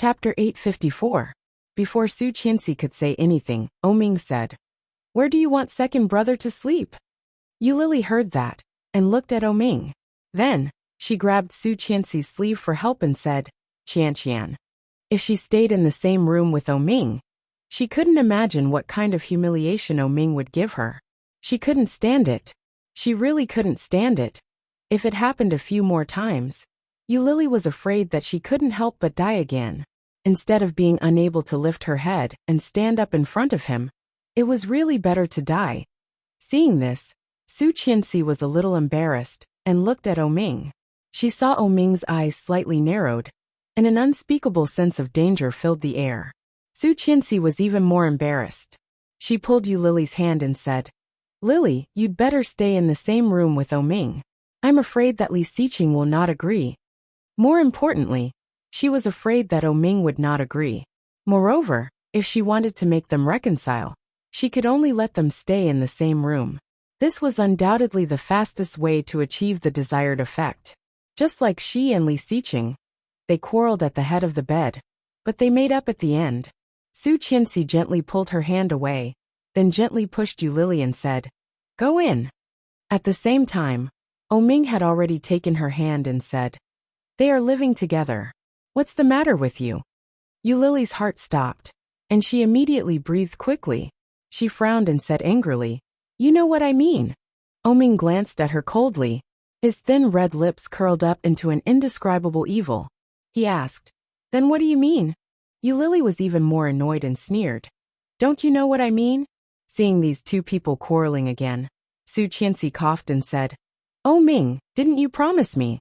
Chapter 854. Before Su Qianxi could say anything, Oming said, "Where do you want second brother to sleep?" Yulili heard that, and looked at Oming. Then, she grabbed Su Qianxi's sleeve for help and said, "Qianqian." If she stayed in the same room with Oming, she couldn't imagine what kind of humiliation Oming would give her. She couldn't stand it. She really couldn't stand it. If it happened a few more times, Yulili was afraid that she couldn't help but die again. Instead of being unable to lift her head and stand up in front of him, it was really better to die. Seeing this, Su Qianxi was a little embarrassed and looked at Oming. She saw Oming's eyes slightly narrowed, and an unspeakable sense of danger filled the air. Su Qianxi was even more embarrassed. She pulled Yulili's hand and said, "Lily, you'd better stay in the same room with Oming. I'm afraid that Li Xiqing will not agree." More importantly, she was afraid that Oming would not agree. Moreover, if she wanted to make them reconcile, she could only let them stay in the same room. This was undoubtedly the fastest way to achieve the desired effect. Just like she and Li Xiqing, they quarreled at the head of the bed, but they made up at the end. Su Qianxi gently pulled her hand away, then gently pushed Yulili and said, "Go in." At the same time, Oming had already taken her hand and said, "They are living together. What's the matter with you?" Yulili's heart stopped, and she immediately breathed quickly. She frowned and said angrily, "You know what I mean." Oming glanced at her coldly. His thin red lips curled up into an indescribable evil. He asked, "Then what do you mean?" Yulili was even more annoyed and sneered. "Don't you know what I mean?" Seeing these two people quarreling again, Su Qianxi coughed and said, "Oming, didn't you promise me?"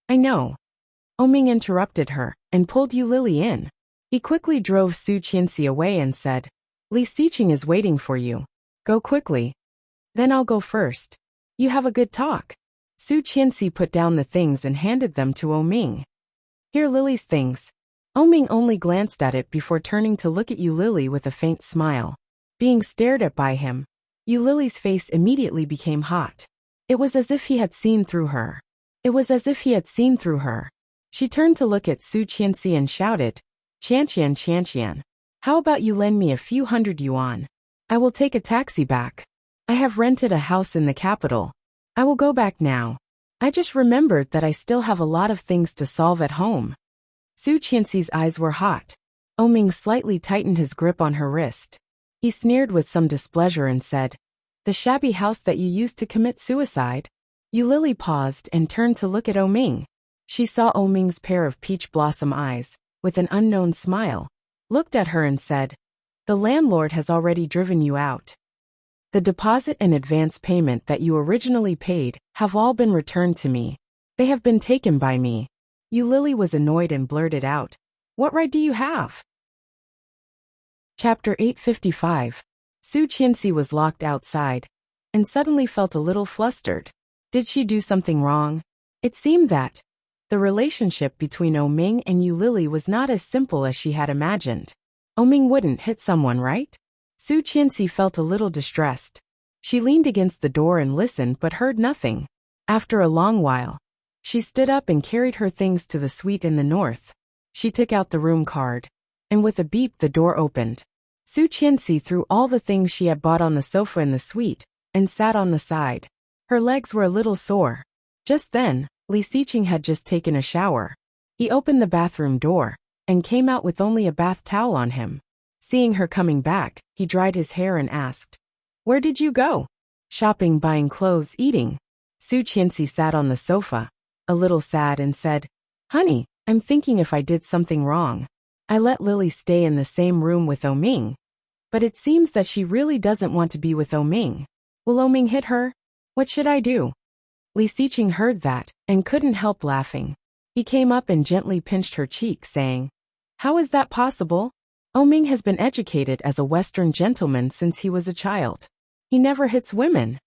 "I know." Oming interrupted her and pulled Yulili in. He quickly drove Su Qianxi away and said, "Li Xiqing is waiting for you. Go quickly. Then I'll go first. You have a good talk." Su Qianxi put down the things and handed them to Oming. "Here Lily's things." Oming only glanced at it before turning to look at Yulili with a faint smile. Being stared at by him, Yulili's face immediately became hot. It was as if he had seen through her. It was as if he had seen through her. She turned to look at Su Qianxi and shouted, "Qianqian, Qianqian, how about you lend me a few hundred yuan? I will take a taxi back. I have rented a house in the capital. I will go back now. I just remembered that I still have a lot of things to solve at home." Su Qianxi's eyes were hot. Oming slightly tightened his grip on her wrist. He sneered with some displeasure and said, "The shabby house that you used to commit suicide?" Yulili paused and turned to look at Oming. She saw Oming's pair of peach blossom eyes, with an unknown smile, looked at her and said, "The landlord has already driven you out. The deposit and advance payment that you originally paid have all been returned to me. They have been taken by me." Yulili was annoyed and blurted out, "What right do you have?" Chapter 855. Su Qianxi was locked outside, and suddenly felt a little flustered. Did she do something wrong? It seemed that the relationship between Oming and Yulili was not as simple as she had imagined. Oming wouldn't hit someone, right? Su Qianxi felt a little distressed. She leaned against the door and listened but heard nothing. After a long while, she stood up and carried her things to the suite in the north. She took out the room card, and with a beep the door opened. Su Qianxi threw all the things she had bought on the sofa in the suite, and sat on the side. Her legs were a little sore. Just then, Li Xiqing had just taken a shower. He opened the bathroom door, and came out with only a bath towel on him. Seeing her coming back, he dried his hair and asked, "Where did you go?" "Shopping, buying clothes, eating." Su Qianxi sat on the sofa, a little sad, and said, "Honey, I'm thinking if I did something wrong. I let Lily stay in the same room with Oming, but it seems that she really doesn't want to be with Oming. Will Oming hit her? What should I do?" Li Xiqing heard that, and couldn't help laughing. He came up and gently pinched her cheek, saying, "How is that possible? Oming has been educated as a Western gentleman since he was a child. He never hits women.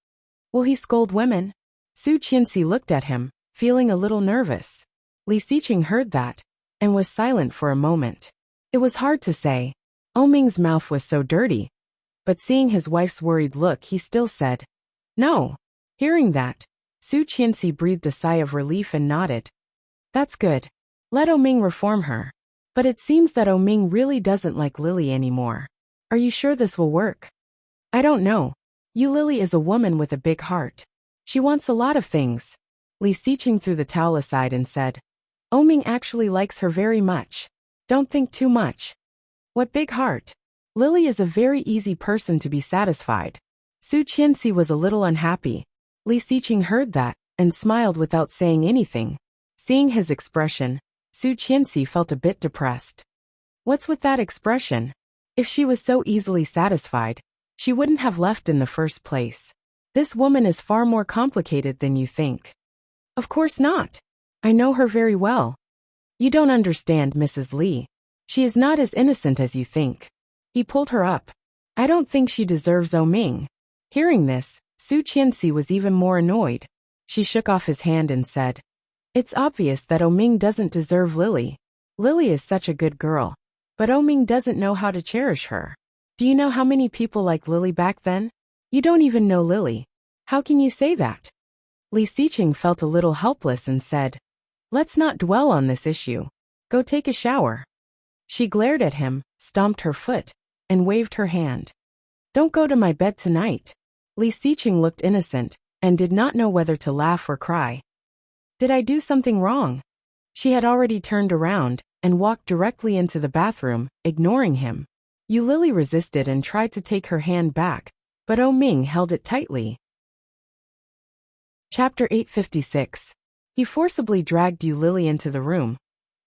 Will he scold women?" Su Qianxi looked at him, feeling a little nervous. Li Xiqing heard that, and was silent for a moment. It was hard to say. Oming's mouth was so dirty. But seeing his wife's worried look, he still said, "No." Hearing that, Su Qianxi breathed a sigh of relief and nodded. "That's good. Let Oming reform her. But it seems that Oming really doesn't like Lily anymore. Are you sure this will work? I don't know. Lily is a woman with a big heart. She wants a lot of things. Li Siqing threw the towel aside and said, Oming actually likes her very much. Don't think too much. What big heart? Lily is a very easy person to be satisfied. Su Qianxi was a little unhappy. Li Siqing heard that, and smiled without saying anything. Seeing his expression, Su Qianxi felt a bit depressed. What's with that expression? If she was so easily satisfied, she wouldn't have left in the first place. This woman is far more complicated than you think. Of course not. I know her very well. You don't understand, Mrs. Li. She is not as innocent as you think. He pulled her up. I don't think she deserves Oming. Hearing this, Su Qianxi was even more annoyed. She shook off his hand and said, It's obvious that Oming doesn't deserve Lily. Lily is such a good girl. But Oming doesn't know how to cherish her. Do you know how many people like Lily back then? You don't even know Lily. How can you say that? Li Siqing felt a little helpless and said, Let's not dwell on this issue. Go take a shower. She glared at him, stomped her foot, and waved her hand. Don't go to my bed tonight. Li Siqing looked innocent, and did not know whether to laugh or cry. Did I do something wrong? She had already turned around, and walked directly into the bathroom, ignoring him. Lily resisted and tried to take her hand back, but Oming held it tightly. Chapter 856. He forcibly dragged Lily into the room,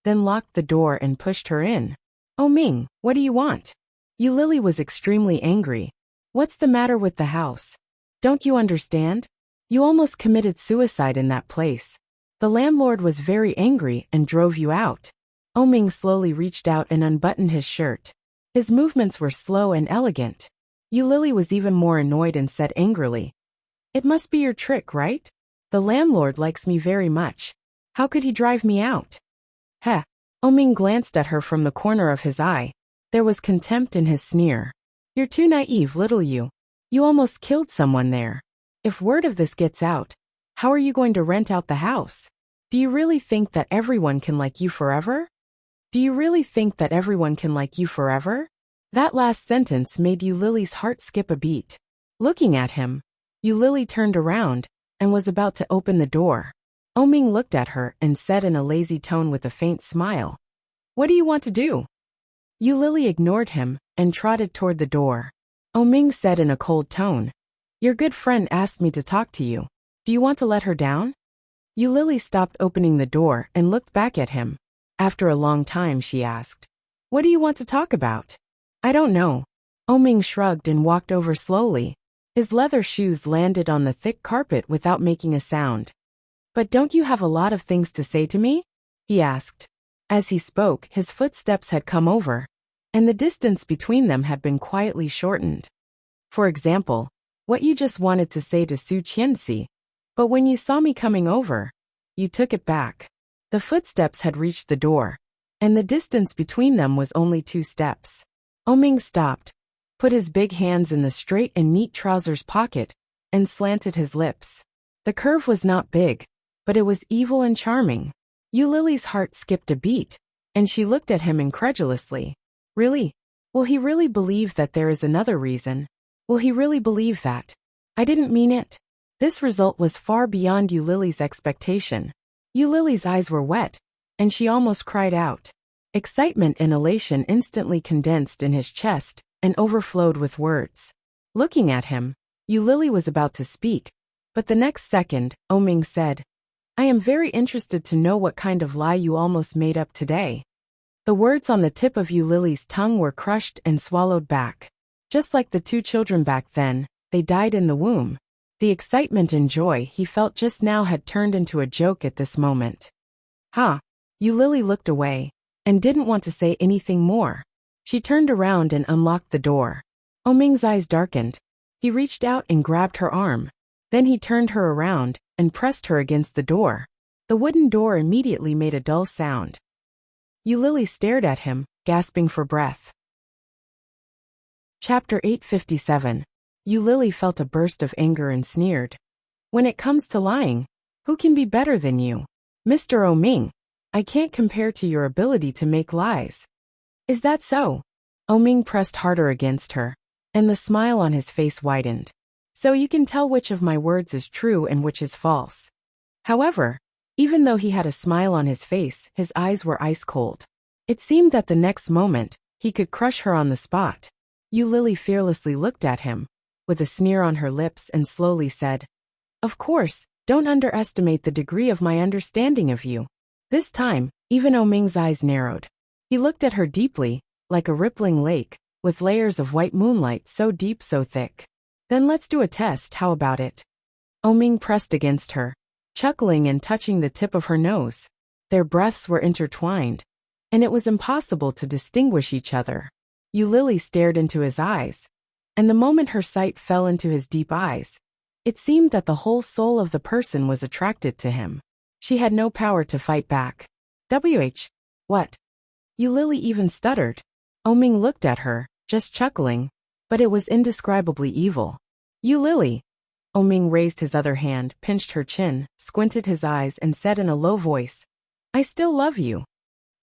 then locked the door and pushed her in. Oming, what do you want? Lily was extremely angry. What's the matter with the house? Don't you understand? You almost committed suicide in that place. The landlord was very angry and drove you out. Oming slowly reached out and unbuttoned his shirt. His movements were slow and elegant. Lily was even more annoyed and said angrily, It must be your trick, right? The landlord likes me very much. How could he drive me out? Heh. Oming glanced at her from the corner of his eye. There was contempt in his sneer. You're too naive, little you. You almost killed someone there. If word of this gets out, how are you going to rent out the house? Do you really think that everyone can like you forever? Do you really think that everyone can like you forever? That last sentence made Lily's heart skip a beat. Looking at him, Lily turned around, and was about to open the door. Oming looked at her and said in a lazy tone with a faint smile, What do you want to do? Lily ignored him, and trotted toward the door. Oming said in a cold tone, Your good friend asked me to talk to you. Do you want to let her down? Lily stopped opening the door and looked back at him. After a long time she asked, What do you want to talk about? I don't know. Oming shrugged and walked over slowly. His leather shoes landed on the thick carpet without making a sound. But don't you have a lot of things to say to me? He asked. As he spoke, his footsteps had come over, and the distance between them had been quietly shortened. For example, what you just wanted to say to Su Qianxi, but when you saw me coming over, you took it back. The footsteps had reached the door, and the distance between them was only 2 steps. Oming stopped, put his big hands in the straight and neat trousers pocket, and slanted his lips. The curve was not big, but it was evil and charming. Lily's heart skipped a beat, and she looked at him incredulously. Really? Will he really believe that there is another reason? Will he really believe that? I didn't mean it. This result was far beyond Lily's expectation. Lily's eyes were wet, and she almost cried out. Excitement and elation instantly condensed in his chest and overflowed with words. Looking at him, Lily was about to speak, but the next second, Oming said, I am very interested to know what kind of lie you almost made up today. The words on the tip of Lily's tongue were crushed and swallowed back. Just like the 2 children back then, they died in the womb. The excitement and joy he felt just now had turned into a joke at this moment. Lily looked away, and didn't want to say anything more. She turned around and unlocked the door. Oming's eyes darkened. He reached out and grabbed her arm. Then he turned her around, and pressed her against the door. The wooden door immediately made a dull sound. Lily stared at him, gasping for breath. Chapter 857. Lily felt a burst of anger and sneered. When it comes to lying, who can be better than you? Mr. Oming, I can't compare to your ability to make lies. Is that so? Oming pressed harder against her, and the smile on his face widened. So you can tell which of my words is true and which is false. However, even though he had a smile on his face, his eyes were ice cold. It seemed that the next moment, he could crush her on the spot. Lily fearlessly looked at him, with a sneer on her lips, and slowly said, Of course, don't underestimate the degree of my understanding of you. This time, even Oming's eyes narrowed. He looked at her deeply, like a rippling lake, with layers of white moonlight so deep, so thick. Then let's do a test, how about it? Oming pressed against her, chuckling and touching the tip of her nose. Their breaths were intertwined, and it was impossible to distinguish each other. Lily stared into his eyes, and the moment her sight fell into his deep eyes, it seemed that the whole soul of the person was attracted to him. She had no power to fight back. What? Lily even stuttered. Oming looked at her, just chuckling, but it was indescribably evil. Lily. Oming raised his other hand, pinched her chin, squinted his eyes, and said in a low voice, I still love you.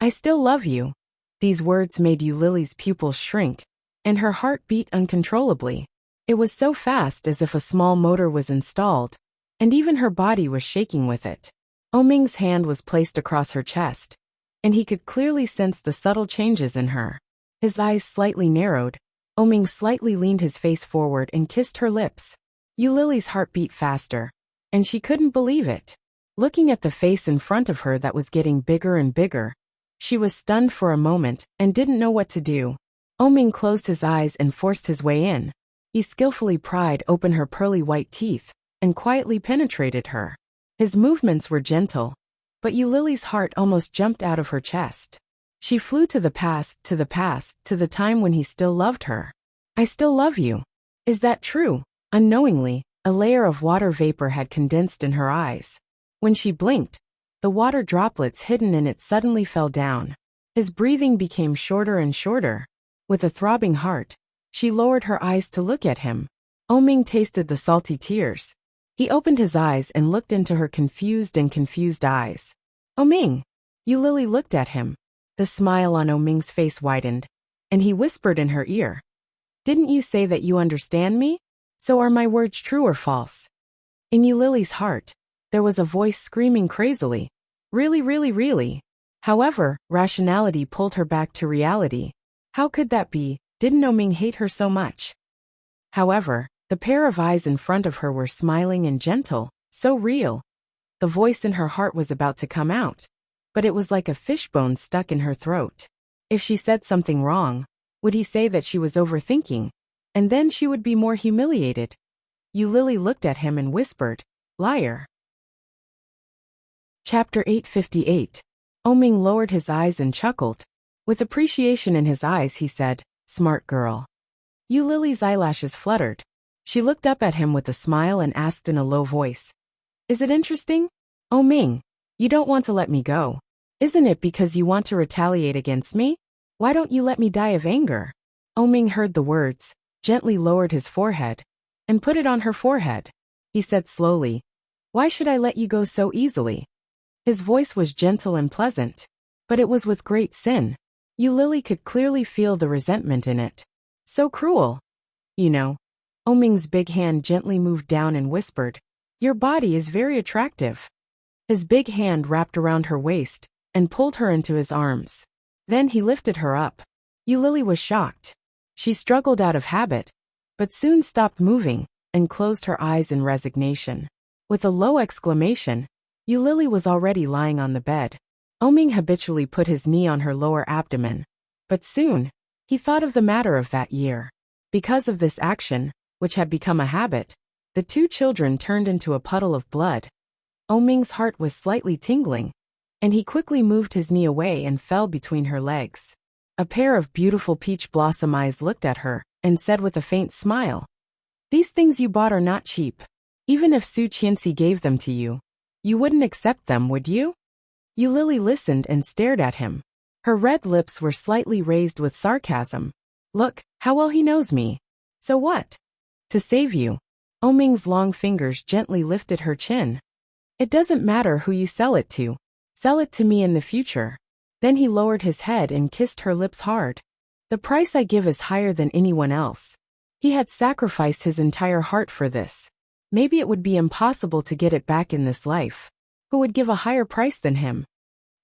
I still love you. These words made Lily's pupils shrink, and her heart beat uncontrollably. It was so fast, as if a small motor was installed, and even her body was shaking with it. Oming's hand was placed across her chest, and he could clearly sense the subtle changes in her. His eyes slightly narrowed. Oming slightly leaned his face forward and kissed her lips. Lily's heart beat faster, and she couldn't believe it. Looking at the face in front of her that was getting bigger and bigger, she was stunned for a moment and didn't know what to do. Oming closed his eyes and forced his way in. He skillfully pried open her pearly white teeth and quietly penetrated her. His movements were gentle, but Lily's heart almost jumped out of her chest. She flew to the past, to the time when he still loved her. I still love you. Is that true? Unknowingly, a layer of water vapor had condensed in her eyes. When she blinked, the water droplets hidden in it suddenly fell down. His breathing became shorter and shorter. With a throbbing heart, she lowered her eyes to look at him. Oming tasted the salty tears. He opened his eyes and looked into her confused eyes. Oming! Lily looked at him. The smile on Oming's face widened, and he whispered in her ear, Didn't you say that you understand me? So are my words true or false? In Lily's heart, there was a voice screaming crazily, Really, really, really. However, rationality pulled her back to reality. How could that be? Didn't Oming hate her so much? However, the pair of eyes in front of her were smiling and gentle, so real. The voice in her heart was about to come out, but it was like a fishbone stuck in her throat. If she said something wrong, would he say that she was overthinking? And then she would be more humiliated. Lily looked at him and whispered, Liar. Chapter 858. Oming lowered his eyes and chuckled. With appreciation in his eyes, he said, Smart girl. Lily's eyelashes fluttered. She looked up at him with a smile and asked in a low voice, Is it interesting? Oming, you don't want to let me go. Isn't it because you want to retaliate against me? Why don't you let me die of anger? Oming heard the words, gently lowered his forehead, and put it on her forehead. He said slowly, Why should I let you go so easily? His voice was gentle and pleasant, but it was with great sin. Lily could clearly feel the resentment in it. So cruel. You know. Oming's big hand gently moved down and whispered, Your body is very attractive. His big hand wrapped around her waist and pulled her into his arms. Then he lifted her up. Lily was shocked. She struggled out of habit, but soon stopped moving and closed her eyes in resignation. With a low exclamation, Lily was already lying on the bed. Oming habitually put his knee on her lower abdomen, but soon, he thought of the matter of that year. Because of this action, which had become a habit, the two children turned into a puddle of blood. Oming's heart was slightly tingling, and he quickly moved his knee away and fell between her legs. A pair of beautiful peach blossom eyes looked at her and said with a faint smile, These things you bought are not cheap. Even if Su Qianxi gave them to you, you wouldn't accept them, would you? Lily listened and stared at him. Her red lips were slightly raised with sarcasm. Look, how well he knows me. So what? To save you. Oming's long fingers gently lifted her chin. It doesn't matter who you sell it to. Sell it to me in the future. Then he lowered his head and kissed her lips hard. The price I give is higher than anyone else. He had sacrificed his entire heart for this. Maybe it would be impossible to get it back in this life. Who would give a higher price than him?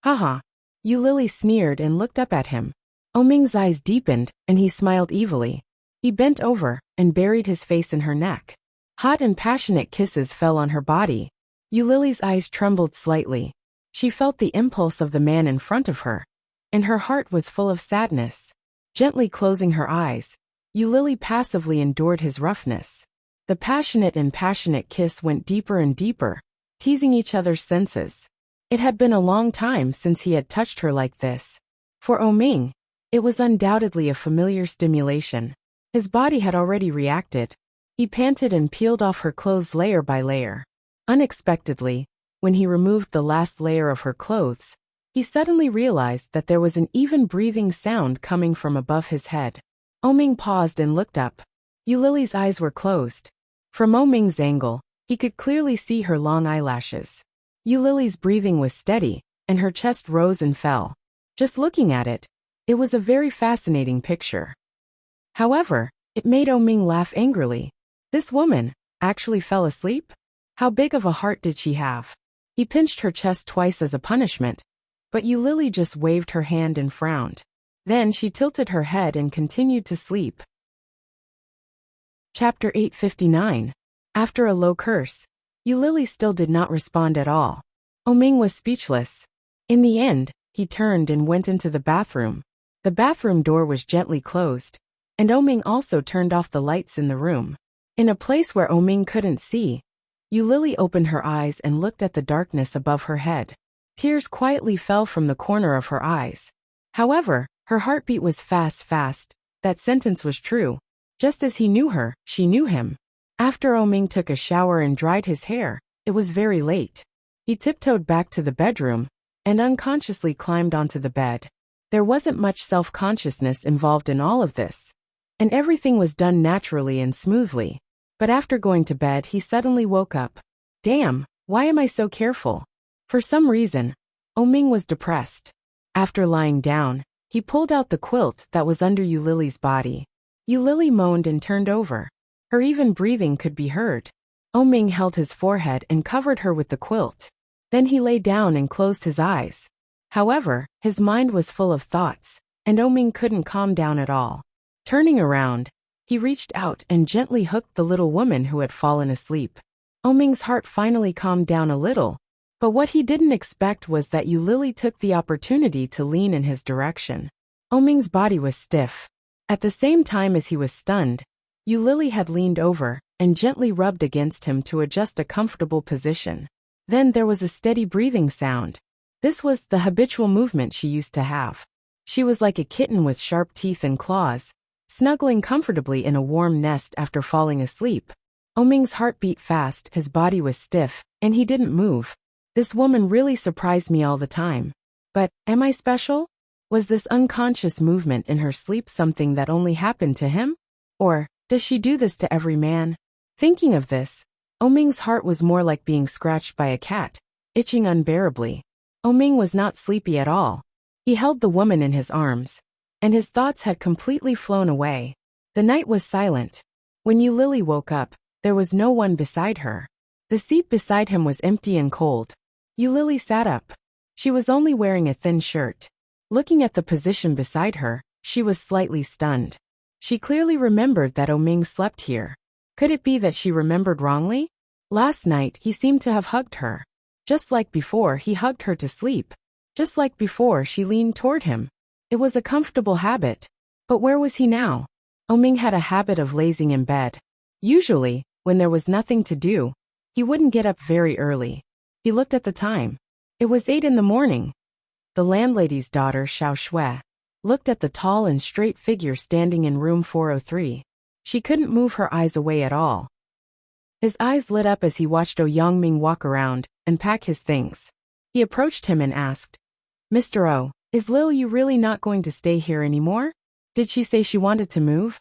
Haha. Lily sneered and looked up at him. Ming's eyes deepened, and he smiled evilly. He bent over and buried his face in her neck. Hot and passionate kisses fell on her body. Lily's eyes trembled slightly. She felt the impulse of the man in front of her, and her heart was full of sadness. Gently closing her eyes, Lily passively endured his roughness. The passionate kiss went deeper and deeper, teasing each other's senses. It had been a long time since he had touched her like this. For Ming, it was undoubtedly a familiar stimulation. His body had already reacted. He panted and peeled off her clothes layer by layer. Unexpectedly, when he removed the last layer of her clothes, he suddenly realized that there was an even breathing sound coming from above his head. Ming paused and looked up. Lily's eyes were closed. From Ming's angle, he could clearly see her long eyelashes. Lily's breathing was steady, and her chest rose and fell. Just looking at it, it was a very fascinating picture. However, it made Ming laugh angrily. This woman actually fell asleep? How big of a heart did she have? He pinched her chest twice as a punishment, but Lily just waved her hand and frowned. Then she tilted her head and continued to sleep. Chapter 859. After a low curse, Lily still did not respond at all. Ming was speechless. In the end, he turned and went into the bathroom. The bathroom door was gently closed, and Ming also turned off the lights in the room. In a place where Ming couldn't see, Lily opened her eyes and looked at the darkness above her head. Tears quietly fell from the corner of her eyes. However, her heartbeat was fast. That sentence was true. Just as he knew her, she knew him. After Ming took a shower and dried his hair, it was very late. He tiptoed back to the bedroom and unconsciously climbed onto the bed. There wasn't much self-consciousness involved in all of this, and everything was done naturally and smoothly. But after going to bed, he suddenly woke up. Damn, why am I so careful? For some reason, Ming was depressed. After lying down, he pulled out the quilt that was under Lily's body. Lily moaned and turned over. Her even breathing could be heard. Ming held his forehead and covered her with the quilt. Then he lay down and closed his eyes. However, his mind was full of thoughts, and Ming couldn't calm down at all. Turning around, he reached out and gently hooked the little woman who had fallen asleep. Ming's heart finally calmed down a little, but what he didn't expect was that Lily took the opportunity to lean in his direction. Ming's body was stiff. At the same time as he was stunned, Lily had leaned over and gently rubbed against him to adjust a comfortable position. Then there was a steady breathing sound. This was the habitual movement she used to have. She was like a kitten with sharp teeth and claws, snuggling comfortably in a warm nest after falling asleep. Ming's heart beat fast, his body was stiff, and he didn't move. This woman really surprised me all the time. But, am I special? Was this unconscious movement in her sleep something that only happened to him? Or, does she do this to every man? Thinking of this, Ming's heart was more like being scratched by a cat, itching unbearably. Ming was not sleepy at all. He held the woman in his arms, and his thoughts had completely flown away. The night was silent. When Lily woke up, there was no one beside her. The seat beside him was empty and cold. Lily sat up. She was only wearing a thin shirt. Looking at the position beside her, she was slightly stunned. She clearly remembered that Ming slept here. Could it be that she remembered wrongly? Last night, he seemed to have hugged her. Just like before, he hugged her to sleep. Just like before, she leaned toward him. It was a comfortable habit. But where was he now? Ming had a habit of lazing in bed. Usually, when there was nothing to do, he wouldn't get up very early. He looked at the time. It was 8 in the morning. The landlady's daughter, Xiao Shui, looked at the tall and straight figure standing in room 403. She couldn't move her eyes away at all. His eyes lit up as he watched Ming walk around and pack his things. He approached him and asked, "Mr. O, is Lil you really not going to stay here anymore? Did she say she wanted to move?"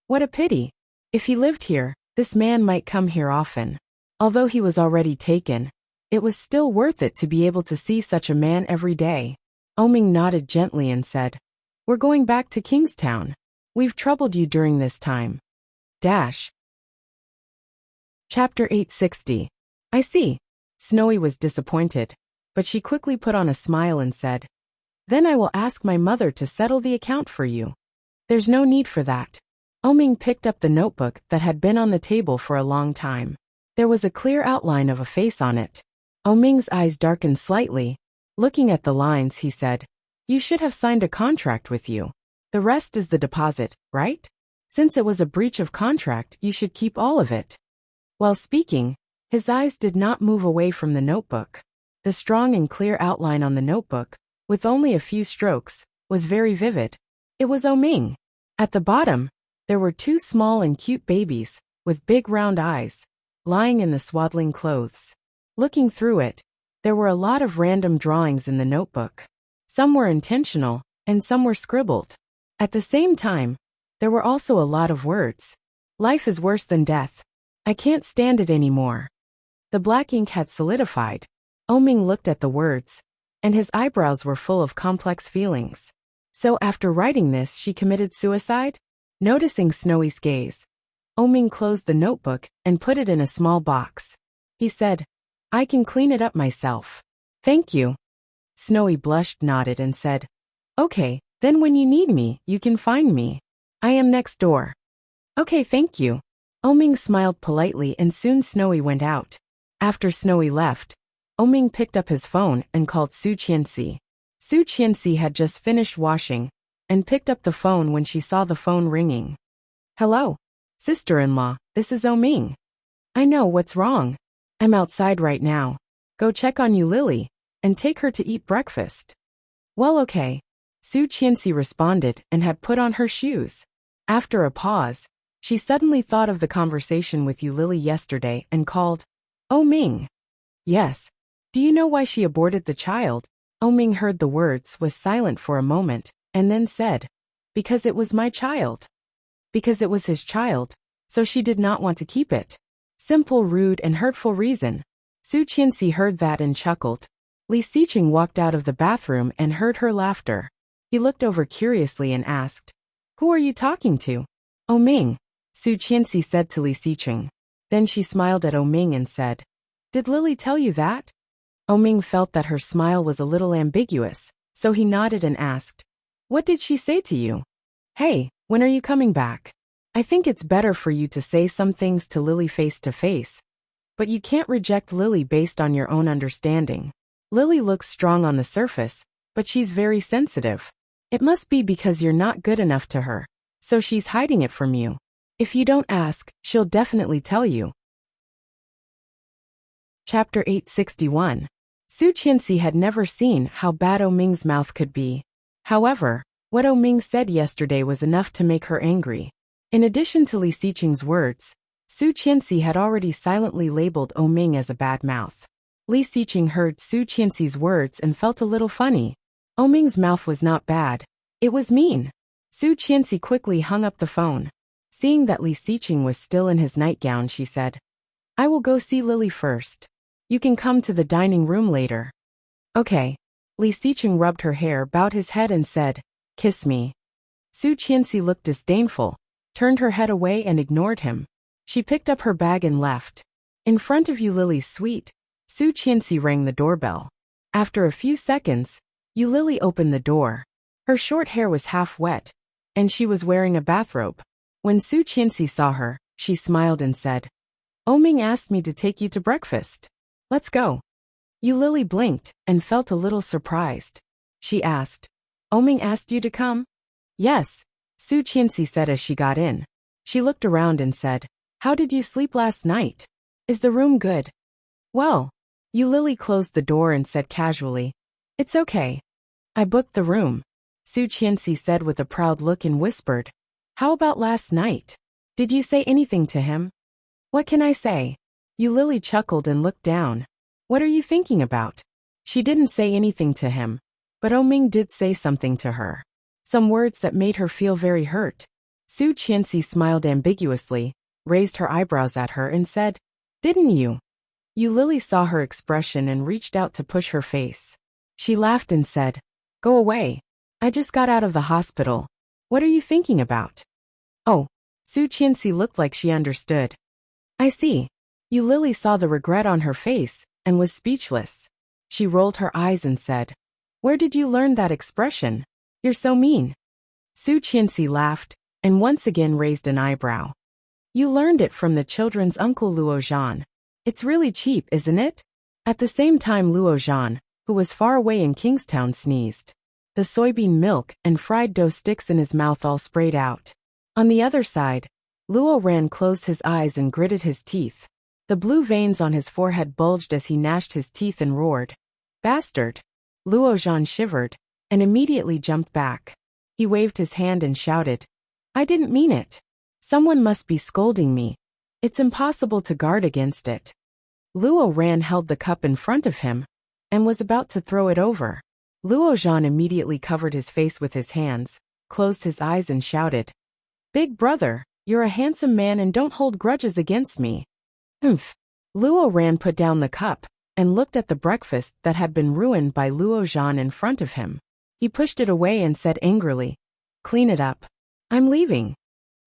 What a pity. If he lived here, this man might come here often. Although he was already taken, It was still worth it to be able to see such a man every day. Oming nodded gently and said, "We're going back to Kingstown. We've troubled you during this time. Dash. Chapter 860. I see. Snowy was disappointed, but she quickly put on a smile and said, "Then I will ask my mother to settle the account for you." "There's no need for that." Oming picked up the notebook that had been on the table for a long time. There was a clear outline of a face on it. Oming's eyes darkened slightly. Looking at the lines, he said, "You should have signed a contract with you. The rest is the deposit, right? Since it was a breach of contract, you should keep all of it." While speaking, his eyes did not move away from the notebook. The strong and clear outline on the notebook, with only a few strokes, was very vivid. It was Oming. At the bottom, there were two small and cute babies, with big round eyes, lying in the swaddling clothes. Looking through it, there were a lot of random drawings in the notebook. Some were intentional, and some were scribbled. At the same time, there were also a lot of words. "Life is worse than death. I can't stand it anymore." The black ink had solidified. Oming looked at the words, and his eyebrows were full of complex feelings. So after writing this, she committed suicide? Noticing Snowy's gaze, Oming closed the notebook and put it in a small box. He said, "I can clean it up myself." "Thank you." Snowy blushed, nodded, and said, "Okay, then when you need me, you can find me. I am next door." "Okay, thank you." Oming smiled politely and soon Snowy went out. After Snowy left, Oming picked up his phone and called Su Qianxi. Su Qianxi had just finished washing and picked up the phone when she saw the phone ringing. "Hello, sister-in-law, this is Oming. I know, what's wrong? I'm outside right now. Go check on you, Lily, and take her to eat breakfast." "Well, okay." Su Qianxi responded and had put on her shoes. After a pause, she suddenly thought of the conversation with you Lily yesterday and called, "Oming." "Yes. Do you know why she aborted the child?" Oming heard the words, was silent for a moment, and then said, "Because it was my child." Because it was his child, so she did not want to keep it. Simple, rude, and hurtful reason. Su Qianxi heard that and chuckled. Li Xiqing walked out of the bathroom and heard her laughter. He looked over curiously and asked, "Who are you talking to?" "Oming," Su Qianxi said to Li Xiqing. Then she smiled at Oming and said, "Did Lily tell you that?" Oming felt that her smile was a little ambiguous, so he nodded and asked, "What did she say to you?" "Hey, when are you coming back? I think it's better for you to say some things to Lily face to face. But you can't reject Lily based on your own understanding. Lily looks strong on the surface, but she's very sensitive. It must be because you're not good enough to her, so she's hiding it from you. If you don't ask, she'll definitely tell you." Chapter 861. Su Qianxi had never seen how bad Oming's mouth could be. However, what Oming said yesterday was enough to make her angry. In addition to Li Xiqing's words, Su Qianxi had already silently labeled Oming as a bad mouth. Li Xiqing heard Su Qianxi's words and felt a little funny. Oming's mouth was not bad. It was mean. Su Qianxi quickly hung up the phone. Seeing that Li Xiqing was still in his nightgown, she said, "I will go see Lily first. You can come to the dining room later." "Okay." Li Xiqing rubbed her hair, bowed his head and said, "Kiss me." Su Qianxi looked disdainful, turned her head away and ignored him. She picked up her bag and left. In front of Lily's suite, Su Qianxi rang the doorbell. After a few seconds, Lily opened the door. Her short hair was half wet, and she was wearing a bathrobe. When Su Qianxi saw her, she smiled and said, "Oming asked me to take you to breakfast. Let's go." Lily blinked and felt a little surprised. She asked, "Oming asked you to come?" "Yes," Su Qianxi said as she got in. She looked around and said, "How did you sleep last night? Is the room good?" "Well," Lily closed the door and said casually, "It's okay. I booked the room." Su Qianxi said with a proud look and whispered, "How about last night? Did you say anything to him?" "What can I say?" Lily chuckled and looked down. "What are you thinking about?" She didn't say anything to him, but Oming did say something to her. Some words that made her feel very hurt. Su Qianxi smiled ambiguously, raised her eyebrows at her and said, "Didn't you?" Lily saw her expression and reached out to push her face. She laughed and said, "Go away. I just got out of the hospital. What are you thinking about?" Oh, Su Qianxi looked like she understood. "I see." Lily saw the regret on her face and was speechless. She rolled her eyes and said, "Where did you learn that expression? You're so mean." Su Qianxi laughed and once again raised an eyebrow. "You learned it from the children's uncle Luo Zhan. It's really cheap, isn't it?" At the same time, Luo Zhan, who was far away in Kingstown, sneezed. The soybean milk and fried dough sticks in his mouth all sprayed out. On the other side, Luo Ran closed his eyes and gritted his teeth. The blue veins on his forehead bulged as he gnashed his teeth and roared, "Bastard!" Luo Zhan shivered and immediately jumped back. He waved his hand and shouted, "I didn't mean it. Someone must be scolding me. It's impossible to guard against it." Luo Ran held the cup in front of him and was about to throw it over. Luo Zhan immediately covered his face with his hands, closed his eyes and shouted, "Big brother, you're a handsome man and don't hold grudges against me." "Humph." Luo Ran put down the cup and looked at the breakfast that had been ruined by Luo Zhan in front of him. He pushed it away and said angrily, "Clean it up. I'm leaving."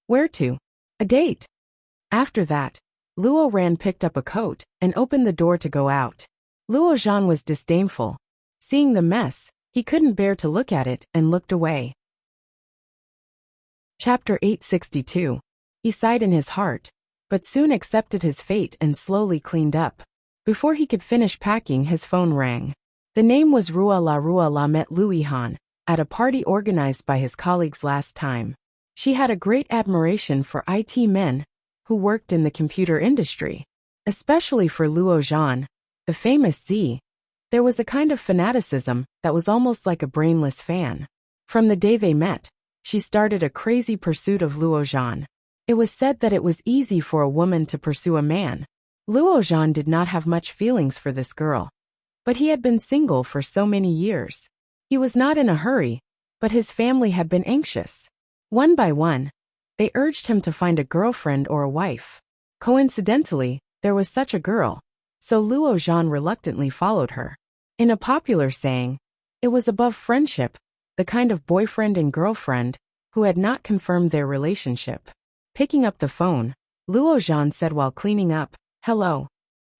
"Where to?" "A date." After that, Luo Ran picked up a coat and opened the door to go out. Luo Zhan was disdainful. Seeing the mess, he couldn't bear to look at it and looked away. Chapter 862. He sighed in his heart, but soon accepted his fate and slowly cleaned up. Before he could finish packing, his phone rang. The name was Ruala. Ruala met Louis Han at a party organized by his colleagues last time. She had a great admiration for IT men who worked in the computer industry. Especially for Luo Zhan, the famous Z, there was a kind of fanaticism that was almost like a brainless fan. From the day they met, she started a crazy pursuit of Luo Zhan. It was said that it was easy for a woman to pursue a man. Luo Zhan did not have much feelings for this girl, but he had been single for so many years. He was not in a hurry, but his family had been anxious. One by one, they urged him to find a girlfriend or a wife. Coincidentally, there was such a girl, so Luo Zhan reluctantly followed her. In a popular saying, it was above friendship, the kind of boyfriend and girlfriend who had not confirmed their relationship. Picking up the phone, Luo Zhan said while cleaning up, "Hello."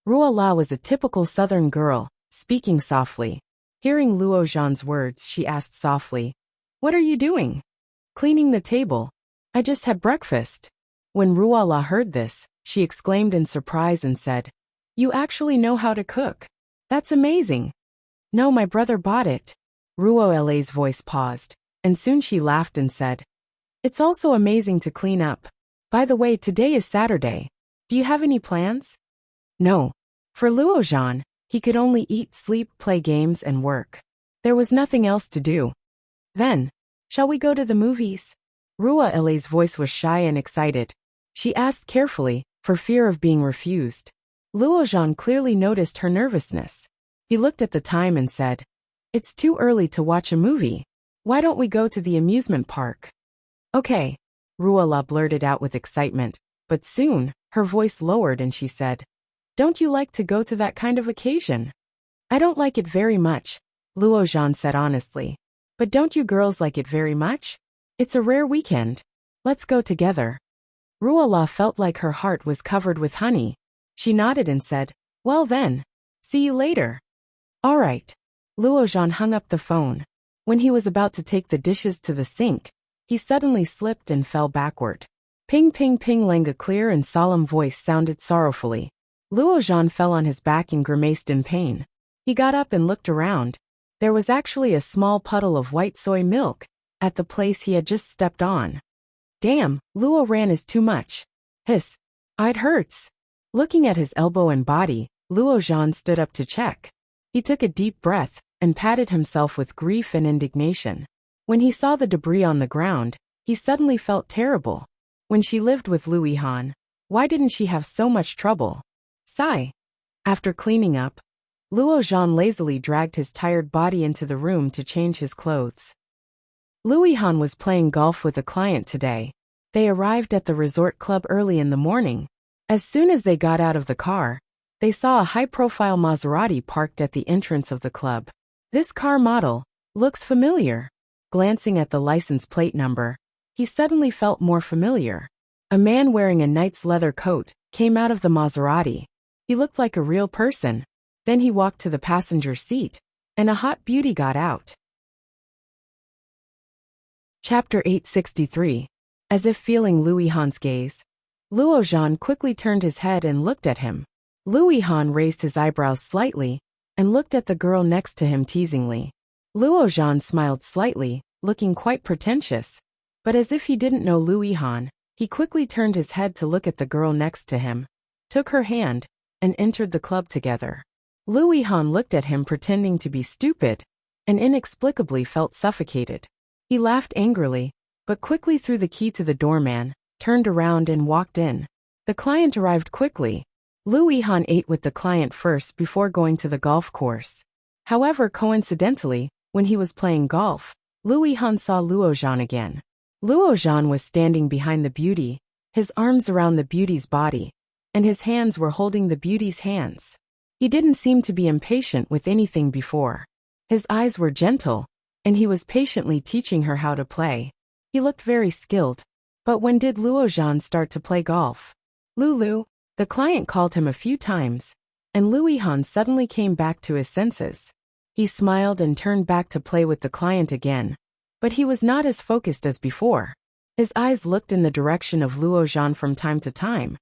Ruala was a typical southern girl, speaking softly. Hearing Luo Zhan's words, she asked softly, "What are you doing?" "Cleaning the table. I just had breakfast." When Ruala heard this, she exclaimed in surprise and said, "You actually know how to cook. That's amazing." "No, my brother bought it." Ruola's voice paused, and soon she laughed and said, "It's also amazing to clean up. By the way, today is Saturday. Do you have any plans?" No. For Luo Zhan, he could only eat, sleep, play games, and work. There was nothing else to do. "Then, shall we go to the movies?" Ruola's voice was shy and excited. She asked carefully, for fear of being refused. Luo Zhan clearly noticed her nervousness. He looked at the time and said, "It's too early to watch a movie. Why don't we go to the amusement park?" "Okay," Ruala blurted out with excitement, but soon, her voice lowered and she said, "Don't you like to go to that kind of occasion?" "I don't like it very much," Luo Zhan said honestly. "But don't you girls like it very much? It's a rare weekend. Let's go together." Ruala felt like her heart was covered with honey. She nodded and said, "Well then, see you later." "All right." Luo Zhan hung up the phone. When he was about to take the dishes to the sink, he suddenly slipped and fell backward. Ping ping ping lang, a clear and solemn voice sounded sorrowfully. Luo Zhan fell on his back and grimaced in pain. He got up and looked around. There was actually a small puddle of white soy milk at the place he had just stepped on. "Damn, Luo Ran is too much. Hiss. It hurts." Looking at his elbow and body, Luo Zhan stood up to check. He took a deep breath and patted himself with grief and indignation. When he saw the debris on the ground, he suddenly felt terrible. When she lived with Louis Han, why didn't she have so much trouble? Sigh. After cleaning up, Luo Zhan lazily dragged his tired body into the room to change his clothes. Louis Han was playing golf with a client today. They arrived at the resort club early in the morning. As soon as they got out of the car, they saw a high-profile Maserati parked at the entrance of the club. This car model looks familiar. Glancing at the license plate number, he suddenly felt more familiar. A man wearing a knight's leather coat came out of the Maserati. He looked like a real person. Then he walked to the passenger seat, and a hot beauty got out. Chapter 863. As if feeling Louis Han's gaze, Luo Zhan quickly turned his head and looked at him. Louis Han raised his eyebrows slightly and looked at the girl next to him teasingly. Luo Zhan smiled slightly, looking quite pretentious. But as if he didn't know Louis Han, he quickly turned his head to look at the girl next to him, took her hand, and entered the club together. Louis Han looked at him pretending to be stupid, and inexplicably felt suffocated. He laughed angrily, but quickly threw the key to the doorman, turned around and walked in. The client arrived quickly. Louis Han ate with the client first before going to the golf course. However, coincidentally, when he was playing golf, Louis Han saw Luo Zhan again. Luo Zhan was standing behind the beauty, his arms around the beauty's body, and his hands were holding the beauty's hands. He didn't seem to be impatient with anything before. His eyes were gentle, and he was patiently teaching her how to play. He looked very skilled. But when did Luo Zhan start to play golf? Lulu, the client called him a few times, and Louis Han suddenly came back to his senses. He smiled and turned back to play with the client again, but he was not as focused as before. His eyes looked in the direction of Luo Zhan from time to time,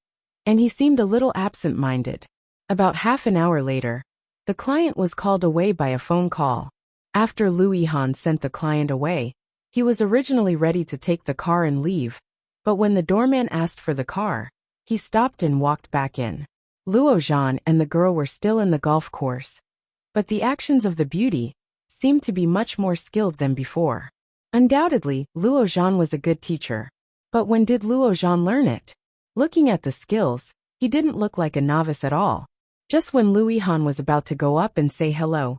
and he seemed a little absent-minded. About half an hour later, the client was called away by a phone call. After Louis Han sent the client away, he was originally ready to take the car and leave, but when the doorman asked for the car, he stopped and walked back in. Luo Zhan and the girl were still in the golf course, but the actions of the beauty seemed to be much more skilled than before. Undoubtedly, Luo Zhan was a good teacher. But when did Luo Zhan learn it? Looking at the skills, he didn't look like a novice at all. Just when Louis Han was about to go up and say hello,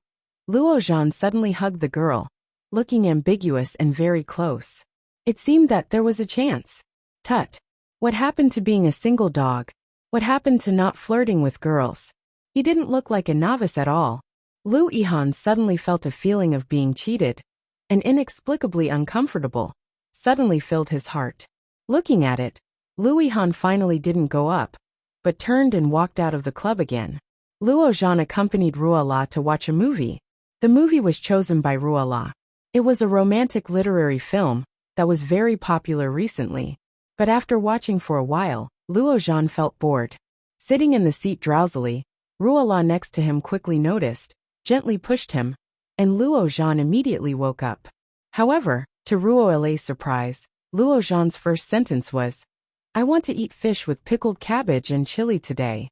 Luo Zhan suddenly hugged the girl, looking ambiguous and very close. It seemed that there was a chance. Tut. What happened to being a single dog? What happened to not flirting with girls? He didn't look like a novice at all. Louis Han suddenly felt a feeling of being cheated, and inexplicably uncomfortable suddenly filled his heart. Looking at it, Louis Han finally didn't go up, but turned and walked out of the club again. Luo Zhan accompanied Ruola to watch a movie. The movie was chosen by Ruola. It was a romantic literary film that was very popular recently, but after watching for a while, Luo Zhan felt bored. Sitting in the seat drowsily, Ruola next to him quickly noticed, gently pushed him, and Luo Zhan immediately woke up. However, to Ruola's surprise, Luo Zhan's first sentence was, "I want to eat fish with pickled cabbage and chili today."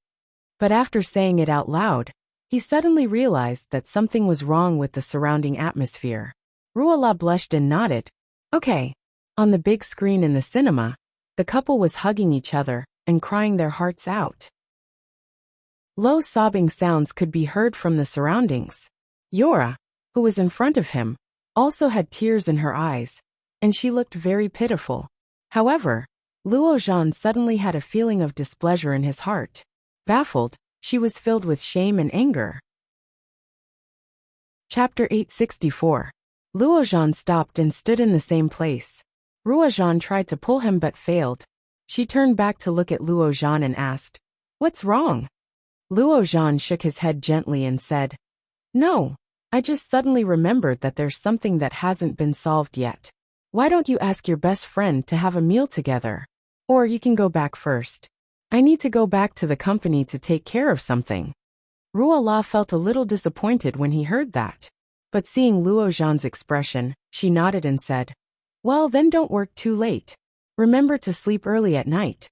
But after saying it out loud, he suddenly realized that something was wrong with the surrounding atmosphere. Ruola blushed and nodded. Okay. On the big screen in the cinema, the couple was hugging each other and crying their hearts out. Low sobbing sounds could be heard from the surroundings. Yora, who was in front of him, also had tears in her eyes, and she looked very pitiful. However, Luo Zhan suddenly had a feeling of displeasure in his heart. Baffled, she was filled with shame and anger. Chapter 864. Luo Zhan stopped and stood in the same place. Ruo Zhan tried to pull him but failed. She turned back to look at Luo Zhan and asked, "What's wrong?" Luo Zhan shook his head gently and said, "No, I just suddenly remembered that there's something that hasn't been solved yet. Why don't you ask your best friend to have a meal together? Or you can go back first. I need to go back to the company to take care of something." Ruola felt a little disappointed when he heard that. But seeing Luo Zhan's expression, she nodded and said, "Well, then don't work too late. Remember to sleep early at night."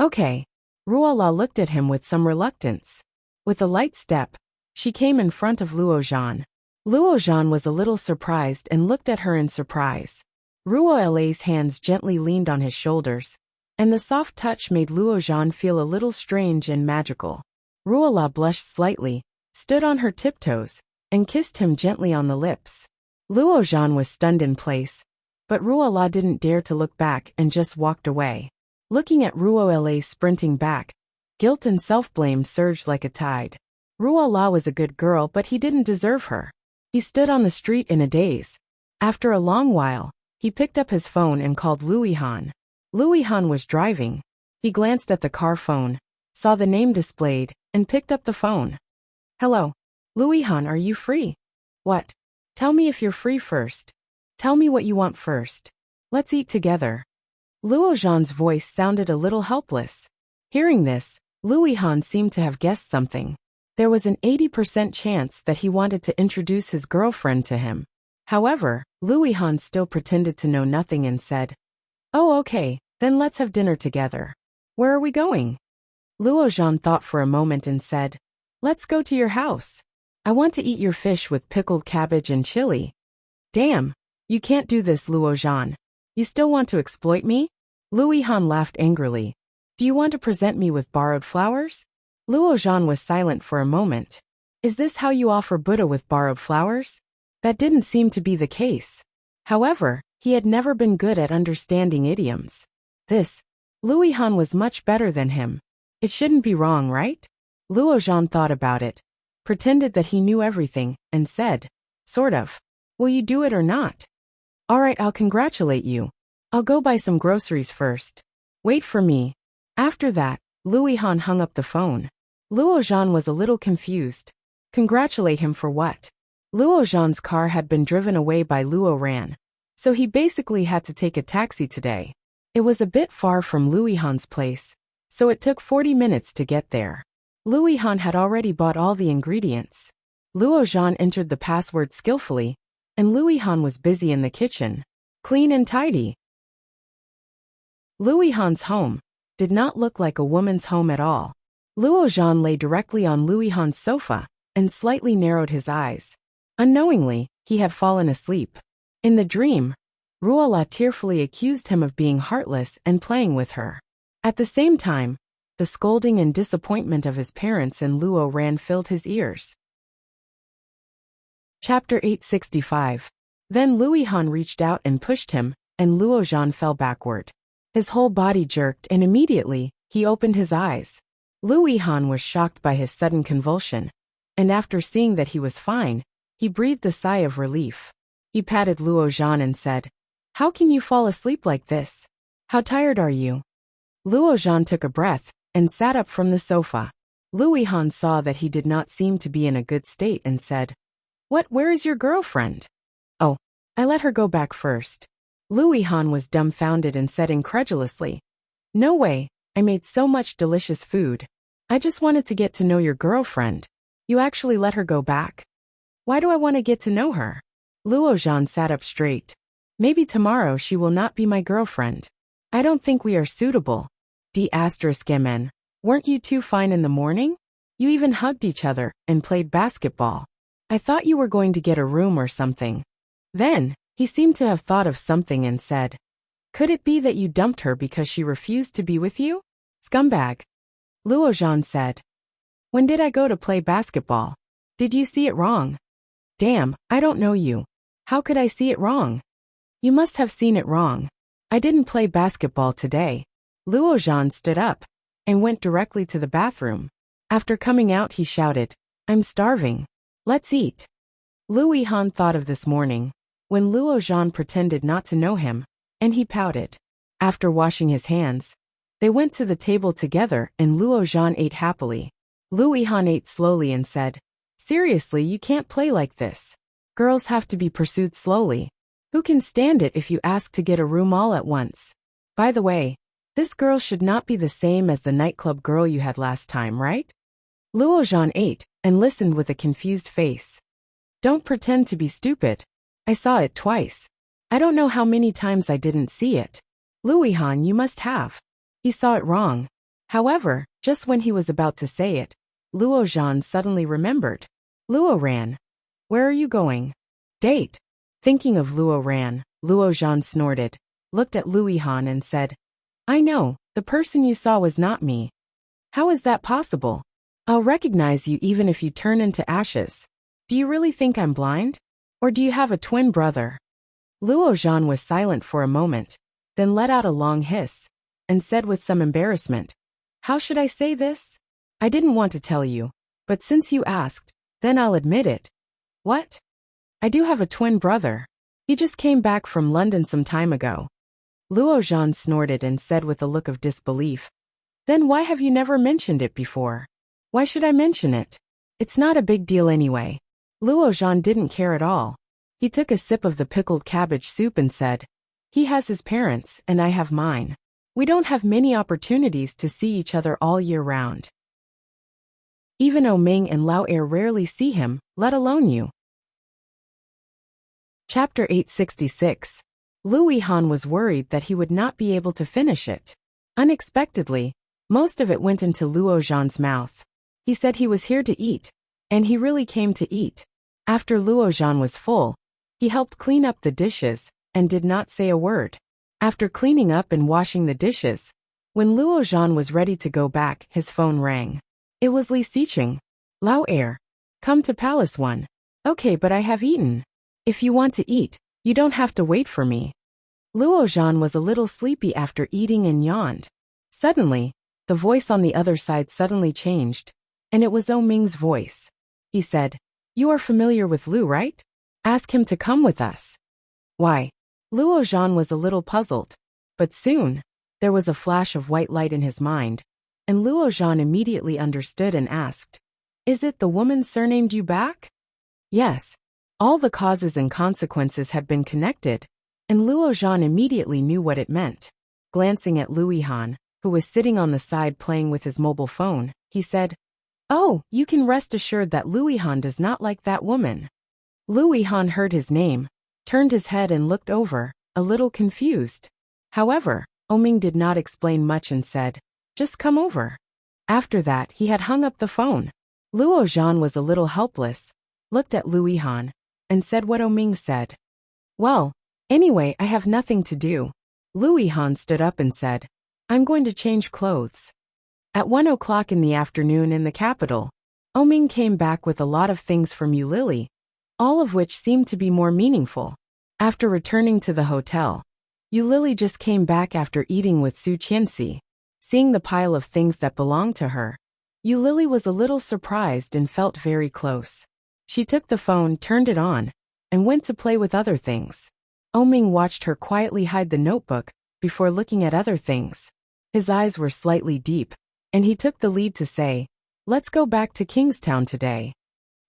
Okay. Ruola looked at him with some reluctance. With a light step, she came in front of Luo Zhan. Luo Zhan was a little surprised and looked at her in surprise. Ruola's hands gently leaned on his shoulders, and the soft touch made Luo Zhan feel a little strange and magical. Ruola blushed slightly, stood on her tiptoes, and kissed him gently on the lips. Luo Zhan was stunned in place, but Ruola didn't dare to look back and just walked away. Looking at Ruola sprinting back, Guilt and self-blame surged like a tide. Ruola was a good girl, but he didn't deserve her. He stood on the street in a daze. After a long while, he picked up his phone and called Luihan. Luihan was driving. He glanced at the car phone, saw the name displayed, and picked up the phone. Hello. Luihan, are you free? What? Tell me if you're free first. Tell me what you want first. Let's eat together. Luojan's voice sounded a little helpless. Hearing this, Luihan seemed to have guessed something. There was an 80% chance that he wanted to introduce his girlfriend to him. However, Luihan still pretended to know nothing and said, "Oh, okay, then let's have dinner together. Where are we going?" Luojan thought for a moment and said, "Let's go to your house. I want to eat your fish with pickled cabbage and chili." Damn, you can't do this, Luojan. You still want to exploit me? Luihan laughed angrily. Do you want to present me with borrowed flowers? Luojan was silent for a moment. Is this how you offer Buddha with borrowed flowers? That didn't seem to be the case. However, he had never been good at understanding idioms. Luihan was much better than him. It shouldn't be wrong, right? Luojan thought about it, pretended that he knew everything, and said, sort of. Will you do it or not? All right, I'll congratulate you. I'll go buy some groceries first. Wait for me. After that, Luihan hung up the phone. Luojan was a little confused. Congratulate him for what? Luojan's car had been driven away by Luo Ran, so he basically had to take a taxi today. It was a bit far from Luihan's place, so it took 40 minutes to get there. Luihan had already bought all the ingredients. Luojan entered the password skillfully, and Luihan was busy in the kitchen, clean and tidy. Luihan's home did not look like a woman's home at all. Luojan lay directly on Luihan's sofa and slightly narrowed his eyes. Unknowingly, he had fallen asleep. In the dream, Ruola tearfully accused him of being heartless and playing with her. At the same time, the scolding and disappointment of his parents and Luo Ran filled his ears. Chapter 865. Then Luihan reached out and pushed him, and Luojan fell backward. His whole body jerked and immediately, he opened his eyes. Luihan was shocked by his sudden convulsion, and after seeing that he was fine, he breathed a sigh of relief. He patted Luojan and said, How can you fall asleep like this? How tired are you? Luojan took a breath and sat up from the sofa. Luihan saw that he did not seem to be in a good state and said, Where is your girlfriend? Oh, I let her go back first. Luihan was dumbfounded and said incredulously, No way, I made so much delicious food. I just wanted to get to know your girlfriend. You actually let her go back? Why do I want to get to know her? Luojan sat up straight. Maybe tomorrow she will not be my girlfriend. I don't think we are suitable. D***men. Weren't you two fine in the morning? You even hugged each other and played basketball. I thought you were going to get a room or something. Then, he seemed to have thought of something and said, Could it be that you dumped her because she refused to be with you? Scumbag. Luojan said, When did I go to play basketball? Did you see it wrong? Damn, I don't know you. How could I see it wrong? You must have seen it wrong. I didn't play basketball today. Luojan stood up and went directly to the bathroom. After coming out, he shouted, I'm starving. Let's eat. Luihan thought of this morning, when Luojan pretended not to know him, and he pouted. After washing his hands, they went to the table together and Luojan ate happily. Luihan ate slowly and said, Seriously, you can't play like this. Girls have to be pursued slowly. Who can stand it if you ask to get a room all at once? By the way, this girl should not be the same as the nightclub girl you had last time, right? Luojan ate and listened with a confused face. Don't pretend to be stupid. I saw it twice. I don't know how many times I didn't see it. Luihan, you must have. He saw it wrong. However, just when he was about to say it, Luojan suddenly remembered. Luo Ran. Where are you going? Date. Thinking of Luo Ran, Luojan snorted, looked at Luihan and said, I know, the person you saw was not me. How is that possible? I'll recognize you even if you turn into ashes. Do you really think I'm blind? Or do you have a twin brother? Luojan was silent for a moment, then let out a long hiss, and said with some embarrassment, How should I say this? I didn't want to tell you, but since you asked, then I'll admit it. What? I do have a twin brother. He just came back from London some time ago. Luo Zhan snorted and said with a look of disbelief. Then why have you never mentioned it before? Why should I mention it? It's not a big deal anyway. Luo Zhan didn't care at all. He took a sip of the pickled cabbage soup and said, he has his parents and I have mine. We don't have many opportunities to see each other all year round. Even Oming and Lao Er rarely see him, let alone you. Chapter 866. Lu Han was worried that he would not be able to finish it. Unexpectedly, most of it went into Luo Zhan's mouth. He said he was here to eat, and he really came to eat. After Luo Zhan was full, he helped clean up the dishes and did not say a word. After cleaning up and washing the dishes, when Luo Zhan was ready to go back, his phone rang. It was Li Xiqing. Lao Er, come to Palace 1. Okay, but I have eaten. If you want to eat, you don't have to wait for me. Luo Zhan was a little sleepy after eating and yawned. Suddenly, the voice on the other side suddenly changed, and it was Oming's voice. He said, you are familiar with Lu, right? Ask him to come with us. Why? Luo Zhan was a little puzzled, but soon, there was a flash of white light in his mind, and Luo Zhan immediately understood and asked, is it the woman surnamed you back? Yes. All the causes and consequences had been connected, and Luo Zhan immediately knew what it meant. Glancing at Lu Han, who was sitting on the side playing with his mobile phone, he said, oh, you can rest assured that Lu Han does not like that woman. Lu Han heard his name, turned his head and looked over, a little confused. However, Oming did not explain much and said, just come over. After that, he had hung up the phone. Luo Zhan was a little helpless, looked at Lu Han, and said what Oming said. Well, anyway, I have nothing to do. Lu Han stood up and said, I'm going to change clothes. At 1 o'clock in the afternoon in the capital, Oming came back with a lot of things from Yu Lily, all of which seemed to be more meaningful. After returning to the hotel, Yu Lily just came back after eating with Su Qianxi. Seeing the pile of things that belonged to her, Yu Lily was a little surprised and felt very close. She took the phone, turned it on, and went to play with other things. Oming watched her quietly hide the notebook before looking at other things. His eyes were slightly deep, and he took the lead to say, let's go back to Kingstown today.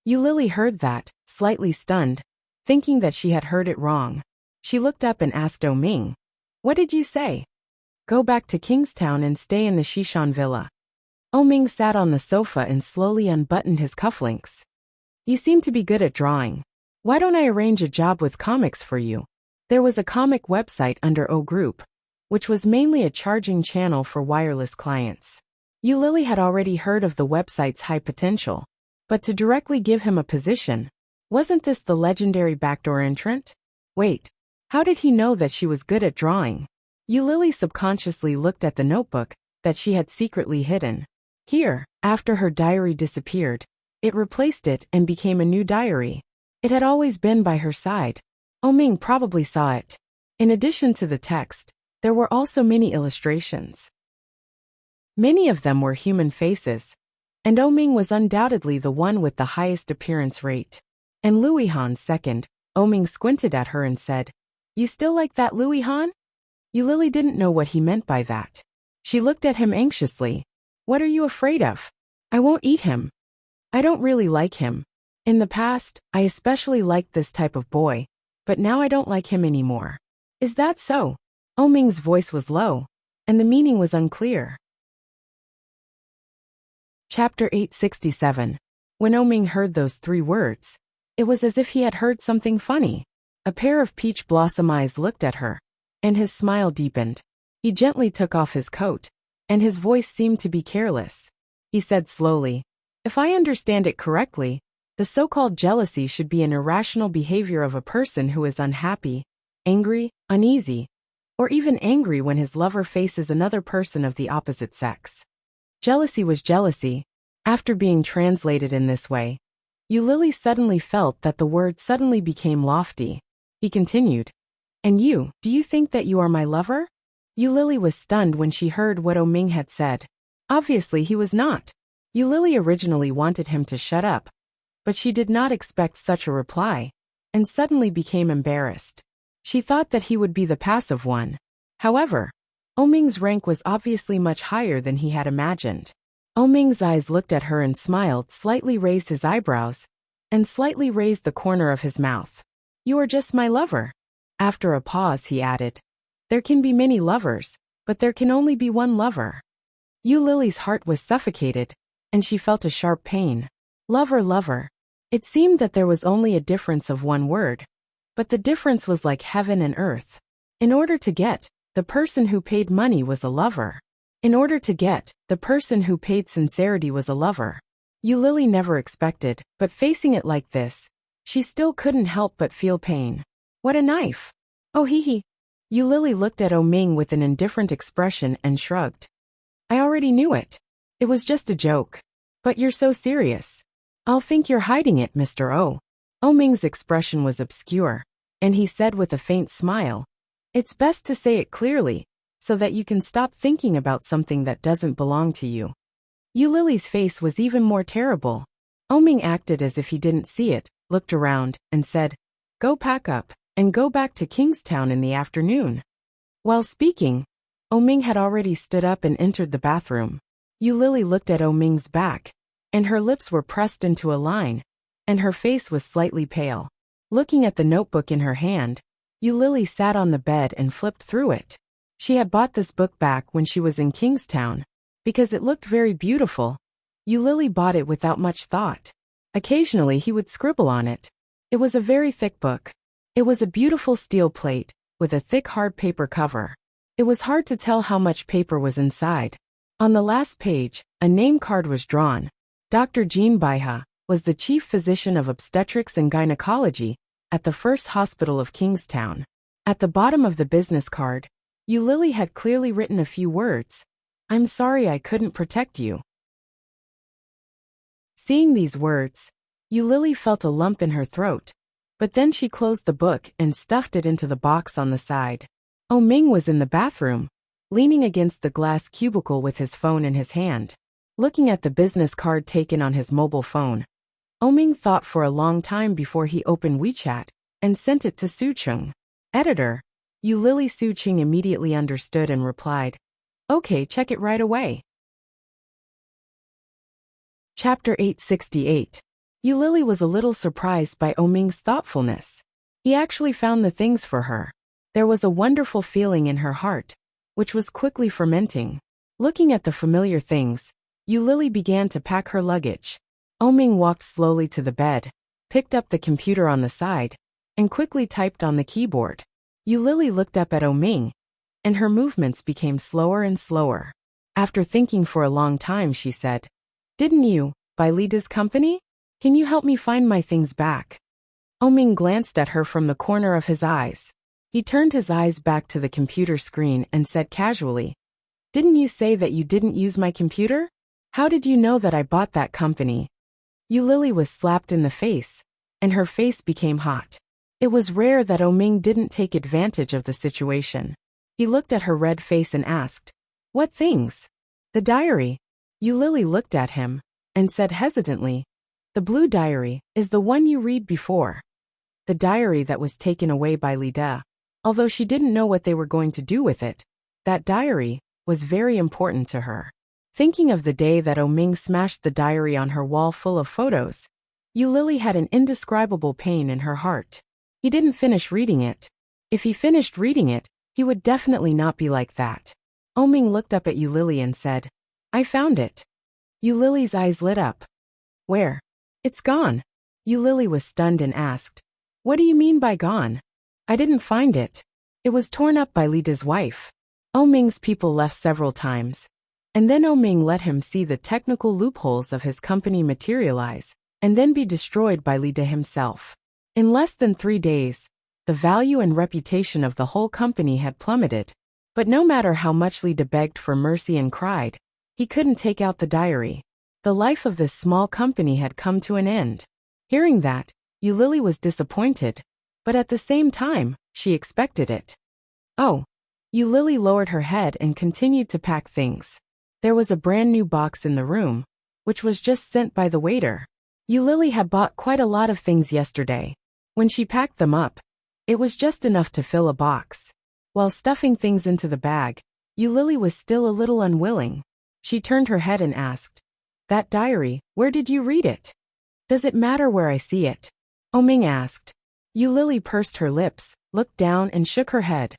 Yu Lily heard that, slightly stunned, thinking that she had heard it wrong. She looked up and asked Oming, what did you say? Go back to Kingstown and stay in the Shishan villa. Oming sat on the sofa and slowly unbuttoned his cufflinks. You seem to be good at drawing. Why don't I arrange a job with comics for you? There was a comic website under O Group, which was mainly a charging channel for wireless clients. Yu Lily had already heard of the website's high potential, but to directly give him a position, wasn't this the legendary backdoor entrant? Wait, how did he know that she was good at drawing? Yu Lily subconsciously looked at the notebook that she had secretly hidden. Here, after her diary disappeared, it replaced it and became a new diary. It had always been by her side. Oming probably saw it. In addition to the text, there were also many illustrations. Many of them were human faces, and Oming was undoubtedly the one with the highest appearance rate. And Lu Han second. Oming squinted at her and said, you still like that Lu Han? Yu Lily didn't know what he meant by that. She looked at him anxiously. What are you afraid of? I won't eat him. I don't really like him. In the past, I especially liked this type of boy, but now I don't like him anymore. Is that so? Oming's voice was low, and the meaning was unclear. Chapter 867. When Oming heard those 3 words, it was as if he had heard something funny. A pair of peach blossom eyes looked at her, and his smile deepened. He gently took off his coat, and his voice seemed to be careless. He said slowly, if I understand it correctly, the so-called jealousy should be an irrational behavior of a person who is unhappy, angry, uneasy, or even angry when his lover faces another person of the opposite sex. Jealousy was jealousy. After being translated in this way, Yu Lily suddenly felt that the word suddenly became lofty. He continued, and you, do you think that you are my lover? Yu Lily was stunned when she heard what Oming had said. Obviously he was not. Yulili originally wanted him to shut up, but she did not expect such a reply, and suddenly became embarrassed. She thought that he would be the passive one. However, Oming's rank was obviously much higher than he had imagined. Oming's eyes looked at her and smiled, slightly raised his eyebrows, and slightly raised the corner of his mouth. You are just my lover. After a pause he added, there can be many lovers, but there can only be one lover. Yulili's heart was suffocated, and she felt a sharp pain. Lover, lover. It seemed that there was only a difference of one word, but the difference was like heaven and earth. In order to get, the person who paid money was a lover. In order to get, the person who paid sincerity was a lover. Yulili never expected, but facing it like this, she still couldn't help but feel pain. What a knife! Oh hee hee. Yulili looked at Oming with an indifferent expression and shrugged. I already knew it. It was just a joke. But you're so serious. I'll think you're hiding it, Mr. O. Oming's expression was obscure, and he said with a faint smile, it's best to say it clearly, so that you can stop thinking about something that doesn't belong to you. Yulili's face was even more terrible. Oming acted as if he didn't see it, looked around, and said, go pack up, and go back to Kingstown in the afternoon. While speaking, Oming had already stood up and entered the bathroom. Yulili looked at Oming's back, and her lips were pressed into a line, and her face was slightly pale. Looking at the notebook in her hand, Yulili sat on the bed and flipped through it. She had bought this book back when she was in Kingstown. Because it looked very beautiful, Yulili bought it without much thought. Occasionally he would scribble on it. It was a very thick book. It was a beautiful steel plate, with a thick hard paper cover. It was hard to tell how much paper was inside. On the last page, a name card was drawn. Dr. Jean Baiha was the chief physician of obstetrics and gynecology at the First Hospital of Kingstown. At the bottom of the business card, Yulili had clearly written a few words. I'm sorry I couldn't protect you. Seeing these words, Yulili felt a lump in her throat, but then she closed the book and stuffed it into the box on the side. Oming was in the bathroom, leaning against the glass cubicle with his phone in his hand, looking at the business card taken on his mobile phone. Oming thought for a long time before he opened WeChat and sent it to Sucheng. Editor. Yulili Sucheng immediately understood and replied, okay, check it right away. Chapter 868. Yulili was a little surprised by Oming's thoughtfulness. He actually found the things for her. There was a wonderful feeling in her heart, which was quickly fermenting. Looking at the familiar things, Yulili began to pack her luggage. Oming walked slowly to the bed, picked up the computer on the side, and quickly typed on the keyboard. Yulili looked up at Oming, and her movements became slower and slower. After thinking for a long time, she said, didn't you buy Lida's company? Can you help me find my things back? Oming glanced at her from the corner of his eyes. He turned his eyes back to the computer screen and said casually, didn't you say that you didn't use my computer? How did you know that I bought that company? Yulili was slapped in the face, and her face became hot. It was rare that Oming didn't take advantage of the situation. He looked at her red face and asked, what things? The diary. Yulili looked at him and said hesitantly, the blue diary is the one you read before. The diary that was taken away by Lida. Although she didn't know what they were going to do with it, that diary was very important to her. Thinking of the day that Oming smashed the diary on her wall full of photos, Yulili had an indescribable pain in her heart. He didn't finish reading it. If he finished reading it, he would definitely not be like that. Oming looked up at Yulili and said, I found it. Yulili's eyes lit up. Where? It's gone. Yulili was stunned and asked, what do you mean by gone? I didn't find it. It was torn up by Lida's wife. Oming's people left several times, and then Oming let him see the technical loopholes of his company materialize, and then be destroyed by Lida himself. In less than 3 days, the value and reputation of the whole company had plummeted. But no matter how much Lida begged for mercy and cried, he couldn't take out the diary. The life of this small company had come to an end. Hearing that, Yulili was disappointed, but at the same time, she expected it. Oh. Yulili lowered her head and continued to pack things. There was a brand new box in the room, which was just sent by the waiter. Lily had bought quite a lot of things yesterday. When she packed them up, it was just enough to fill a box. While stuffing things into the bag, Lily was still a little unwilling. She turned her head and asked, "That diary, where did you read it?" "Does it matter where I see it?" Oming asked. Lily pursed her lips, looked down and shook her head.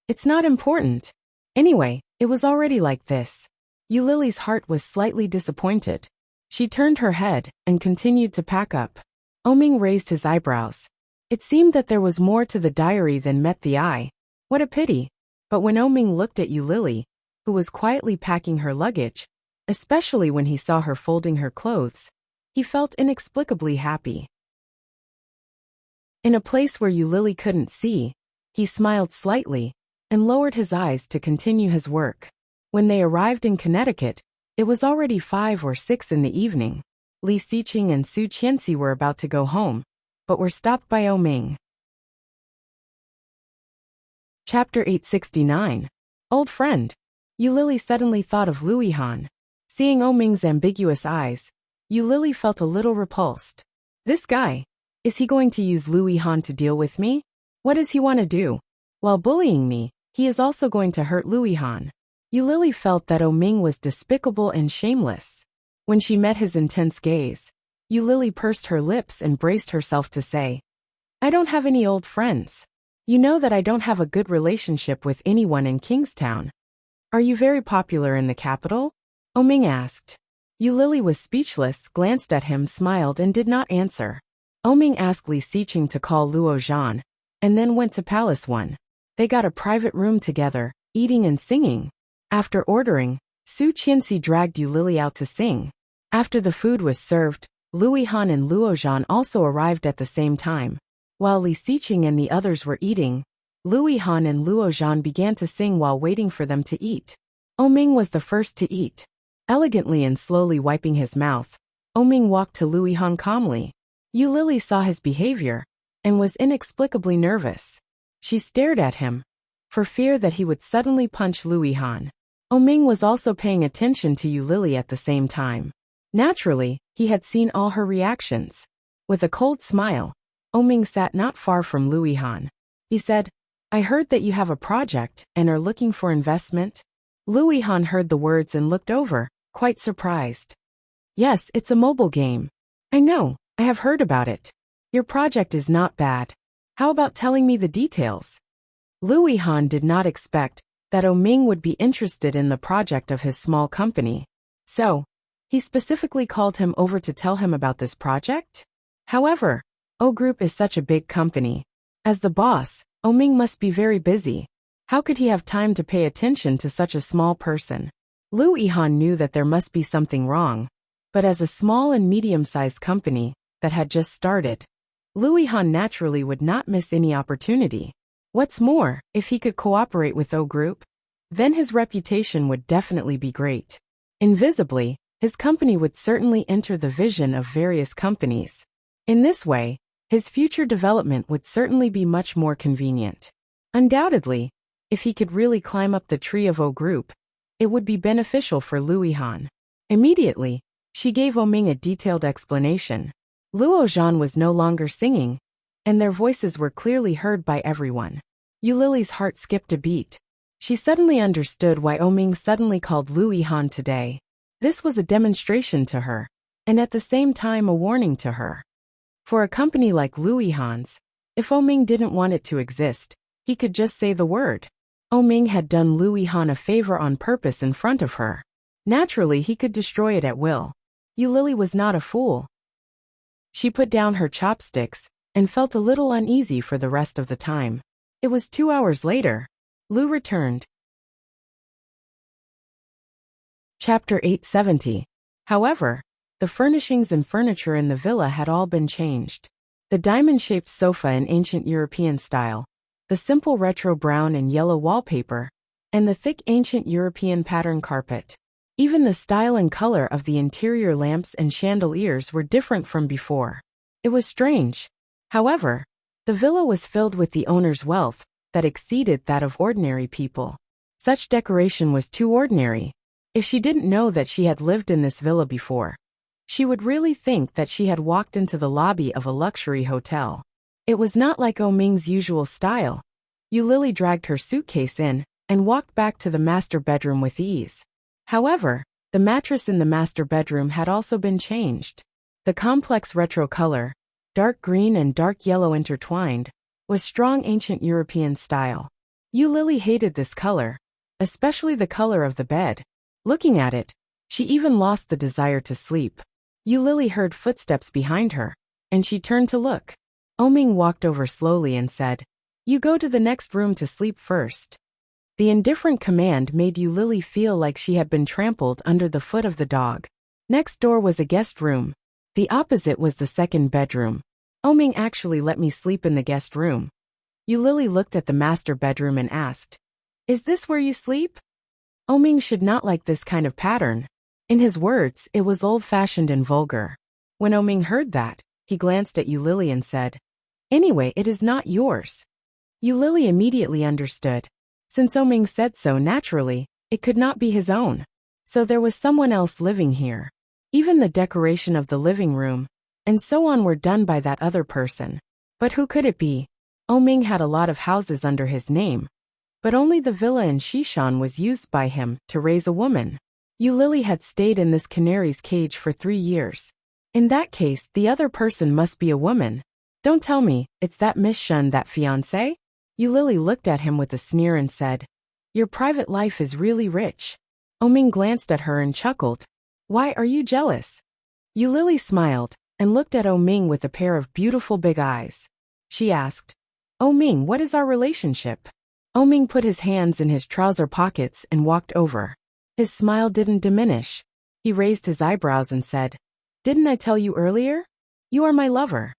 "It's not important. Anyway, it was already like this." Lily's heart was slightly disappointed. She turned her head and continued to pack up. Oming raised his eyebrows. It seemed that there was more to the diary than met the eye. What a pity. But when Oming looked at Lily, who was quietly packing her luggage, especially when he saw her folding her clothes, he felt inexplicably happy. In a place where Lily couldn't see, he smiled slightly and lowered his eyes to continue his work. When they arrived in Connecticut, it was already 5 or 6 in the evening. Li Xiqing and Su Qianxi were about to go home, but were stopped by Oming. Chapter 869. Old friend. Lily suddenly thought of Luihan. Seeing Oming's ambiguous eyes, Lily felt a little repulsed. This guy, is he going to use Luihan to deal with me? What does he want to do? While bullying me, he is also going to hurt Luihan. Lily felt that Oming was despicable and shameless. When she met his intense gaze, Lily pursed her lips and braced herself to say, "I don't have any old friends. You know that I don't have a good relationship with anyone in Kingstown. Are you very popular in the capital?" Oming asked. Lily was speechless, glanced at him, smiled and did not answer. Oming asked Li Xiqing to call Luo Zhan, and then went to Palace 1. They got a private room together, eating and singing. After ordering, Su Qianxi dragged Lily out to sing. After the food was served, Luihan and Luo Zhan also arrived at the same time. While Li Xiqing and the others were eating, Luihan and Luo Zhan began to sing while waiting for them to eat. Oming was the first to eat. Elegantly and slowly wiping his mouth, Oming walked to Luihan calmly. Lily saw his behavior and was inexplicably nervous. She stared at him, for fear that he would suddenly punch Luihan. Oming was also paying attention to Lily at the same time. Naturally, he had seen all her reactions. With a cold smile, Oming sat not far from Luihan. He said, "I heard that you have a project and are looking for investment." Luihan heard the words and looked over, quite surprised. "Yes, it's a mobile game. I know, I have heard about it. Your project is not bad. How about telling me the details?" Luihan did not expect that Oming would be interested in the project of his small company. So, he specifically called him over to tell him about this project? However, O Group is such a big company. As the boss, Oming must be very busy. How could he have time to pay attention to such a small person? Luihan knew that there must be something wrong, but as a small and medium-sized company that had just started, Luihan naturally would not miss any opportunity. What's more, if he could cooperate with O Group, then his reputation would definitely be great. Invisibly, his company would certainly enter the vision of various companies. In this way, his future development would certainly be much more convenient. Undoubtedly, if he could really climb up the tree of O Group, it would be beneficial for Luihan. Immediately, she gave Oming a detailed explanation. Luo Zhan was no longer singing, and their voices were clearly heard by everyone. Lily's heart skipped a beat. She suddenly understood why Oming suddenly called Luihan today. This was a demonstration to her, and at the same time a warning to her. For a company like Luihan's, if Oming didn't want it to exist, he could just say the word. Oming had done Luihan a favor on purpose in front of her. Naturally, he could destroy it at will. Lily was not a fool. She put down her chopsticks and felt a little uneasy for the rest of the time. It was 2 hours later. Lu returned. Chapter 870. However, the furnishings and furniture in the villa had all been changed. The diamond-shaped sofa in ancient European style, the simple retro brown and yellow wallpaper, and the thick ancient European pattern carpet. Even the style and color of the interior lamps and chandeliers were different from before. It was strange. However, the villa was filled with the owner's wealth that exceeded that of ordinary people. Such decoration was too ordinary. If she didn't know that she had lived in this villa before, she would really think that she had walked into the lobby of a luxury hotel. It was not like Oming's usual style. Yulili dragged her suitcase in and walked back to the master bedroom with ease. However, the mattress in the master bedroom had also been changed. The complex retro color, dark green and dark yellow intertwined, was strong ancient European style. Yulili hated this color, especially the color of the bed. Looking at it, she even lost the desire to sleep. Yulili heard footsteps behind her, and she turned to look. Oming walked over slowly and said, "You go to the next room to sleep first." The indifferent command made Yulili feel like she had been trampled under the foot of the dog. Next door was a guest room. The opposite was the second bedroom. Oming actually let me sleep in the guest room. Yulili looked at the master bedroom and asked, "Is this where you sleep?" Oming should not like this kind of pattern. In his words, it was old-fashioned and vulgar. When Oming heard that, he glanced at Yulili and said, "Anyway, it is not yours." Yulili immediately understood. Since Oming said so naturally, it could not be his own. So there was someone else living here. Even the decoration of the living room, and so on were done by that other person. But who could it be? Oming had a lot of houses under his name, but only the villa in Shishan was used by him to raise a woman. Yulili had stayed in this canary's cage for 3 years. In that case, the other person must be a woman. Don't tell me, it's that Miss Shun, that fiancé? Yulili looked at him with a sneer and said, "Your private life is really rich." Oming glanced at her and chuckled. "Why are you jealous?" Yulili smiled and looked at Oming with a pair of beautiful big eyes. She asked, "Oming, what is our relationship?" Oming put his hands in his trouser pockets and walked over. His smile didn't diminish. He raised his eyebrows and said, "Didn't I tell you earlier? You are my lover."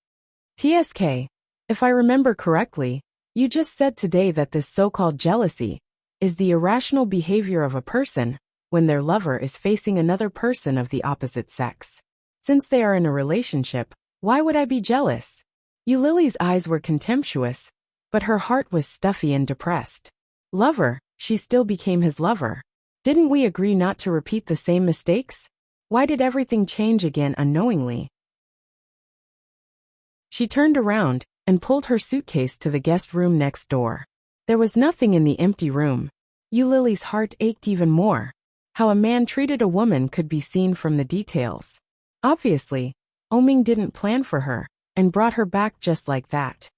TSK, if I remember correctly, you just said today that this so-called jealousy is the irrational behavior of a person when their lover is facing another person of the opposite sex. Since they are in a relationship, why would I be jealous? Yulili's eyes were contemptuous, but her heart was stuffy and depressed. Lover, she still became his lover. Didn't we agree not to repeat the same mistakes? Why did everything change again unknowingly? She turned around and pulled her suitcase to the guest room next door. There was nothing in the empty room. Yulili's heart ached even more. How a man treated a woman could be seen from the details. Obviously, Oming didn't plan for her and brought her back just like that.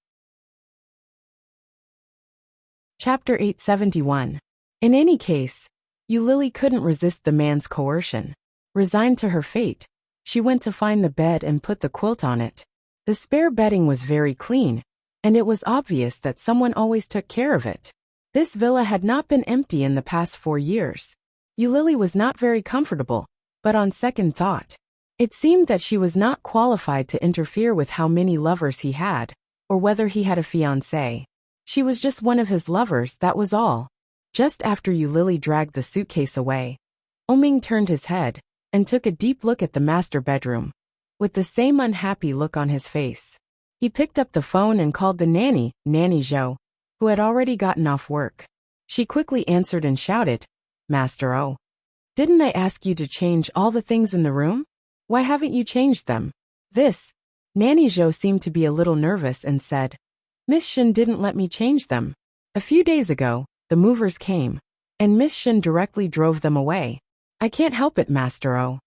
Chapter 871. In any case, Yulili couldn't resist the man's coercion. Resigned to her fate, she went to find the bed and put the quilt on it. The spare bedding was very clean, and it was obvious that someone always took care of it. This villa had not been empty in the past 4 years. Yulili was not very comfortable, but on second thought, it seemed that she was not qualified to interfere with how many lovers he had, or whether he had a fiancé. She was just one of his lovers, that was all. Just after Yulili dragged the suitcase away, Oming turned his head and took a deep look at the master bedroom, with the same unhappy look on his face. He picked up the phone and called the nanny, Nanny Zhou, who had already gotten off work. She quickly answered and shouted, "Master O, didn't I ask you to change all the things in the room? Why haven't you changed them?" Nanny Zhou seemed to be a little nervous and said, "Miss Shin didn't let me change them. A few days ago, the movers came, and Miss Shin directly drove them away. I can't help it, Master O."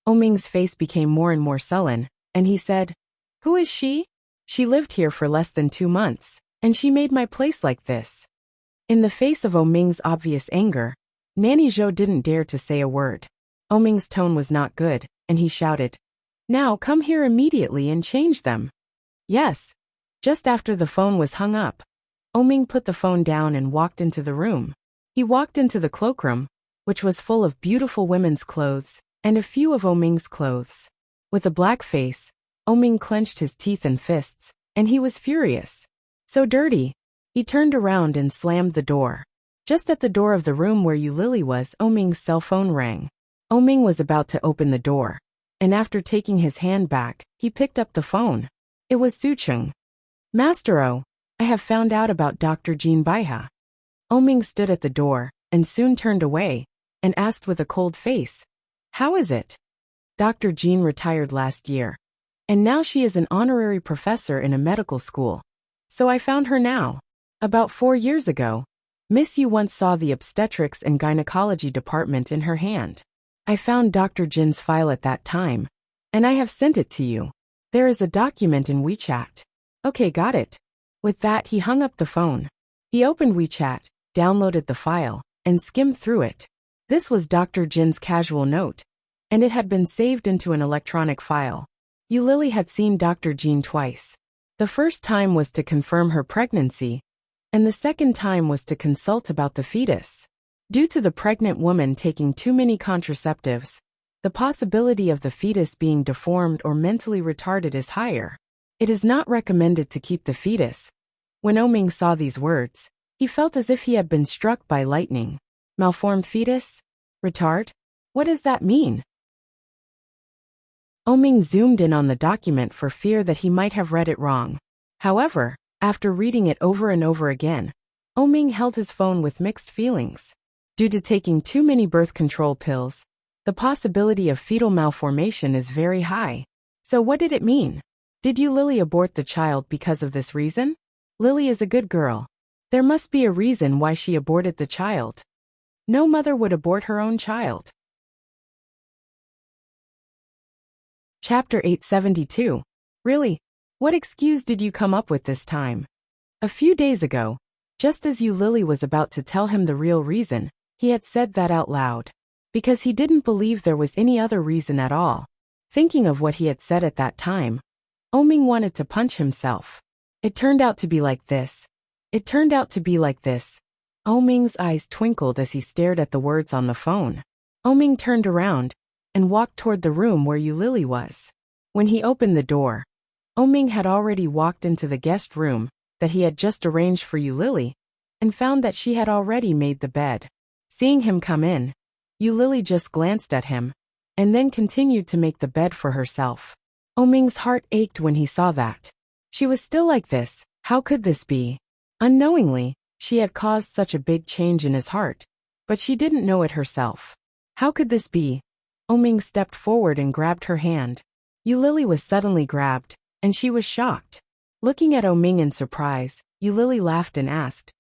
Oming's face became more and more sullen, and he said, "Who is she? She lived here for less than 2 months, and she made my place like this." In the face of Oming's obvious anger, Nanny Zhou didn't dare to say a word. Oming's tone was not good, and he shouted, "Now come here immediately and change them." "Yes." Just after the phone was hung up, Oming put the phone down and walked into the room. He walked into the cloakroom, which was full of beautiful women's clothes, and a few of Oming's clothes. With a black face, Oming clenched his teeth and fists, and he was furious. So dirty. He turned around and slammed the door. Just at the door of the room where Yulili was, Oming's cell phone rang. Oming was about to open the door, and after taking his hand back, he picked up the phone. It was Sucheng. "Master O, I have found out about Dr. Jean Baiha." Oming stood at the door, and soon turned away, and asked with a cold face, "How is it?" Dr. Jean retired last year, and now she is an honorary professor in a medical school. So I found her now. About 4 years ago, Miss Yu once saw the obstetrics and gynecology department in her hand. I found Dr. Jin's file at that time, and I have sent it to you. There is a document in WeChat. Okay, got it. With that, he hung up the phone. He opened WeChat, downloaded the file, and skimmed through it. This was Dr. Jin's casual note, and it had been saved into an electronic file. Yu Lily had seen Dr. Jean twice. The first time was to confirm her pregnancy, and the second time was to consult about the fetus. Due to the pregnant woman taking too many contraceptives, the possibility of the fetus being deformed or mentally retarded is higher. It is not recommended to keep the fetus. When Oming saw these words, he felt as if he had been struck by lightning. Malformed fetus? Retard? What does that mean? Oming zoomed in on the document for fear that he might have read it wrong. However, after reading it over and over again, Oming held his phone with mixed feelings. Due to taking too many birth control pills, the possibility of fetal malformation is very high. So what did it mean? Did Yu Lily abort the child because of this reason? Lily is a good girl. There must be a reason why she aborted the child. No mother would abort her own child. Chapter 872. Really? What excuse did you come up with this time? A few days ago, just as Yu Lily was about to tell him the real reason, he had said that out loud. Because he didn't believe there was any other reason at all. Thinking of what he had said at that time, Oming wanted to punch himself. It turned out to be like this. It turned out to be like this. Oming's eyes twinkled as he stared at the words on the phone. Oming turned around and walked toward the room where Yu Lily was. When he opened the door, Oming had already walked into the guest room that he had just arranged for Yu Lily and found that she had already made the bed. Seeing him come in, Yu Lily just glanced at him and then continued to make the bed for herself. Oming's heart ached when he saw that. She was still like this. How could this be? Unknowingly, she had caused such a big change in his heart, but she didn't know it herself. How could this be? Oming stepped forward and grabbed her hand. Yu Lily was suddenly grabbed, and she was shocked. Looking at Oming in surprise, Yu Lily laughed and asked,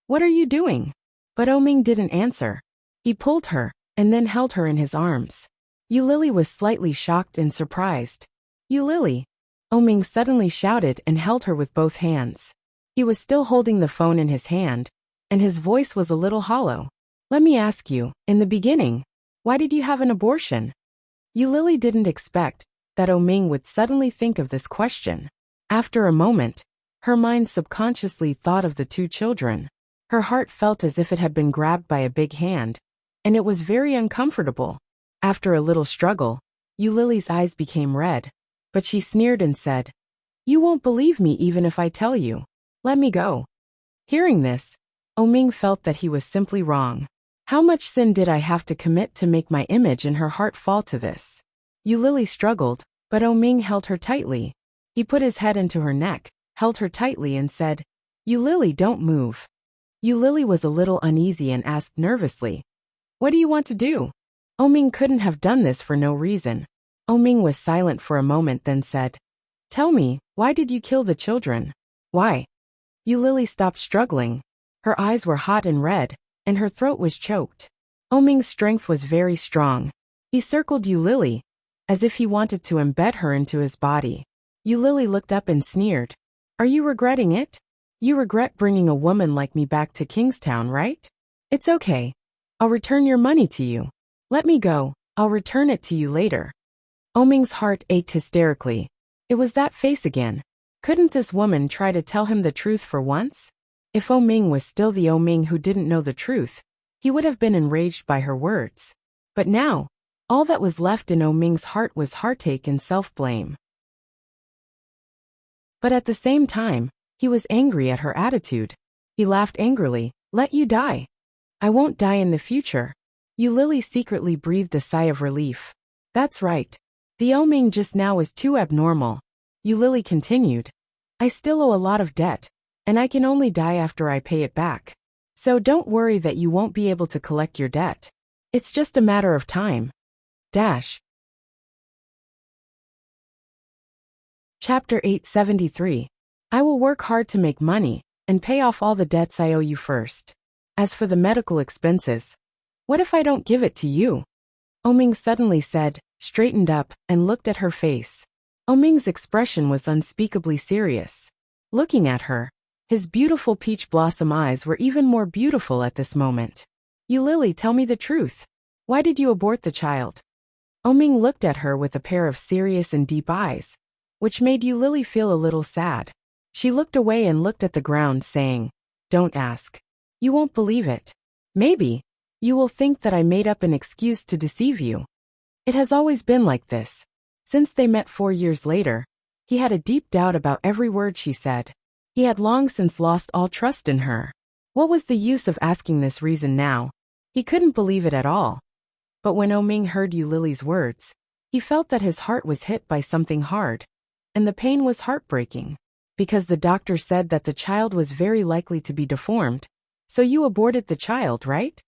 "What are you doing?" But Oming didn't answer. He pulled her, and then held her in his arms. Yu Lily was slightly shocked and surprised. "Yu Lily!" Oming suddenly shouted and held her with both hands. He was still holding the phone in his hand, and his voice was a little hollow. "Let me ask you, in the beginning, why did you have an abortion?" Yu Lily didn't expect that Oming would suddenly think of this question. After a moment, her mind subconsciously thought of the 2 children. Her heart felt as if it had been grabbed by a big hand, and it was very uncomfortable. After a little struggle, Yu Lily's eyes became red, but she sneered and said, "You won't believe me even if I tell you. Let me go." Hearing this, Oming felt that he was simply wrong. How much sin did I have to commit to make my image and her heart fall to this? Yu Lily struggled, but Oming held her tightly. He put his head into her neck, held her tightly and said, "Yu Lily, don't move." Yu Lily was a little uneasy and asked nervously, "What do you want to do?" Oming couldn't have done this for no reason. Oming was silent for a moment then said, "Tell me, why did you kill the children? Why?" Yu Lily stopped struggling. Her eyes were hot and red, and her throat was choked. Oming's strength was very strong. He circled Yu Lily, as if he wanted to embed her into his body. Yu Lily looked up and sneered, "Are you regretting it? You regret bringing a woman like me back to Kingstown, right? It's okay. I'll return your money to you. Let me go, I'll return it to you later." Oming's heart ached hysterically. It was that face again. Couldn't this woman try to tell him the truth for once? If Oming was still the Oming who didn't know the truth, he would have been enraged by her words. But now, all that was left in Oming's heart was heartache and self-blame. But at the same time, he was angry at her attitude. He laughed angrily, "Let you die. I won't die in the future." Yu Lily secretly breathed a sigh of relief. That's right. The Oming just now is too abnormal. Yu Lily continued, "I still owe a lot of debt, and I can only die after I pay it back. So don't worry that you won't be able to collect your debt. It's just a matter of time. Dash. Chapter 873. I will work hard to make money and pay off all the debts I owe you first. As for the medical expenses, what if I don't give it to you? Oming suddenly said, straightened up, and looked at her face. Oming's expression was unspeakably serious. Looking at her, his beautiful peach blossom eyes were even more beautiful at this moment. You Lily, tell me the truth. Why did you abort the child? Oming looked at her with a pair of serious and deep eyes, which made you Lily feel a little sad. She looked away and looked at the ground, saying, Don't ask. You won't believe it. Maybe you will think that I made up an excuse to deceive you. It has always been like this. Since they met 4 years later, he had a deep doubt about every word she said. He had long since lost all trust in her. What was the use of asking this reason now? He couldn't believe it at all. But when Oming heard Yu Lily's words, he felt that his heart was hit by something hard, and the pain was heartbreaking. Because the doctor said that the child was very likely to be deformed, so you aborted the child, right?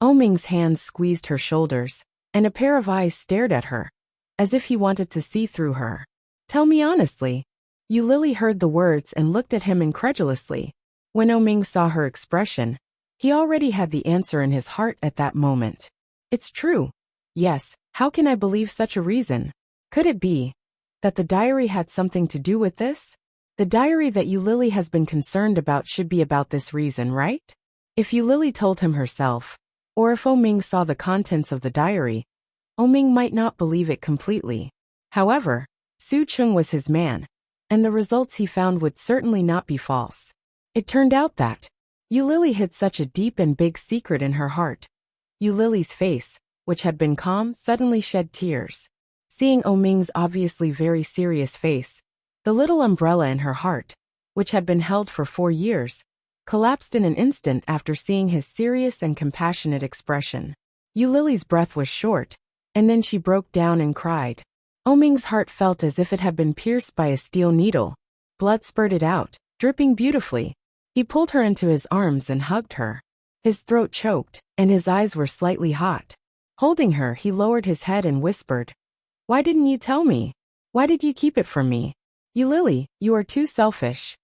Oming's hands squeezed her shoulders, and a pair of eyes stared at her, as if he wanted to see through her. Tell me honestly. Yu Lily heard the words and looked at him incredulously. When Oming saw her expression, he already had the answer in his heart at that moment. It's true. Yes, how can I believe such a reason? Could it be that the diary had something to do with this? The diary that Yu Lily has been concerned about should be about this reason, right? If Yu Lily told him herself, or if Oming saw the contents of the diary, Oming might not believe it completely. However, Su Chung was his man, and the results he found would certainly not be false. It turned out that Yu Lily hid such a deep and big secret in her heart. Yu Lily's face, which had been calm, suddenly shed tears. Seeing Oming's obviously very serious face, the little umbrella in her heart, which had been held for 4 years, collapsed in an instant after seeing his serious and compassionate expression. Yu Lily's breath was short, and then she broke down and cried. Oming's heart felt as if it had been pierced by a steel needle. Blood spurted out, dripping beautifully. He pulled her into his arms and hugged her. His throat choked, and his eyes were slightly hot. Holding her, he lowered his head and whispered, Why didn't you tell me? Why did you keep it from me? Yu Lily, you are too selfish.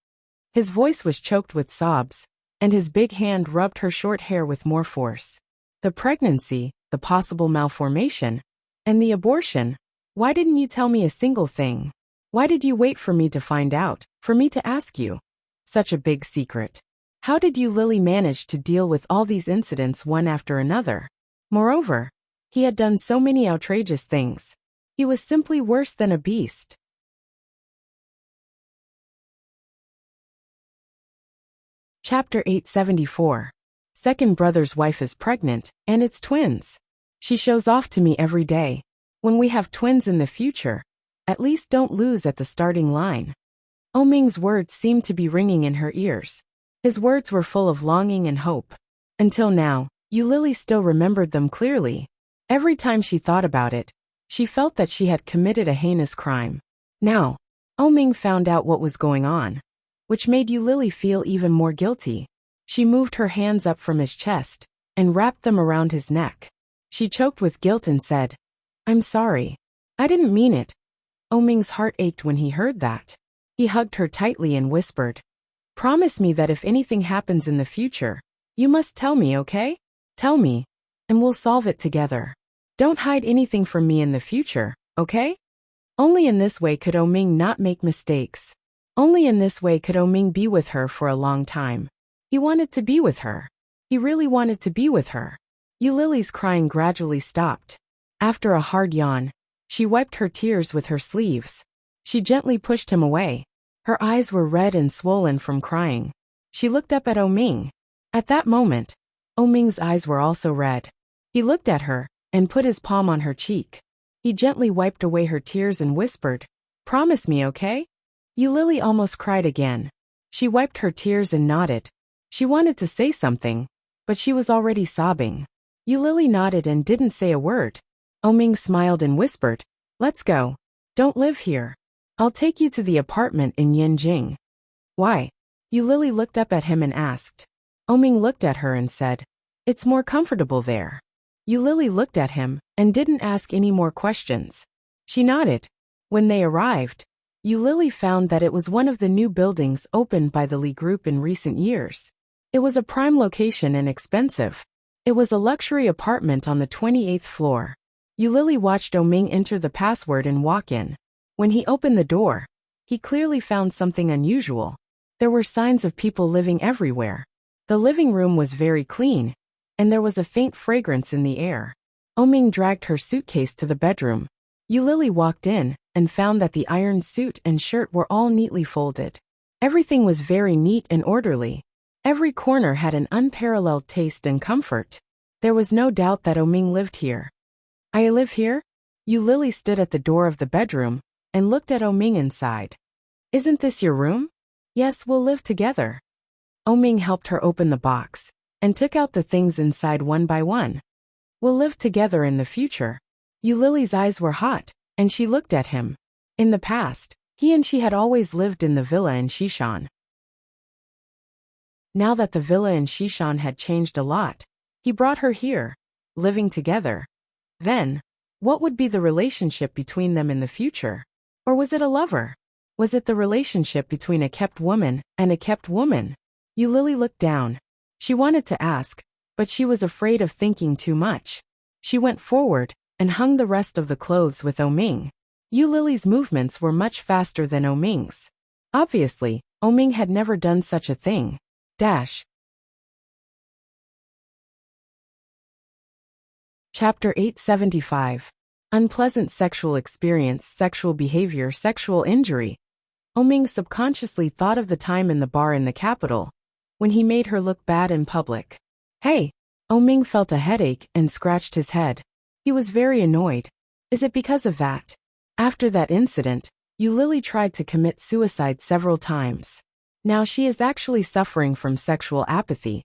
His voice was choked with sobs, and his big hand rubbed her short hair with more force. The pregnancy, the possible malformation, and the abortion. Why didn't you tell me a single thing? Why did you wait for me to find out, for me to ask you? Such a big secret. How did Yu Lily manage to deal with all these incidents one after another? Moreover, he had done so many outrageous things. He was simply worse than a beast. Chapter 874. Second brother's wife is pregnant, and it's twins. She shows off to me every day. When we have twins in the future, at least don't lose at the starting line. Oming's words seemed to be ringing in her ears. His words were full of longing and hope. Until now, Yu Lily still remembered them clearly. Every time she thought about it, she felt that she had committed a heinous crime. Now, Oming found out what was going on, which made Yu Lily feel even more guilty. She moved her hands up from his chest and wrapped them around his neck. She choked with guilt and said, I'm sorry. I didn't mean it. Oming's heart ached when he heard that. He hugged her tightly and whispered, Promise me that if anything happens in the future, you must tell me, okay? Tell me, and we'll solve it together. Don't hide anything from me in the future, okay? Only in this way could Oming not make mistakes. Only in this way could Oming be with her for a long time. He wanted to be with her. He really wanted to be with her. Yu Lily's crying gradually stopped. After a hard yawn, she wiped her tears with her sleeves. She gently pushed him away. Her eyes were red and swollen from crying. She looked up at Oming. At that moment, Oming's eyes were also red. He looked at her and put his palm on her cheek. He gently wiped away her tears and whispered, Promise me, okay? Yu Lily almost cried again. She wiped her tears and nodded. She wanted to say something, but she was already sobbing. Yu Lily nodded and didn't say a word. Oming smiled and whispered, Let's go. Don't live here. I'll take you to the apartment in Yanjing. Why? Yu Lily looked up at him and asked. Oming looked at her and said, It's more comfortable there. Lily looked at him and didn't ask any more questions. She nodded. When they arrived, Lily found that it was one of the new buildings opened by the Lee Group in recent years. It was a prime location and expensive. It was a luxury apartment on the 28th floor. Lily watched Ming enter the password and walk in. When he opened the door, he clearly found something unusual. There were signs of people living everywhere. The living room was very clean, and there was a faint fragrance in the air. Ming dragged her suitcase to the bedroom. Lily walked in and found that the ironed suit and shirt were all neatly folded. Everything was very neat and orderly. Every corner had an unparalleled taste and comfort. There was no doubt that Ming lived here. I live here? Lily stood at the door of the bedroom and looked at Ming inside. Isn't this your room? Yes, we'll live together. Ming helped her open the box and took out the things inside one by one. We'll live together in the future. Lily's eyes were hot, and she looked at him. In the past, he and she had always lived in the villa in Shishan. Now that the villa in Shishan had changed a lot, he brought her here, living together. Then, what would be the relationship between them in the future? Or was it a lover? Was it the relationship between a kept woman and a kept woman? Lily looked down. She wanted to ask, but she was afraid of thinking too much. She went forward and hung the rest of the clothes with Ming. Lily's movements were much faster than Ming's. Obviously, Ming had never done such a thing. Chapter 875. Unpleasant sexual experience, sexual behavior, sexual injury. Ming subconsciously thought of the time in the bar in the capital, when he made her look bad in public. Hey! Ming felt a headache and scratched his head. He was very annoyed. Is it because of that? After that incident, Lily tried to commit suicide several times. Now she is actually suffering from sexual apathy.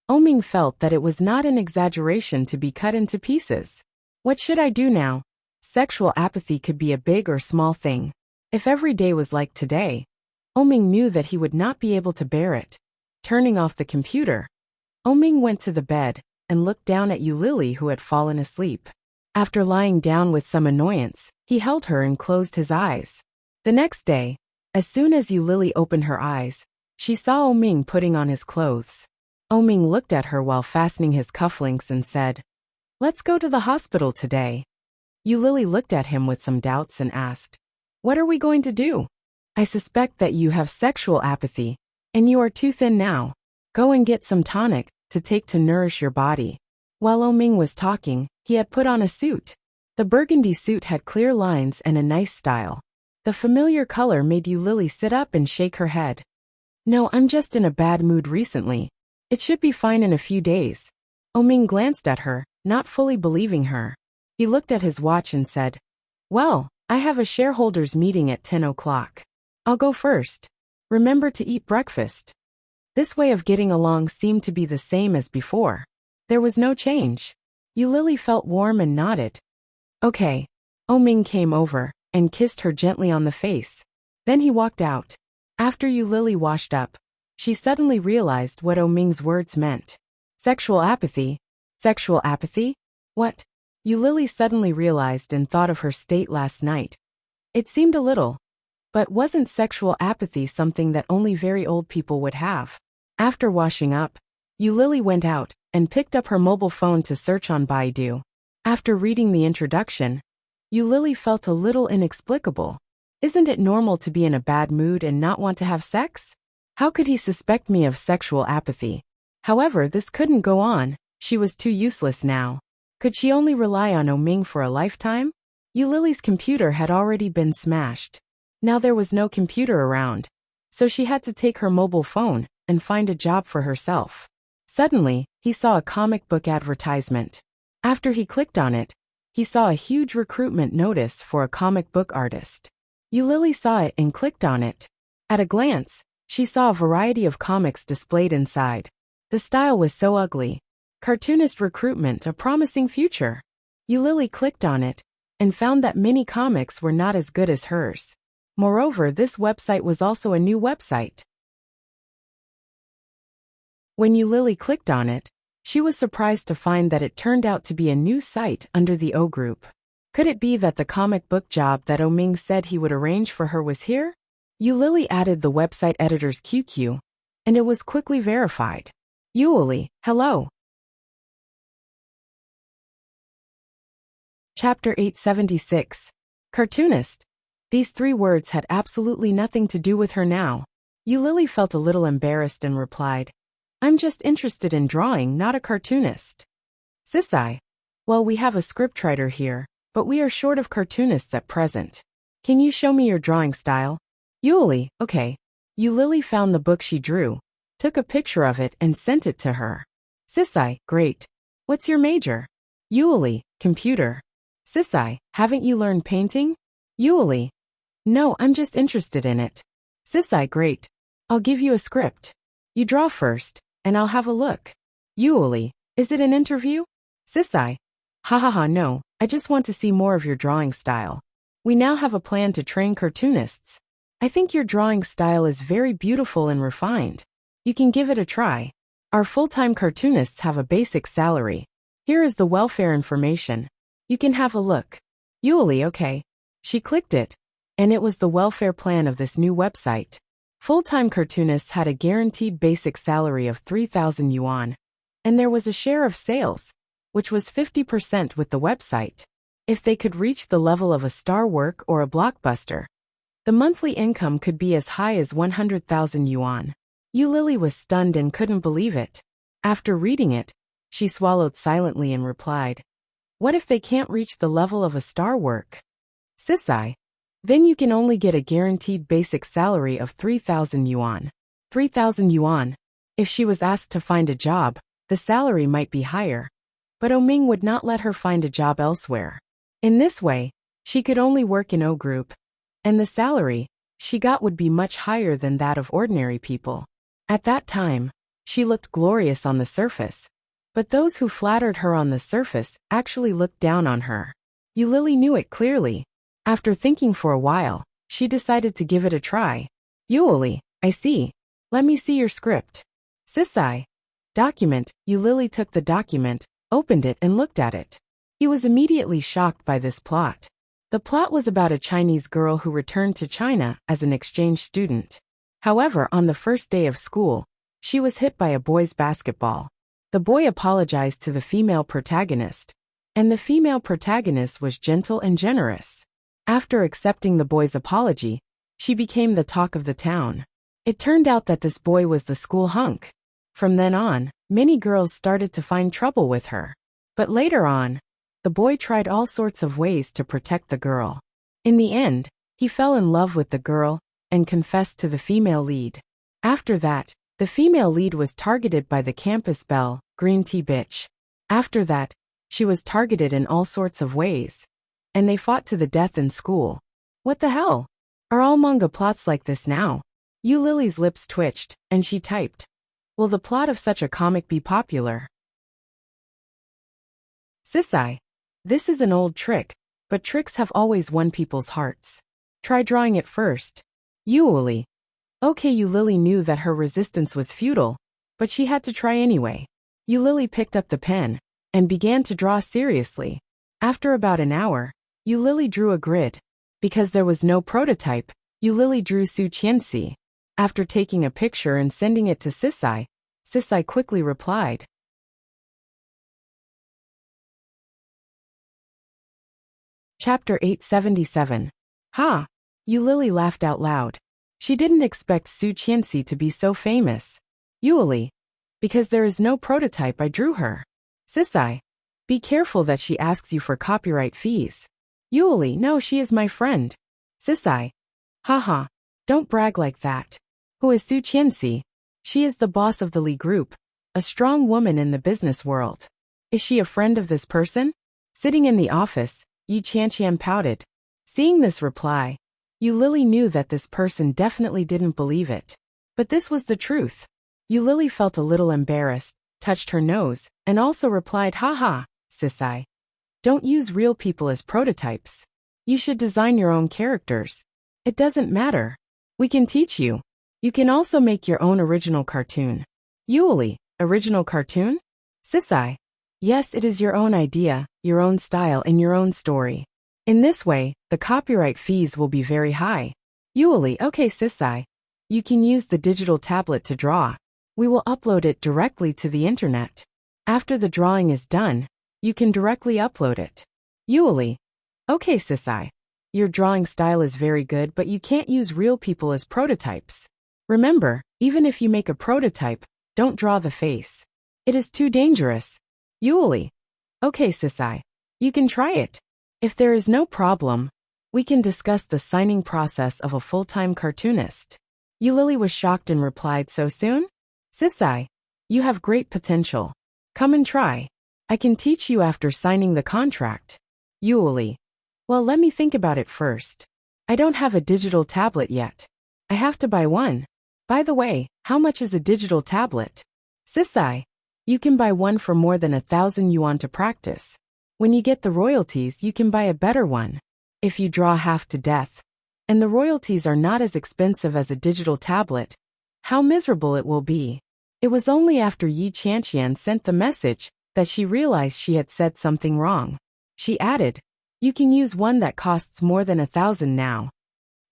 Ming felt that it was not an exaggeration to be cut into pieces. What should I do now? Sexual apathy could be a big or small thing. If every day was like today, Ming knew that he would not be able to bear it. Turning off the computer, Ming went to the bed and looked down at Lily, who had fallen asleep. After lying down with some annoyance, he held her and closed his eyes. The next day, as soon as Lily opened her eyes, she saw Ming putting on his clothes. Ming looked at her while fastening his cufflinks and said, "Let's go to the hospital today." Lily looked at him with some doubts and asked, "What are we going to do? I suspect that you have sexual apathy, and you are too thin now. Go and get some tonic to take to nourish your body." While Ming was talking, he had put on a suit. The burgundy suit had clear lines and a nice style. The familiar color made Lily sit up and shake her head. "No, I'm just in a bad mood recently. It should be fine in a few days." Ming glanced at her, not fully believing her. He looked at his watch and said, "Well, I have a shareholders meeting at 10 o'clock. I'll go first. Remember to eat breakfast." This way of getting along seemed to be the same as before. There was no change. Lily felt warm and nodded. "Okay." Ming came over and kissed her gently on the face. Then he walked out. After Lily washed up, she suddenly realized what Ming's words meant. Sexual apathy? Sexual apathy? What? Lily suddenly realized and thought of her state last night. It seemed a little. But wasn't sexual apathy something that only very old people would have? After washing up, Lily went out and picked up her mobile phone to search on Baidu. After reading the introduction, Lily felt a little inexplicable. Isn't it normal to be in a bad mood and not want to have sex? How could he suspect me of sexual apathy? However, this couldn't go on. She was too useless now. Could she only rely on Ming for a lifetime? Lily's computer had already been smashed. Now there was no computer around, so she had to take her mobile phone and find a job for herself. Suddenly, he saw a comic book advertisement. After he clicked on it, he saw a huge recruitment notice for a comic book artist. Lily saw it and clicked on it. At a glance, she saw a variety of comics displayed inside. The style was so ugly. Cartoonist recruitment, a promising future. Lily clicked on it and found that many comics were not as good as hers. Moreover, this website was also a new website. When Lily clicked on it, She was surprised to find that it turned out to be a new site under the O group. Could it be that the comic book job that Oming said he would arrange for her was here? Yulili added the website editor's QQ, and it was quickly verified. Yuli, hello. Chapter 876. Cartoonist. These 3 words had absolutely nothing to do with her now. Yulili felt a little embarrassed and replied, I'm just interested in drawing, not a cartoonist. Sisai. Well, we have a scriptwriter here, but we are short of cartoonists at present. Can you show me your drawing style? Yuli, okay. Yulili found the book she drew, took a picture of it and sent it to her. Sisai, great. What's your major? Yuli, computer. Sisai, haven't you learned painting? Yuli, no, I'm just interested in it. Sisai, great. I'll give you a script. You draw first, and I'll have a look. Yuli, is it an interview? Sisai, no, I just want to see more of your drawing style. We now have a plan to train cartoonists. I think your drawing style is very beautiful and refined. You can give it a try. Our full-time cartoonists have a basic salary. Here is the welfare information. You can have a look. Yuli, okay. She clicked it, and it was the welfare plan of this new website. Full-time cartoonists had a guaranteed basic salary of 3,000 yuan, and there was a share of sales, which was 50% with the website. If they could reach the level of a star work or a blockbuster, the monthly income could be as high as 100,000 yuan. Yulili was stunned and couldn't believe it. After reading it, she swallowed silently and replied, what if they can't reach the level of a star work? Sisai, then you can only get a guaranteed basic salary of 3,000 yuan. 3,000 yuan. If she was asked to find a job, the salary might be higher. But Oming would not let her find a job elsewhere. In this way, she could only work in O Group, and the salary she got would be much higher than that of ordinary people. At that time, she looked glorious on the surface, but those who flattered her on the surface actually looked down on her. Yulili knew it clearly. After thinking for a while, she decided to give it a try. Yuli, I see. Let me see your script. Sisai. Document. Yulili took the document, opened it and looked at it. He was immediately shocked by this plot. The plot was about a Chinese girl who returned to China as an exchange student. However, on the first day of school, she was hit by a boy's basketball. The boy apologized to the female protagonist, and the female protagonist was gentle and generous. After accepting the boy's apology, she became the talk of the town. It turned out that this boy was the school hunk. From then on, many girls started to find trouble with her. But later on, the boy tried all sorts of ways to protect the girl. In the end, he fell in love with the girl and confessed to the female lead. After that, the female lead was targeted by the campus belle, green tea bitch. After that, she was targeted in all sorts of ways, and they fought to the death in school. What the hell? Are all manga plots like this now? Yulili's lips twitched, and she typed, will the plot of such a comic be popular? Sisai. This is an old trick, but tricks have always won people's hearts. Try drawing it first. Yuli. Okay, Yulili knew that her resistance was futile, but she had to try anyway. Yulili picked up the pen and began to draw seriously. After about an hour, Yulili drew a grid. Because there was no prototype, Yulili drew Su Qianxi. After taking a picture and sending it to Sisai, Sisai quickly replied. Chapter 877. Ha! Yulili laughed out loud. She didn't expect Su Qianxi to be so famous. Yuli. Because there is no prototype, I drew her. Sisai. Be careful that she asks you for copyright fees. Yuli, no, she is my friend. Sisai. Haha. Don't brag like that. Who is Su Qianxi? She is the boss of the Li Group, a strong woman in the business world. Is she a friend of this person? Sitting in the office, Yi Qianqian pouted. Seeing this reply, Yulili knew that this person definitely didn't believe it. But this was the truth. Yulili felt a little embarrassed, touched her nose, and also replied, haha, Sisai. Don't use real people as prototypes. You should design your own characters. It doesn't matter. We can teach you. You can also make your own original cartoon. Yuli, original cartoon? Sisai. Yes, it is your own idea, your own style and your own story. In this way, the copyright fees will be very high. Yuli. Okay, Sisai. You can use the digital tablet to draw. We will upload it directly to the internet. After the drawing is done, you can directly upload it. Yuli. Okay, Sisai. Your drawing style is very good, but you can't use real people as prototypes. Remember, even if you make a prototype, don't draw the face. It is too dangerous. Yuli. Okay, Sisai. You can try it. If there is no problem, we can discuss the signing process of a full-time cartoonist. Yulili was shocked and replied, so soon? Sisai, you have great potential. Come and try. I can teach you after signing the contract. Yuli. Well, let me think about it first. I don't have a digital tablet yet. I have to buy one. By the way, how much is a digital tablet? Sisai, you can buy one for more than 1,000 yuan to practice. When you get the royalties, you can buy a better one. If you draw half to death, and the royalties are not as expensive as a digital tablet, how miserable it will be. It was only after Yi Chanqian sent the message that she realized she had said something wrong. She added, you can use one that costs more than 1,000 now.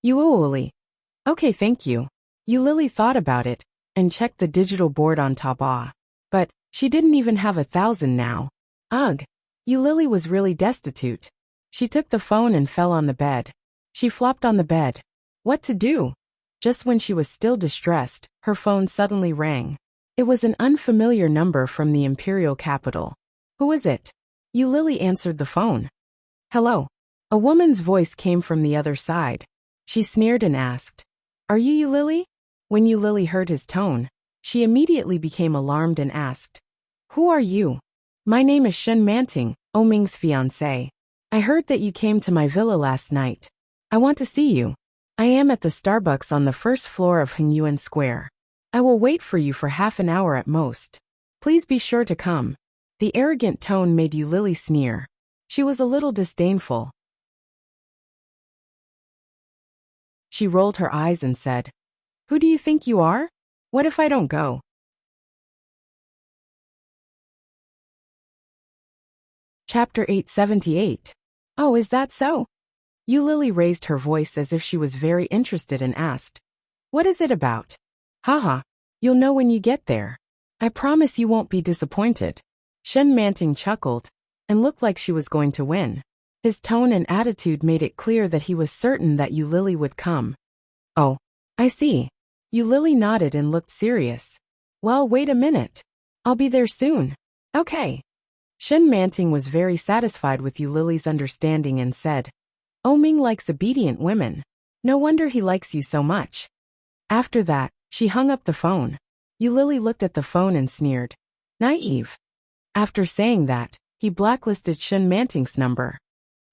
Yuuli. Okay, thank you. Yulili thought about it and checked the digital board on Taobao. But she didn't even have 1,000 now. Ugh. Yulili was really destitute. She took the phone and fell on the bed. She flopped on the bed. What to do? Just when she was still distressed, her phone suddenly rang. It was an unfamiliar number from the imperial capital. Who is it? Yulili answered the phone. Hello. A woman's voice came from the other side. She sneered and asked, Are you Yulili? When Yulili heard his tone, she immediately became alarmed and asked, Who are you? My name is Shen Manting, Oming's fiancé. I heard that you came to my villa last night. I want to see you. I am at the Starbucks on the first floor of Hengyuan Square. I will wait for you for half an hour at most. Please be sure to come. The arrogant tone made Yulili sneer. She was a little disdainful. She rolled her eyes and said, Who do you think you are? What if I don't go? Chapter 878. Oh, is that so? Yulili raised her voice as if she was very interested and asked, What is it about? Haha, you'll know when you get there. I promise you won't be disappointed. Shen Manting chuckled and looked like she was going to win. His tone and attitude made it clear that he was certain that Yulili would come. Oh, I see. Yulili nodded and looked serious. Well, wait a minute. I'll be there soon. Okay. Shen Manting was very satisfied with Yulili's understanding and said, Oming likes obedient women. No wonder he likes you so much. After that, she hung up the phone. Yulili looked at the phone and sneered. Naive. After saying that, he blacklisted Shen Manting's number.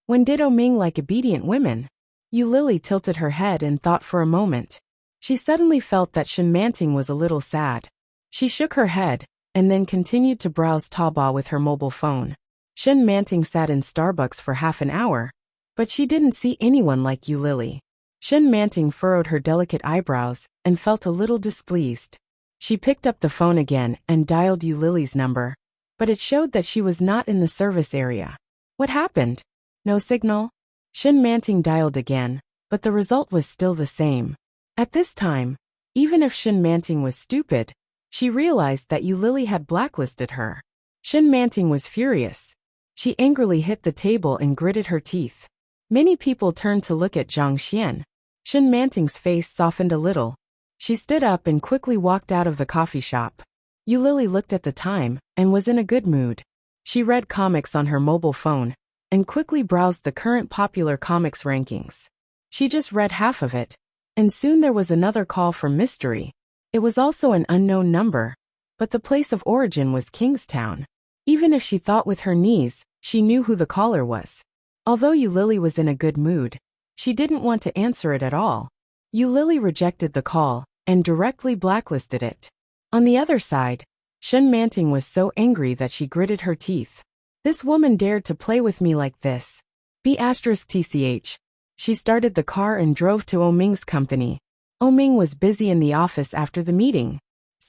When did Oming like obedient women? Yulili tilted her head and thought for a moment. She suddenly felt that Shen Manting was a little sad. She shook her head and then continued to browse Taobao with her mobile phone. Shen Manting sat in Starbucks for half an hour, but she didn't see anyone like Yulili. Shen Manting furrowed her delicate eyebrows and felt a little displeased. She picked up the phone again and dialed Yulili's number, but it showed that she was not in the service area. What happened? No signal? Shen Manting dialed again, but the result was still the same. At this time, even if Shen Manting was stupid, she realized that Yulili had blacklisted her. Shen Manting was furious. She angrily hit the table and gritted her teeth. Many people turned to look at Zhang Xian. Shen Manting's face softened a little. She stood up and quickly walked out of the coffee shop. Yulili looked at the time and was in a good mood. She read comics on her mobile phone and quickly browsed the current popular comics rankings. She just read half of it, and soon there was another call from Mystery. It was also an unknown number, but the place of origin was Kingstown. Even if she thought with her knees, she knew who the caller was. Although Yulili was in a good mood, she didn't want to answer it at all. Yulili rejected the call and directly blacklisted it. On the other side, Shen Manting was so angry that she gritted her teeth. This woman dared to play with me like this. B*TCH. She started the car and drove to Oming's company. Oming was busy in the office after the meeting.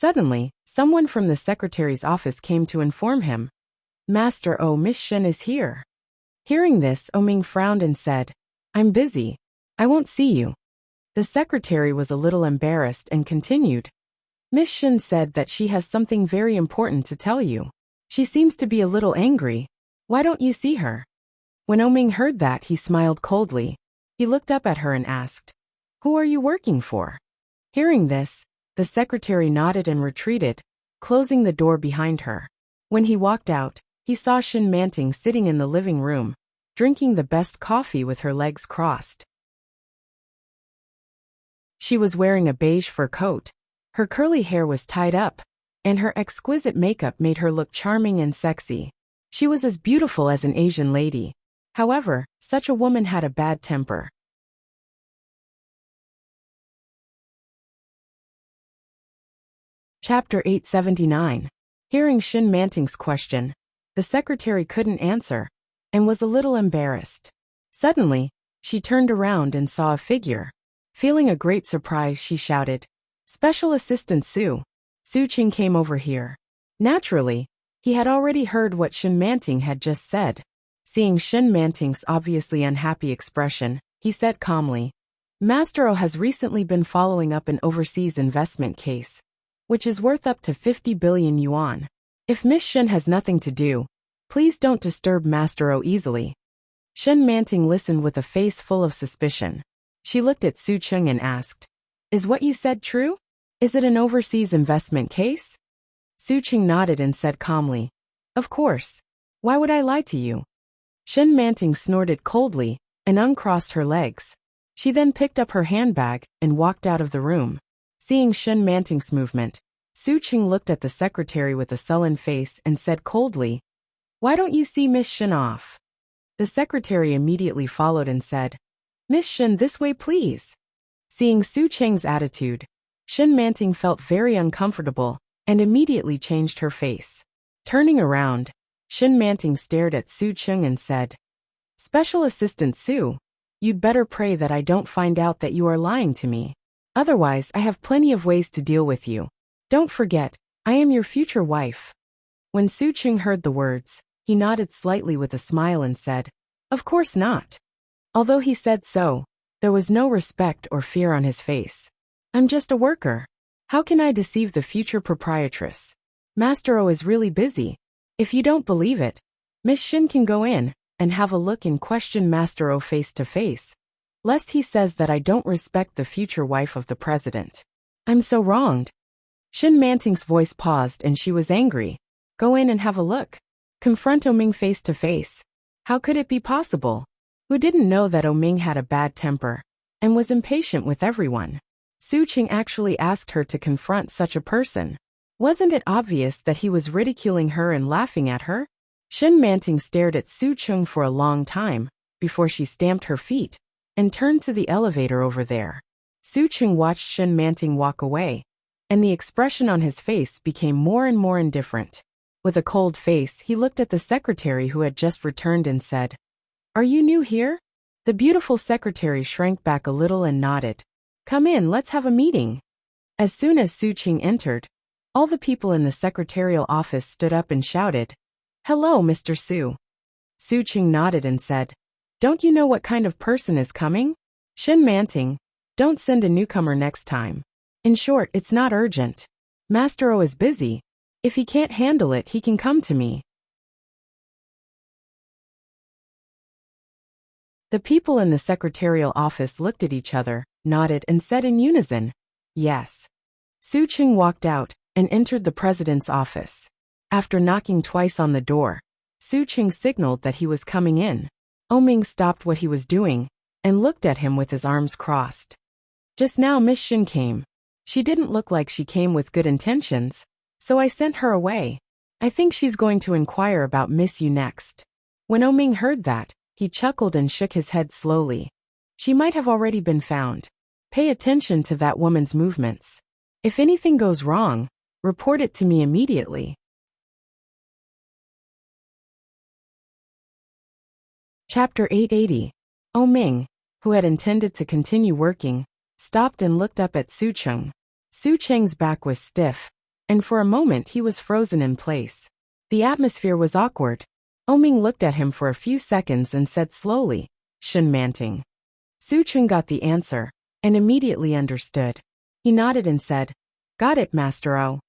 Suddenly, someone from the secretary's office came to inform him. Master O, Miss Shen is here. Hearing this, Oming frowned and said, I'm busy. I won't see you. The secretary was a little embarrassed and continued. Miss Shen said that she has something very important to tell you. She seems to be a little angry. Why don't you see her? When Oming heard that, he smiled coldly. He looked up at her and asked, Who are you working for? Hearing this, the secretary nodded and retreated, closing the door behind her. When he walked out, he saw Shin Manting sitting in the living room, drinking the best coffee with her legs crossed. She was wearing a beige fur coat, her curly hair was tied up, and her exquisite makeup made her look charming and sexy. She was as beautiful as an Asian lady. However, such a woman had a bad temper. Chapter 879. Hearing Shin Manting's question, the secretary couldn't answer, and was a little embarrassed. Suddenly, she turned around and saw a figure. Feeling a great surprise, she shouted, Special Assistant Su. Su Qing came over here. Naturally, he had already heard what Shin Manting had just said. Seeing Shin Manting's obviously unhappy expression, he said calmly, Master O has recently been following up an overseas investment case, which is worth up to 50 billion yuan. If Miss Shin has nothing to do, please don't disturb Master O easily. Shin Manting listened with a face full of suspicion. She looked at Su Qing and asked, Is what you said true? Is it an overseas investment case? Su Qing nodded and said calmly, Of course. Why would I lie to you? Shin Manting snorted coldly and uncrossed her legs. She then picked up her handbag and walked out of the room. Seeing Shin Manting's movement, Su Qing looked at the secretary with a sullen face and said coldly, Why don't you see Miss Shin off? The secretary immediately followed and said, Miss Shin, this way please. Seeing Su Qing's attitude, Shin Manting felt very uncomfortable and immediately changed her face. Turning around, Shin Manting stared at Su Qing and said, Special Assistant Su, you'd better pray that I don't find out that you are lying to me. Otherwise, I have plenty of ways to deal with you. Don't forget, I am your future wife. When Su Qing heard the words, he nodded slightly with a smile and said, Of course not. Although he said so, there was no respect or fear on his face. I'm just a worker. How can I deceive the future proprietress? Master O is really busy. If you don't believe it, Miss Shin can go in and have a look and question Master O face to face, lest he says that I don't respect the future wife of the president. I'm so wronged. Shin Manting's voice paused and she was angry. Go in and have a look. Confront Oming face to face. How could it be possible? Who didn't know that Oming had a bad temper and was impatient with everyone? Su Qing actually asked her to confront such a person. Wasn't it obvious that he was ridiculing her and laughing at her? Shin Manting stared at Su Qing for a long time before she stamped her feet and turned to the elevator over there. Su Qing watched Shin Manting walk away, and the expression on his face became more and more indifferent. With a cold face, he looked at the secretary who had just returned and said, Are you new here? The beautiful secretary shrank back a little and nodded. Come in, let's have a meeting. As soon as Su Qing entered, all the people in the secretarial office stood up and shouted, Hello, Mr. Su. Su Qing nodded and said, Don't you know what kind of person is coming? Shin Manting, don't send a newcomer next time. In short, it's not urgent. Master O is busy. If he can't handle it, he can come to me. The people in the secretarial office looked at each other, nodded and said in unison, Yes. Su Qing walked out and entered the president's office. After knocking twice on the door, Su Qing signaled that he was coming in. Oming stopped what he was doing and looked at him with his arms crossed. Just now Miss Shin came. She didn't look like she came with good intentions, so I sent her away. I think she's going to inquire about Miss Yu next. When Oming heard that, he chuckled and shook his head slowly. She might have already been found. Pay attention to that woman's movements. If anything goes wrong, report it to me immediately. Chapter 880. Oming, who had intended to continue working, stopped and looked up at Su Qing. Su Qing's back was stiff, and for a moment he was frozen in place. The atmosphere was awkward. Oming looked at him for a few seconds and said slowly, "Shen Manting." Su Chun got the answer, and immediately understood. He nodded and said, "Got it, Master O.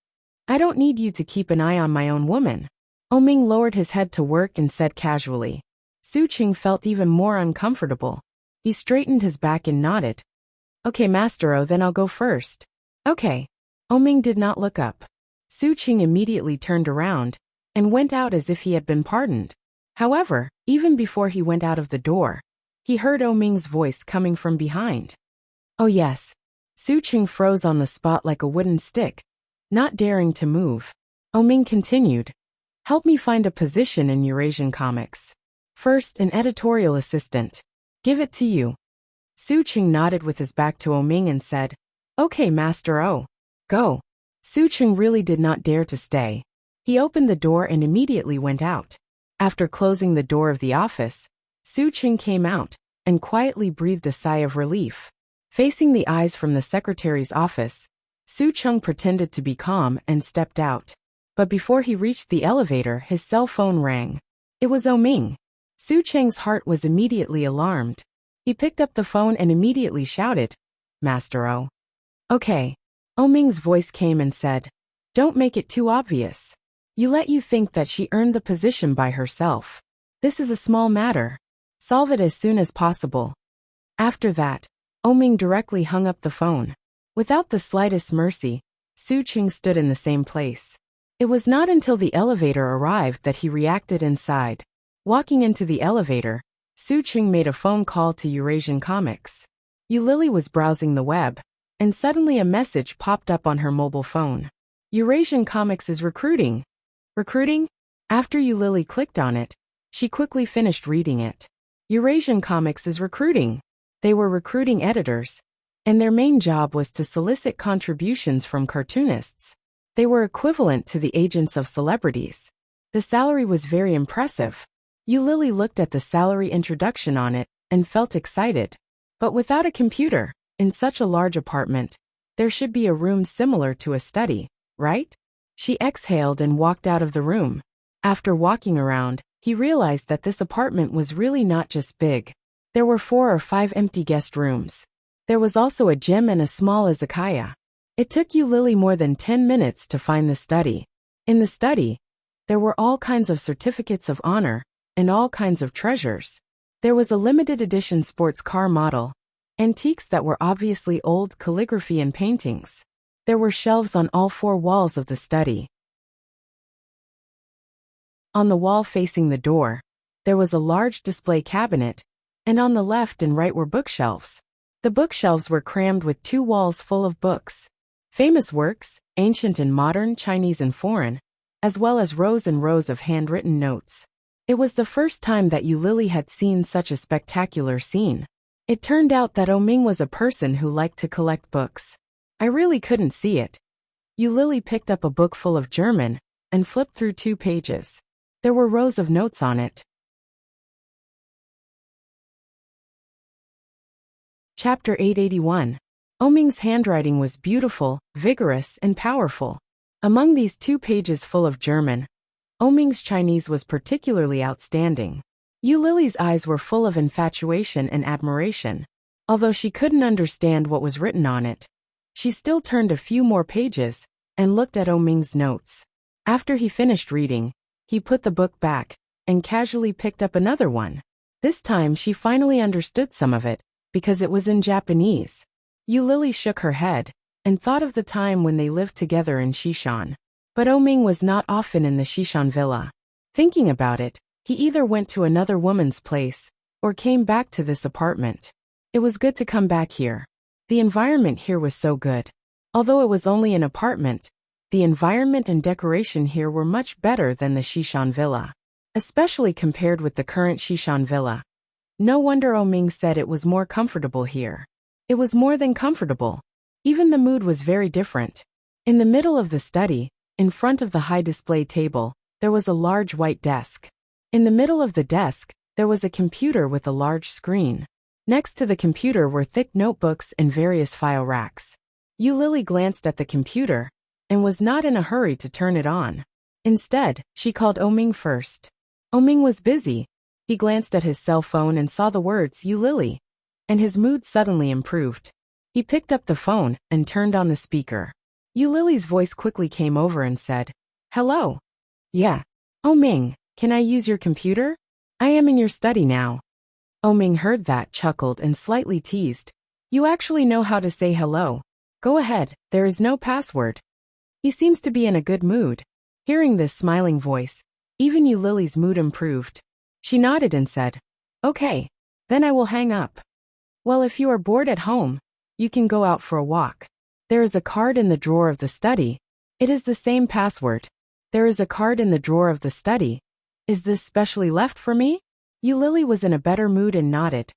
I don't need you to keep an eye on my own woman." Oming lowered his head to work and said casually. Su Ching felt even more uncomfortable. He straightened his back and nodded. "Okay, Master O, then I'll go first." "Okay." Oming did not look up. Su Ching immediately turned around and went out as if he had been pardoned. However, even before he went out of the door, he heard Oming's voice coming from behind. "Oh yes." Su Ching froze on the spot like a wooden stick, not daring to move. Oming continued, "Help me find a position in Eurasian comics. First, an editorial assistant. Give it to you." Su Ching nodded with his back to Oming and said, "Okay, Master O. Go." Su Ching really did not dare to stay. He opened the door and immediately went out. After closing the door of the office, Su Ching came out and quietly breathed a sigh of relief. Facing the eyes from the secretary's office, Su Ching pretended to be calm and stepped out. But before he reached the elevator, his cell phone rang. It was Oming. Su Cheng's heart was immediately alarmed. He picked up the phone and immediately shouted, "Master O." "Okay." Oming's voice came and said, "Don't make it too obvious. You let you think that she earned the position by herself. This is a small matter. Solve it as soon as possible." After that, Oming directly hung up the phone. Without the slightest mercy, Su Ching stood in the same place. It was not until the elevator arrived that he reacted inside. Walking into the elevator, Su Ching made a phone call to Eurasian Comics. Lily was browsing the web, and suddenly a message popped up on her mobile phone. "Eurasian Comics is recruiting." "Recruiting?" After Lily clicked on it, she quickly finished reading it. Eurasian Comics is recruiting. They were recruiting editors, and their main job was to solicit contributions from cartoonists. They were equivalent to the agents of celebrities. The salary was very impressive. Lily looked at the salary introduction on it and felt excited. But without a computer, in such a large apartment, there should be a room similar to a study, right? She exhaled and walked out of the room. After walking around, he realized that this apartment was really not just big. There were 4 or 5 empty guest rooms. There was also a gym and a small izakaya. It took Lily more than 10 minutes to find the study. In the study, there were all kinds of certificates of honor and all kinds of treasures. There was a limited edition sports car model, antiques that were obviously old, calligraphy and paintings. There were shelves on all 4 walls of the study. On the wall facing the door, there was a large display cabinet, and on the left and right were bookshelves. The bookshelves were crammed with 2 walls full of books. Famous works, ancient and modern, Chinese and foreign, as well as rows and rows of handwritten notes. It was the first time that Lily had seen such a spectacular scene. It turned out that Oming was a person who liked to collect books. I really couldn't see it. Lily picked up a book full of German and flipped through 2 pages. There were rows of notes on it. Chapter 881. Oming's handwriting was beautiful, vigorous, and powerful. Among these 2 pages full of German, Oming's Chinese was particularly outstanding. Lily's eyes were full of infatuation and admiration. Although she couldn't understand what was written on it, she still turned a few more pages and looked at Oming's notes. After he finished reading, he put the book back and casually picked up another one. This time she finally understood some of it, because it was in Japanese. Lily shook her head and thought of the time when they lived together in Shishan. But Oming was not often in the Shishan villa. Thinking about it, he either went to another woman's place or came back to this apartment. It was good to come back here. The environment here was so good. Although it was only an apartment, the environment and decoration here were much better than the Shishan villa, especially compared with the current Shishan villa. No wonder Oming said it was more comfortable here. It was more than comfortable. Even the mood was very different. In the middle of the study, in front of the high display table, there was a large white desk. In the middle of the desk, there was a computer with a large screen. Next to the computer were thick notebooks and various file racks. Lily glanced at the computer and was not in a hurry to turn it on. Instead, she called Oming first. Oming was busy. He glanced at his cell phone and saw the words, "You Lily," and his mood suddenly improved. He picked up the phone and turned on the speaker. Yu Lily's voice quickly came over and said, "Hello." "Yeah. Oming, can I use your computer? I am in your study now." Oming heard that, chuckled, and slightly teased. "You actually know how to say hello. Go ahead, there is no password." He seems to be in a good mood. Hearing this smiling voice, even Yu Lily's mood improved. She nodded and said, "Okay, then I will hang up." "Well, if you are bored at home, you can go out for a walk. There is a card in the drawer of the study. It is the same password. There is a card in the drawer of the study. Is this specially left for me?" Yu Lily was in a better mood and nodded.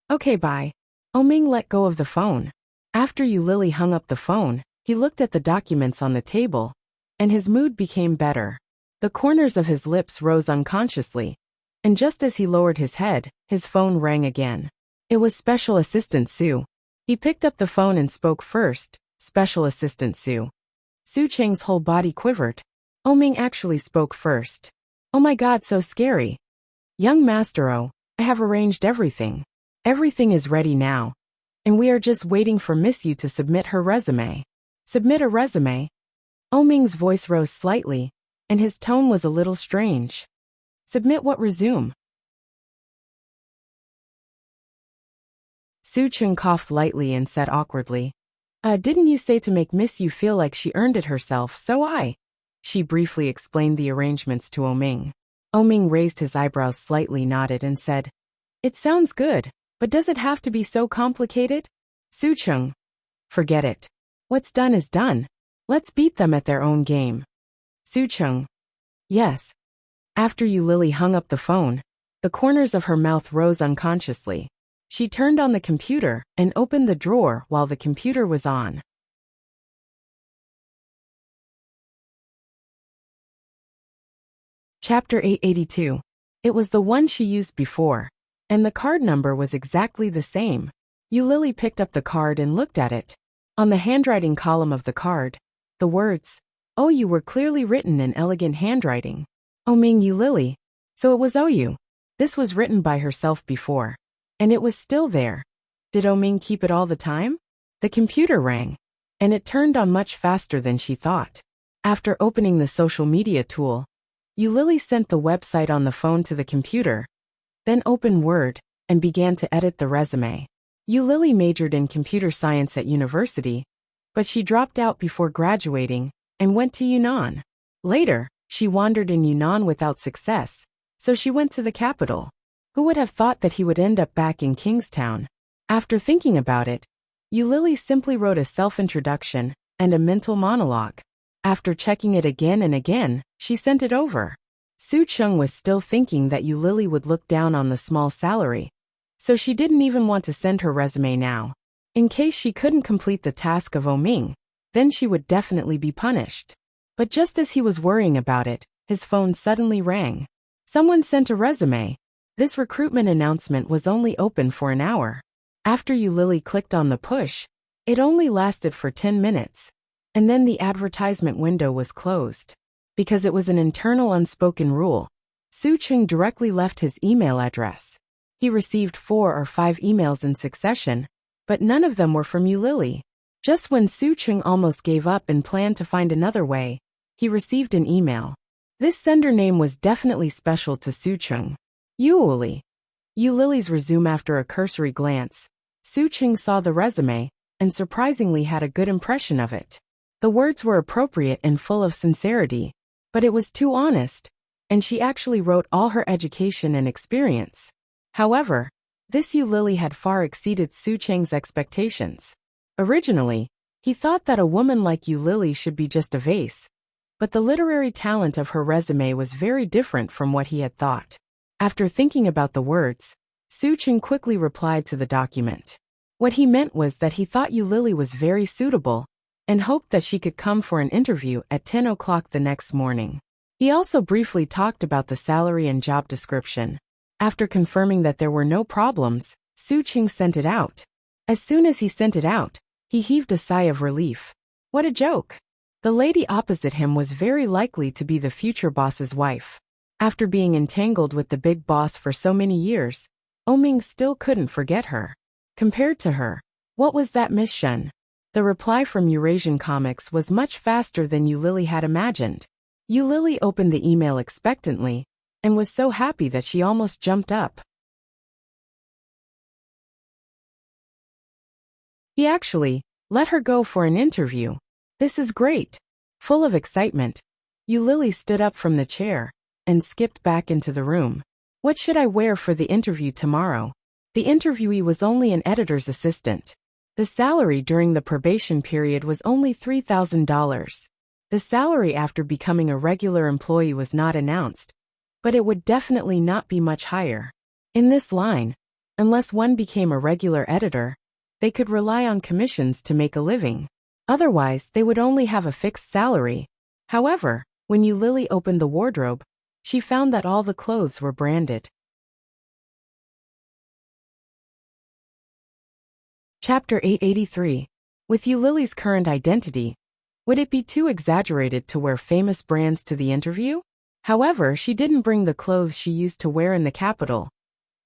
"Okay, bye." Oming let go of the phone. After Yu Lily hung up the phone, he looked at the documents on the table, and his mood became better. The corners of his lips rose unconsciously, and just as he lowered his head, his phone rang again. It was Special Assistant Sue. He picked up the phone and spoke first. "Special Assistant Sue." Su Cheng's whole body quivered. Oming actually spoke first. "Oh my God, so scary. Young Master O, I have arranged everything. Everything is ready now. And we are just waiting for Miss Yu to submit her resume." "Submit a resume?" Oming's voice rose slightly, and his tone was a little strange. "Submit what resume?" Su Cheng coughed lightly and said awkwardly, Didn't you say to make Miss Yu feel like she earned it herself, so I..." She briefly explained the arrangements to Oming. Oming raised his eyebrows slightly, nodded, and said, "It sounds good, but does it have to be so complicated?" Su Cheng, "Forget it. What's done is done. Let's beat them at their own game." Su Cheng, "Yes." After Yu Lily hung up the phone, the corners of her mouth rose unconsciously. She turned on the computer and opened the drawer while the computer was on. Chapter 882. It was the one she used before, and the card number was exactly the same. Yu Lily picked up the card and looked at it. On the handwriting column of the card, the words, "Oh, you" were clearly written in elegant handwriting. Oming Yu Lily. So it was Oyu. This was written by herself before. And it was still there. Did Oming keep it all the time? The computer rang, and it turned on much faster than she thought. After opening the social media tool, Yu Lily sent the website on the phone to the computer, then opened Word, and began to edit the resume. Yu Lily majored in computer science at university, but she dropped out before graduating and went to Yunnan. Later, she wandered in Yunnan without success, so she went to the capital. Who would have thought that he would end up back in Kingstown? After thinking about it, Yu Lily simply wrote a self-introduction and a mental monologue. After checking it again and again, she sent it over. Su Cheng was still thinking that Yu Lily would look down on the small salary, so she didn't even want to send her resume now. In case she couldn't complete the task of Oming, then she would definitely be punished. But just as he was worrying about it, his phone suddenly rang. Someone sent a resume. This recruitment announcement was only open for an hour. After Yu Lily clicked on the push, it only lasted for 10 minutes, and then the advertisement window was closed. Because it was an internal unspoken rule, Su Cheng directly left his email address. He received 4 or 5 emails in succession, but none of them were from Yu Lily. Just when Su Cheng almost gave up and planned to find another way, he received an email. This sender name was definitely special to Su Cheng. Yu Lily's resume. After a cursory glance, Su Cheng saw the resume and surprisingly had a good impression of it. The words were appropriate and full of sincerity, but it was too honest, and she actually wrote all her education and experience. However, this Yu Lily had far exceeded Su Cheng's expectations. Originally, he thought that a woman like Yu Lily should be just a vase, but the literary talent of her resume was very different from what he had thought. After thinking about the words, Su Cheng quickly replied to the document. What he meant was that he thought Yu Lily was very suitable and hoped that she could come for an interview at 10 o'clock the next morning. He also briefly talked about the salary and job description. After confirming that there were no problems, Su Cheng sent it out. As soon as he sent it out, he heaved a sigh of relief. What a joke! The lady opposite him was very likely to be the future boss's wife. After being entangled with the big boss for so many years, Oming still couldn't forget her. Compared to her, what was that Miss Shen? The reply from Eurasian Comics was much faster than Yulili had imagined. Yulili opened the email expectantly, and was so happy that she almost jumped up. He actually let her go for an interview. This is great. Full of excitement, Yulili stood up from the chair and skipped back into the room. What should I wear for the interview tomorrow? The interviewee was only an editor's assistant. The salary during the probation period was only $3,000. The salary after becoming a regular employee was not announced, but it would definitely not be much higher. In this line, unless one became a regular editor, they could rely on commissions to make a living. Otherwise, they would only have a fixed salary. However, when Yulili opened the wardrobe, she found that all the clothes were branded. Chapter 883. With Yulili's current identity, would it be too exaggerated to wear famous brands to the interview? However, she didn't bring the clothes she used to wear in the capital.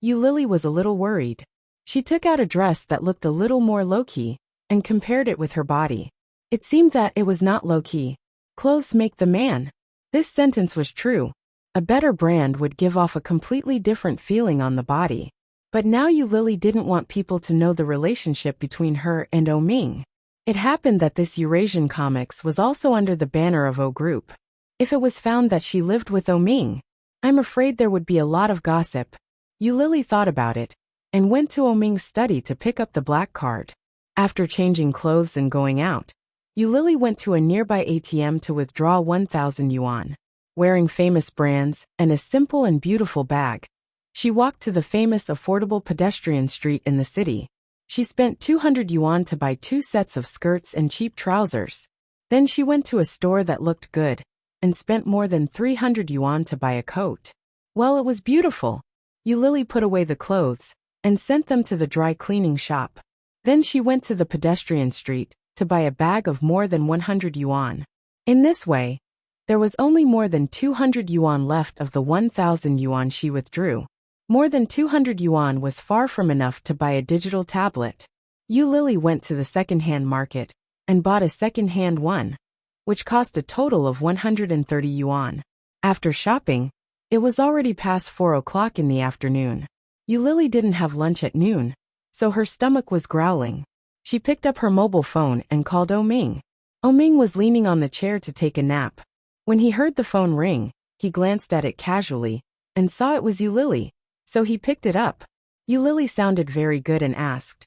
Yulili was a little worried. She took out a dress that looked a little more low-key and compared it with her body. It seemed that it was not low-key. Clothes make the man. This sentence was true. A better brand would give off a completely different feeling on the body. But now Yulili didn't want people to know the relationship between her and Oming. It happened that this Eurasian Comics was also under the banner of O Group. If it was found that she lived with Oming, I'm afraid there would be a lot of gossip. Yulili thought about it and went to Oming's study to pick up the black card. After changing clothes and going out, Yulili went to a nearby ATM to withdraw 1,000 yuan. Wearing famous brands and a simple and beautiful bag, she walked to the famous affordable pedestrian street in the city. She spent 200 yuan to buy 2 sets of skirts and cheap trousers. Then she went to a store that looked good and spent more than 300 yuan to buy a coat. Well, it was beautiful. Yulili put away the clothes and sent them to the dry cleaning shop. Then she went to the pedestrian street to buy a bag of more than 100 yuan. In this way, there was only more than 200 yuan left of the 1,000 yuan she withdrew. More than 200 yuan was far from enough to buy a digital tablet. Yulili went to the second-hand market and bought a second-hand one, which cost a total of 130 yuan. After shopping, it was already past 4 o'clock in the afternoon. Yulili didn't have lunch at noon, so her stomach was growling. She picked up her mobile phone and called Oming. Oming was leaning on the chair to take a nap. When he heard the phone ring, he glanced at it casually and saw it was Yulili, so he picked it up. Yulili sounded very good and asked,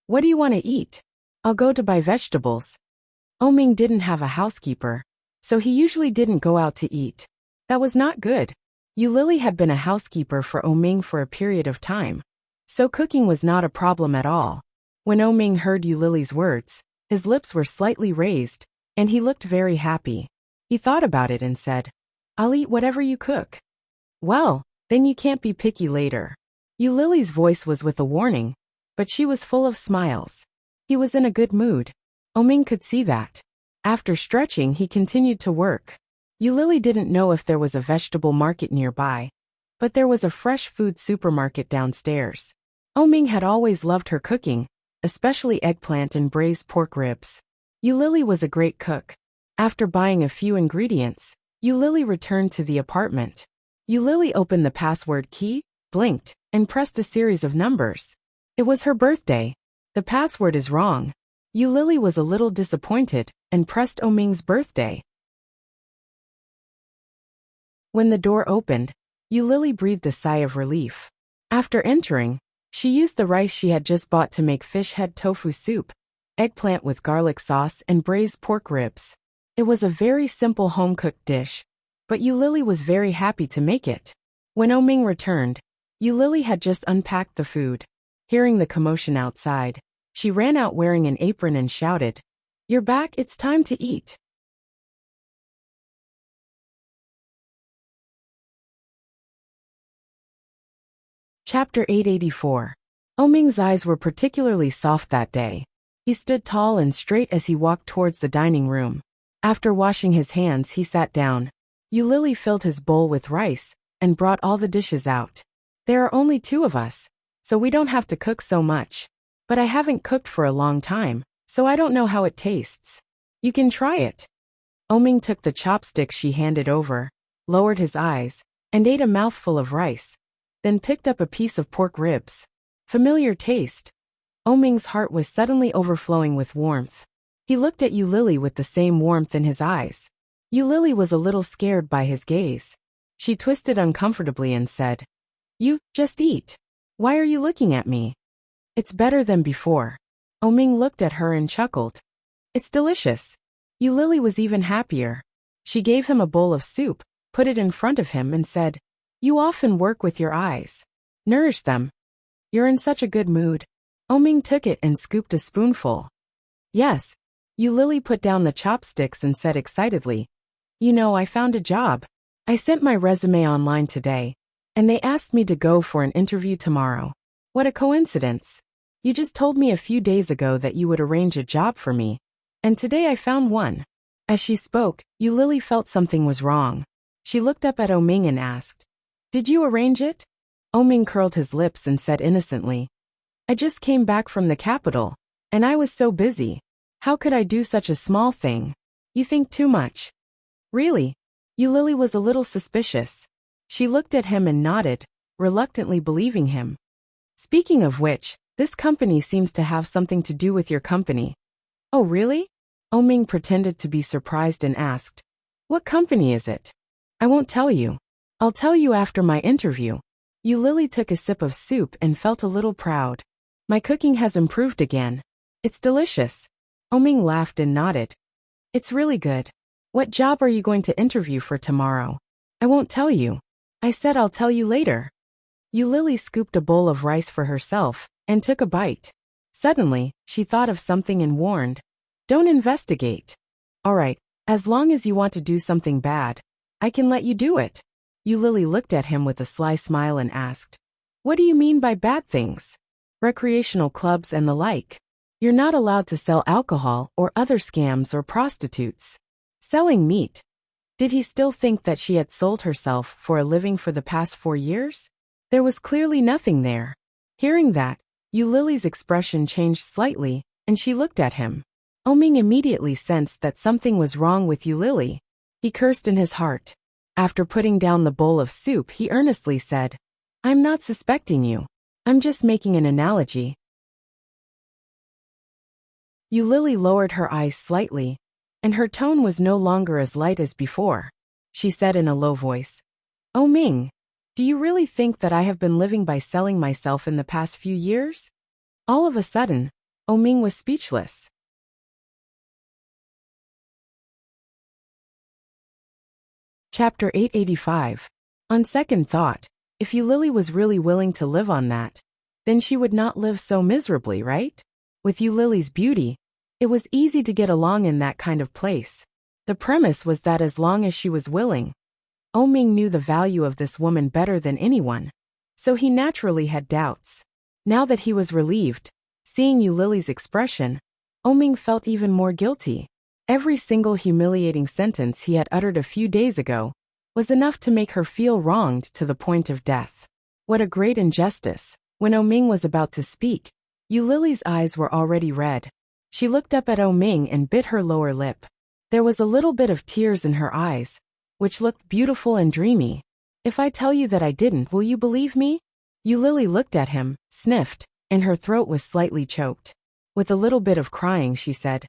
"What do you want to eat?" "I'll go to buy vegetables." Oming didn't have a housekeeper, so he usually didn't go out to eat. That was not good. Yulili had been a housekeeper for Oming for a period of time, so cooking was not a problem at all. When Oming heard Yulili's words, his lips were slightly raised, and he looked very happy. He thought about it and said, "I'll eat whatever you cook." "Well, then you can't be picky later." Yulili's voice was with a warning, but she was full of smiles. He was in a good mood. Oming could see that. After stretching, he continued to work. Yulili didn't know if there was a vegetable market nearby, but there was a fresh food supermarket downstairs. Oming had always loved her cooking, especially eggplant and braised pork ribs. Yulili was a great cook. After buying a few ingredients, Yulili returned to the apartment. Yulili opened the password key, blinked, and pressed a series of numbers. It was her birthday. The password is wrong. Yulili was a little disappointed and pressed Oming's birthday. When the door opened, Yulili breathed a sigh of relief. After entering, she used the rice she had just bought to make fish head tofu soup, eggplant with garlic sauce and braised pork ribs. It was a very simple home-cooked dish, but Yulili was very happy to make it. When Oming returned, Yulili had just unpacked the food. Hearing the commotion outside, she ran out wearing an apron and shouted, "You're back, it's time to eat." Chapter 884. Oming's eyes were particularly soft that day. He stood tall and straight as he walked towards the dining room. After washing his hands, he sat down. Lily filled his bowl with rice and brought all the dishes out. There are only 2 of us, so we don't have to cook so much. But I haven't cooked for a long time, so I don't know how it tastes. You can try it. Oming took the chopsticks she handed over, lowered his eyes, and ate a mouthful of rice, then picked up a piece of pork ribs. Familiar taste. Oming's heart was suddenly overflowing with warmth. He looked at Lily with the same warmth in his eyes. Lily was a little scared by his gaze. She twisted uncomfortably and said, "You, just eat. Why are you looking at me?" "It's better than before." Oming looked at her and chuckled. "It's delicious." Lily was even happier. She gave him a bowl of soup, put it in front of him and said, "You often work with your eyes. Nourish them. You're in such a good mood." Oming took it and scooped a spoonful. "Yes." Lily put down the chopsticks and said excitedly, I found a job. I sent my resume online today, and they asked me to go for an interview tomorrow. What a coincidence. You just told me a few days ago that you would arrange a job for me, and today I found one." As she spoke, Lily felt something was wrong. She looked up at Oming and asked, "Did you arrange it?" Oming curled his lips and said innocently, "I just came back from the capital, and I was so busy. How could I do such a small thing? You think too much." "Really?" Lily was a little suspicious. She looked at him and nodded, reluctantly believing him. "Speaking of which, this company seems to have something to do with your company." "Oh, really?" Oming pretended to be surprised and asked, "What company is it?" "I won't tell you. I'll tell you after my interview." Lily took a sip of soup and felt a little proud. "My cooking has improved again. It's delicious." Oming laughed and nodded. "It's really good. What job are you going to interview for tomorrow?" "I won't tell you. I said I'll tell you later." Lily scooped a bowl of rice for herself and took a bite. Suddenly, she thought of something and warned, "Don't investigate." "All right, as long as you want to do something bad, I can let you do it." Lily looked at him with a sly smile and asked, "What do you mean by bad things?" "Recreational clubs and the like. You're not allowed to sell alcohol or other scams or prostitutes." Selling meat. Did he still think that she had sold herself for a living for the past 4 years? There was clearly nothing there. Hearing that, Lily's expression changed slightly, and she looked at him. Oming immediately sensed that something was wrong with Lily. He cursed in his heart. After putting down the bowl of soup, he earnestly said, "I'm not suspecting you. I'm just making an analogy." Lily lowered her eyes slightly, and her tone was no longer as light as before. She said in a low voice, "Oming, do you really think that I have been living by selling myself in the past few years?" All of a sudden, Oming was speechless. Chapter 885. On second thought, if Lily was really willing to live on that, then she would not live so miserably, right? With Lily's beauty, it was easy to get along in that kind of place. The premise was that as long as she was willing, Oming knew the value of this woman better than anyone, so he naturally had doubts. Now that he was relieved, seeing Lily's expression, Oming felt even more guilty. Every single humiliating sentence he had uttered a few days ago was enough to make her feel wronged to the point of death. What a great injustice. When Oming was about to speak, Lily's eyes were already red. She looked up at Oming and bit her lower lip. There was a little bit of tears in her eyes, which looked beautiful and dreamy. "If I tell you that I didn't, will you believe me?" Lily looked at him, sniffed, and her throat was slightly choked. With a little bit of crying, she said,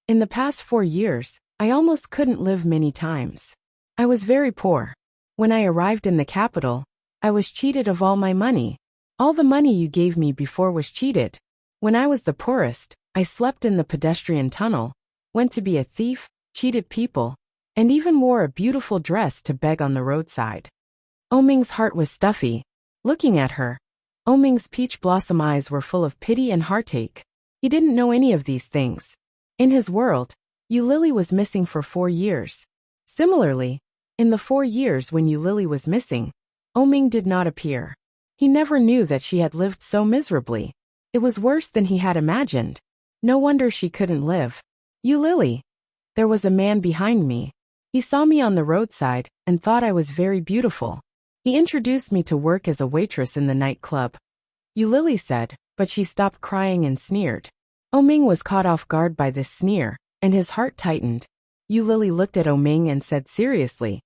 "In the past 4 years, I almost couldn't live many times. I was very poor. When I arrived in the capital, I was cheated of all my money. All the money you gave me before was cheated. When I was the poorest, I slept in the pedestrian tunnel, went to be a thief, cheated people, and even wore a beautiful dress to beg on the roadside." Oming's heart was stuffy. Looking at her, Oming's peach blossom eyes were full of pity and heartache. He didn't know any of these things. In his world, Lily was missing for 4 years. Similarly, in the 4 years when Lily was missing, Oming did not appear. He never knew that she had lived so miserably. It was worse than he had imagined. No wonder she couldn't live. "Lily." There was a man behind me. He saw me on the roadside and thought I was very beautiful. He introduced me to work as a waitress in the nightclub. Lily said, but she stopped crying and sneered. Ming was caught off guard by this sneer, and his heart tightened. Lily looked at Ming and said seriously,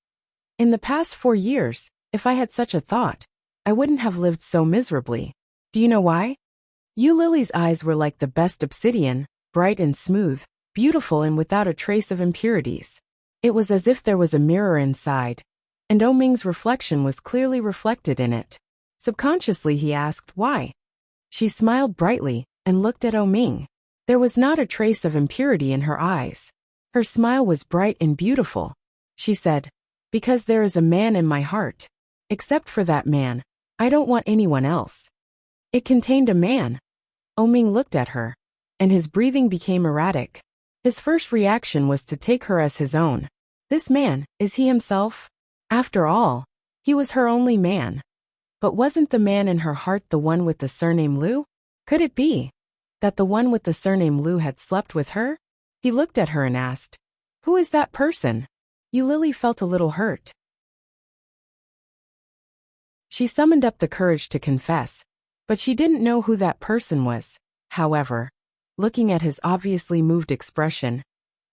"In the past 4 years, if I had such a thought, I wouldn't have lived so miserably. Do you know why?" Lily's eyes were like the best obsidian, bright and smooth, beautiful and without a trace of impurities. It was as if there was a mirror inside, and Ming's reflection was clearly reflected in it. Subconsciously he asked why. She smiled brightly and looked at Ming. There was not a trace of impurity in her eyes. Her smile was bright and beautiful. She said, "Because there is a man in my heart. Except for that man, I don't want anyone else." It contained a man. Ming looked at her, and his breathing became erratic. His first reaction was to take her as his own. This man, is he himself? After all, he was her only man. But wasn't the man in her heart the one with the surname Liu? Could it be that the one with the surname Liu had slept with her? He looked at her and asked, "Who is that person?" Lily felt a little hurt. She summoned up the courage to confess, but she didn't know who that person was. However, looking at his obviously moved expression,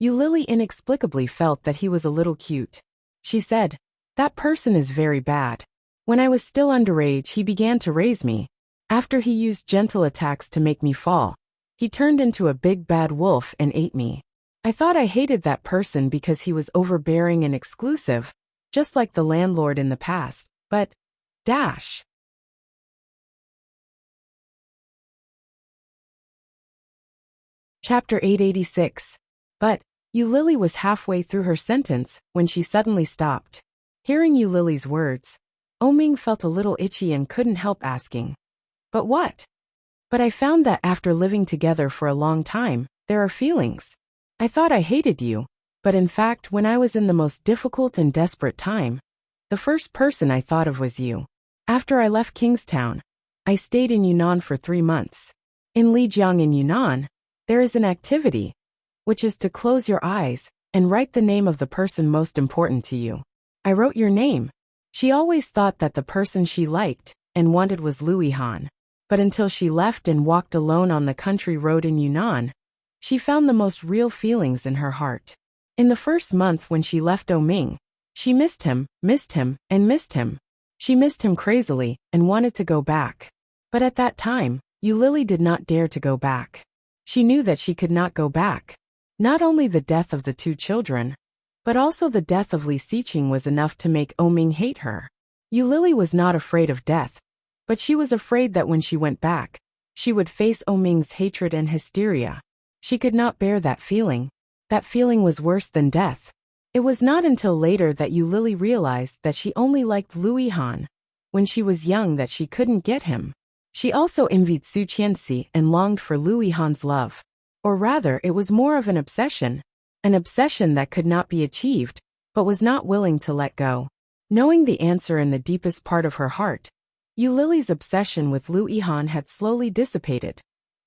Lily inexplicably felt that he was a little cute. She said, "That person is very bad. When I was still underage, he began to raise me. After he used gentle attacks to make me fall, he turned into a big bad wolf and ate me. I thought I hated that person because he was overbearing and exclusive, just like the landlord in the past, but dash." Chapter 886. But Lily was halfway through her sentence when she suddenly stopped. Hearing Lily's words, Ming felt a little itchy and couldn't help asking, "But what?" "But I found that after living together for a long time, there are feelings. I thought I hated you, but in fact when I was in the most difficult and desperate time, the first person I thought of was you. After I left Kingstown, I stayed in Yunnan for 3 months. In Lijiang in Yunnan, there is an activity, which is to close your eyes and write the name of the person most important to you. I wrote your name." She always thought that the person she liked and wanted was Louis Han. But until she left and walked alone on the country road in Yunnan, she found the most real feelings in her heart. In the first month when she left Ming, she missed him, and missed him. She missed him crazily and wanted to go back. But at that time, Lily did not dare to go back. She knew that she could not go back. Not only the death of the 2 children, but also the death of Li Xiqing was enough to make Ming hate her. Lily was not afraid of death, but she was afraid that when she went back, she would face Ming's hatred and hysteria. She could not bear that feeling. That feeling was worse than death. It was not until later that Lily realized that she only liked Louis Han. When she was young that she couldn't get him. She also envied Su Qianxi and longed for Louis Han's love. Or rather, it was more of an obsession. An obsession that could not be achieved, but was not willing to let go. Knowing the answer in the deepest part of her heart, Lily's obsession with Louis Han had slowly dissipated.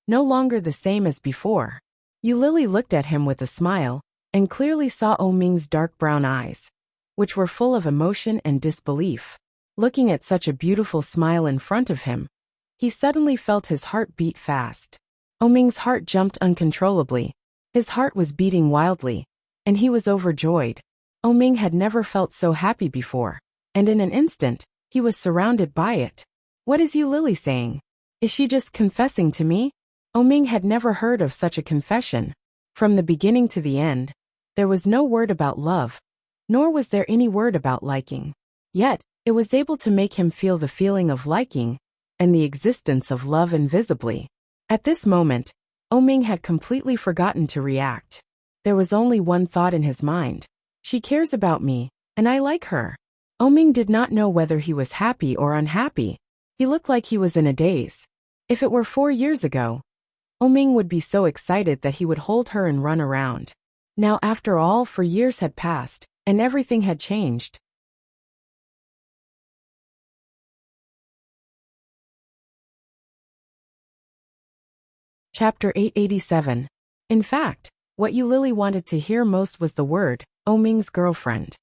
No longer the same as before. Lily looked at him with a smile, and clearly saw Ming's dark brown eyes, which were full of emotion and disbelief. Looking at such a beautiful smile in front of him, he suddenly felt his heart beat fast. Ming's heart jumped uncontrollably. His heart was beating wildly, and he was overjoyed. Ming had never felt so happy before, and in an instant, he was surrounded by it. What is Lily saying? Is she just confessing to me? Ming had never heard of such a confession. From the beginning to the end, there was no word about love, nor was there any word about liking. Yet, it was able to make him feel the feeling of liking, and the existence of love invisibly. At this moment, Ming had completely forgotten to react. There was only one thought in his mind. She cares about me, and I like her. Ming did not know whether he was happy or unhappy. He looked like he was in a daze. If it were 4 years ago, Ming would be so excited that he would hold her and run around. Now after all, 4 years had passed, and everything had changed. Chapter 887. In fact, What Yulili wanted to hear most was the word, Oming's girlfriend.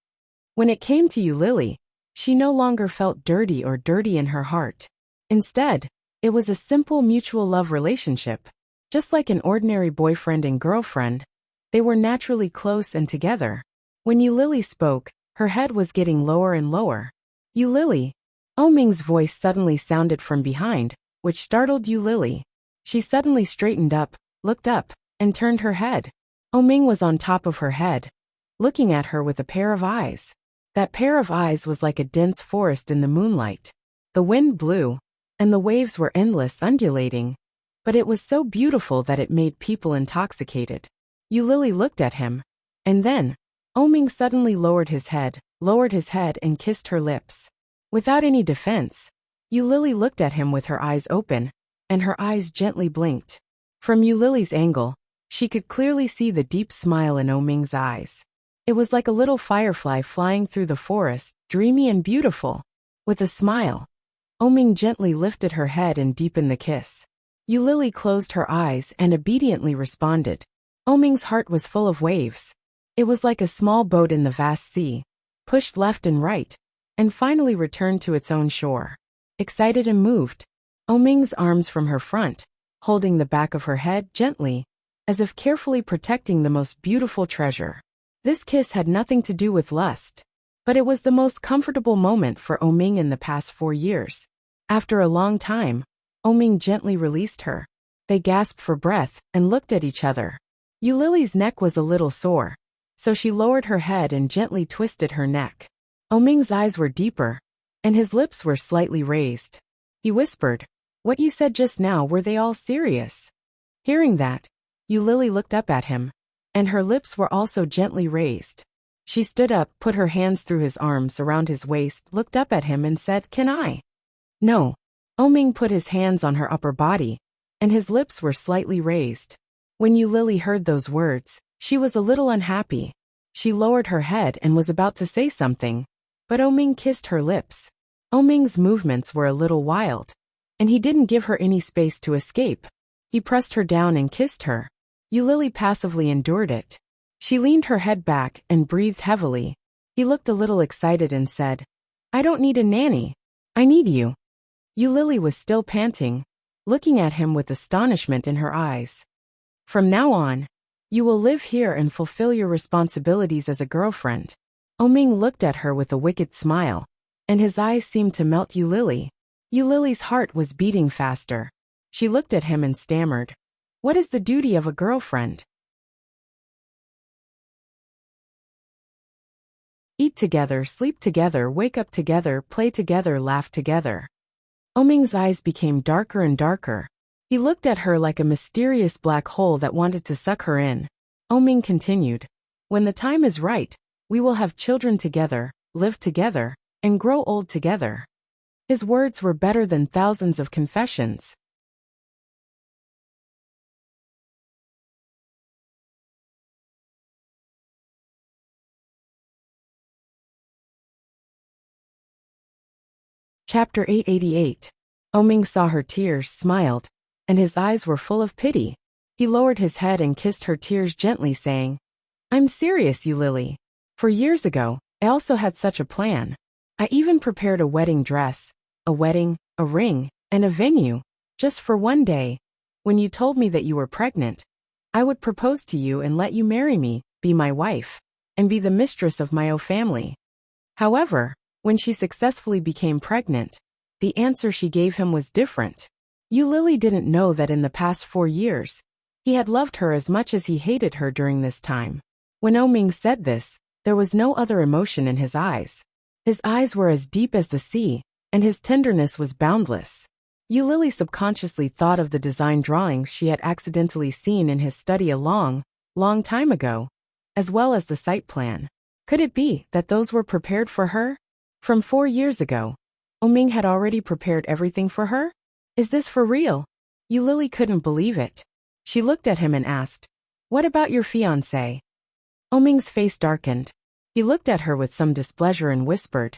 When it came to Yulili, she no longer felt dirty in her heart. Instead, it was a simple mutual love relationship. Just like an ordinary boyfriend and girlfriend, they were naturally close and together. When Yulili spoke, her head was getting lower and lower. Yulili. Oming's voice suddenly sounded from behind, which startled Yulili. She suddenly straightened up, looked up, and turned her head. Oming was on top of her head, looking at her with a pair of eyes. That pair of eyes was like a dense forest in the moonlight. The wind blew, and the waves were endless, undulating. But it was so beautiful that it made people intoxicated. Yulili looked at him. And then, Oming suddenly lowered his head and kissed her lips. Without any defense, Yulili looked at him with her eyes open, and her eyes gently blinked. From Yulili's angle, she could clearly see the deep smile in Oming's eyes. It was like a little firefly flying through the forest, dreamy and beautiful. With a smile, Oming gently lifted her head and deepened the kiss. Yulili closed her eyes and obediently responded. Oming's heart was full of waves. It was like a small boat in the vast sea, pushed left and right, and finally returned to its own shore. Excited and moved, Oming's arms from her front, holding the back of her head gently, as if carefully protecting the most beautiful treasure. This kiss had nothing to do with lust, but it was the most comfortable moment for Oming in the past 4 years. After a long time, Oming gently released her. They gasped for breath and looked at each other. Yulili's neck was a little sore, so she lowered her head and gently twisted her neck. Oming's eyes were deeper, and his lips were slightly raised. He whispered, "What you said just now, were they all serious?" Hearing that, Yulili looked up at him, and her lips were also gently raised. She stood up, put her hands through his arms around his waist, looked up at him and said, "Can I?" "No." Oming put his hands on her upper body, and his lips were slightly raised. When Yulili heard those words, she was a little unhappy. She lowered her head and was about to say something, but Oming kissed her lips. Oming's movements were a little wild, and he didn't give her any space to escape. He pressed her down and kissed her. Yulili passively endured it. She leaned her head back and breathed heavily. He looked a little excited and said, "I don't need a nanny. I need you." Yulili was still panting, looking at him with astonishment in her eyes. "From now on, you will live here and fulfill your responsibilities as a girlfriend." Oming looked at her with a wicked smile, and his eyes seemed to melt Yulili. Yulili's heart was beating faster. She looked at him and stammered, "What is the duty of a girlfriend?" Eat together, sleep together, wake up together, play together, laugh together. Oming's eyes became darker and darker. He looked at her like a mysterious black hole that wanted to suck her in. Oming continued, "When the time is right, we will have children together, live together, and grow old together." His words were better than thousands of confessions. Chapter 888. Oming saw her tears, smiled, and his eyes were full of pity. He lowered his head and kissed her tears gently, saying, "I'm serious, Yulili. For years ago, I also had such a plan. I even prepared a wedding dress, a wedding, a ring, and a venue, just for one day. When you told me that you were pregnant, I would propose to you and let you marry me, be my wife, and be the mistress of my own family." However, when she successfully became pregnant, the answer she gave him was different. Yulili didn't know that in the past 4 years, he had loved her as much as he hated her during this time. When Oming said this, there was no other emotion in his eyes. His eyes were as deep as the sea, and his tenderness was boundless. Yulili subconsciously thought of the design drawings she had accidentally seen in his study a long, long time ago, as well as the site plan. Could it be that those were prepared for her? From 4 years ago, Oming had already prepared everything for her? Is this for real? Yulili couldn't believe it. She looked at him and asked, "What about your fiancé?" Oming's face darkened. He looked at her with some displeasure and whispered,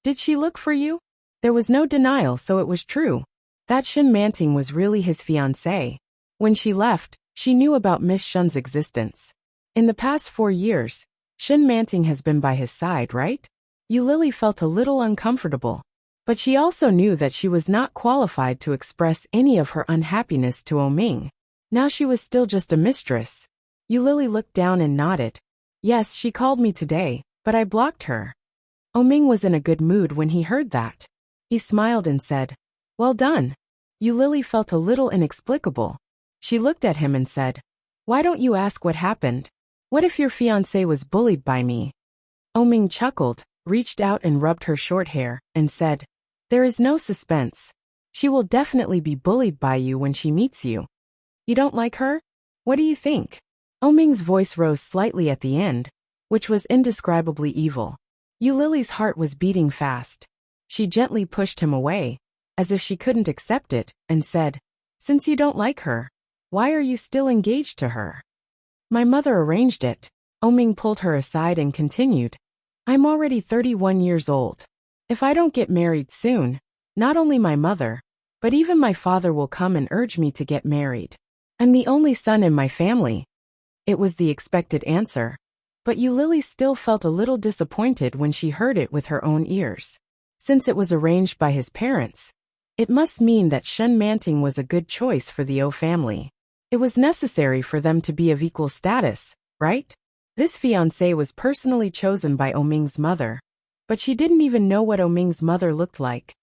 "Did she look for you?" There was no denial, so it was true. That Shin Manting was really his fiancé. When she left, She knew about Miss Shun's existence. In the past 4 years, Shun Manting has been by his side, right? Yulili felt a little uncomfortable. But she also knew that she was not qualified to express any of her unhappiness to Oming. Now she was still just a mistress. Yulili looked down and nodded. Yes, she called me today, but I blocked her. Oming was in a good mood when he heard that. He smiled and said, "Well done." Yulili felt a little inexplicable. She looked at him and said, "Why don't you ask what happened? What if your fiancé was bullied by me?" Oming chuckled, reached out and rubbed her short hair, and said, "There is no suspense. She will definitely be bullied by you when she meets you. You don't like her? What do you think?" Oming's voice rose slightly at the end, which was indescribably evil. Yulili's heart was beating fast. She gently pushed him away, as if she couldn't accept it, and said, "Since you don't like her, why are you still engaged to her?" "My mother arranged it." Oming pulled her aside and continued, "I'm already 31 years old. If I don't get married soon, not only my mother, but even my father will come and urge me to get married. I'm the only son in my family." It was the expected answer, but Yulili still felt a little disappointed when she heard it with her own ears. Since it was arranged by his parents, it must mean that Shun Manting was a good choice for the O family. It was necessary for them to be of equal status, right? This fiancé was personally chosen by Oming's mother, but she didn't even know what Oming's mother looked like.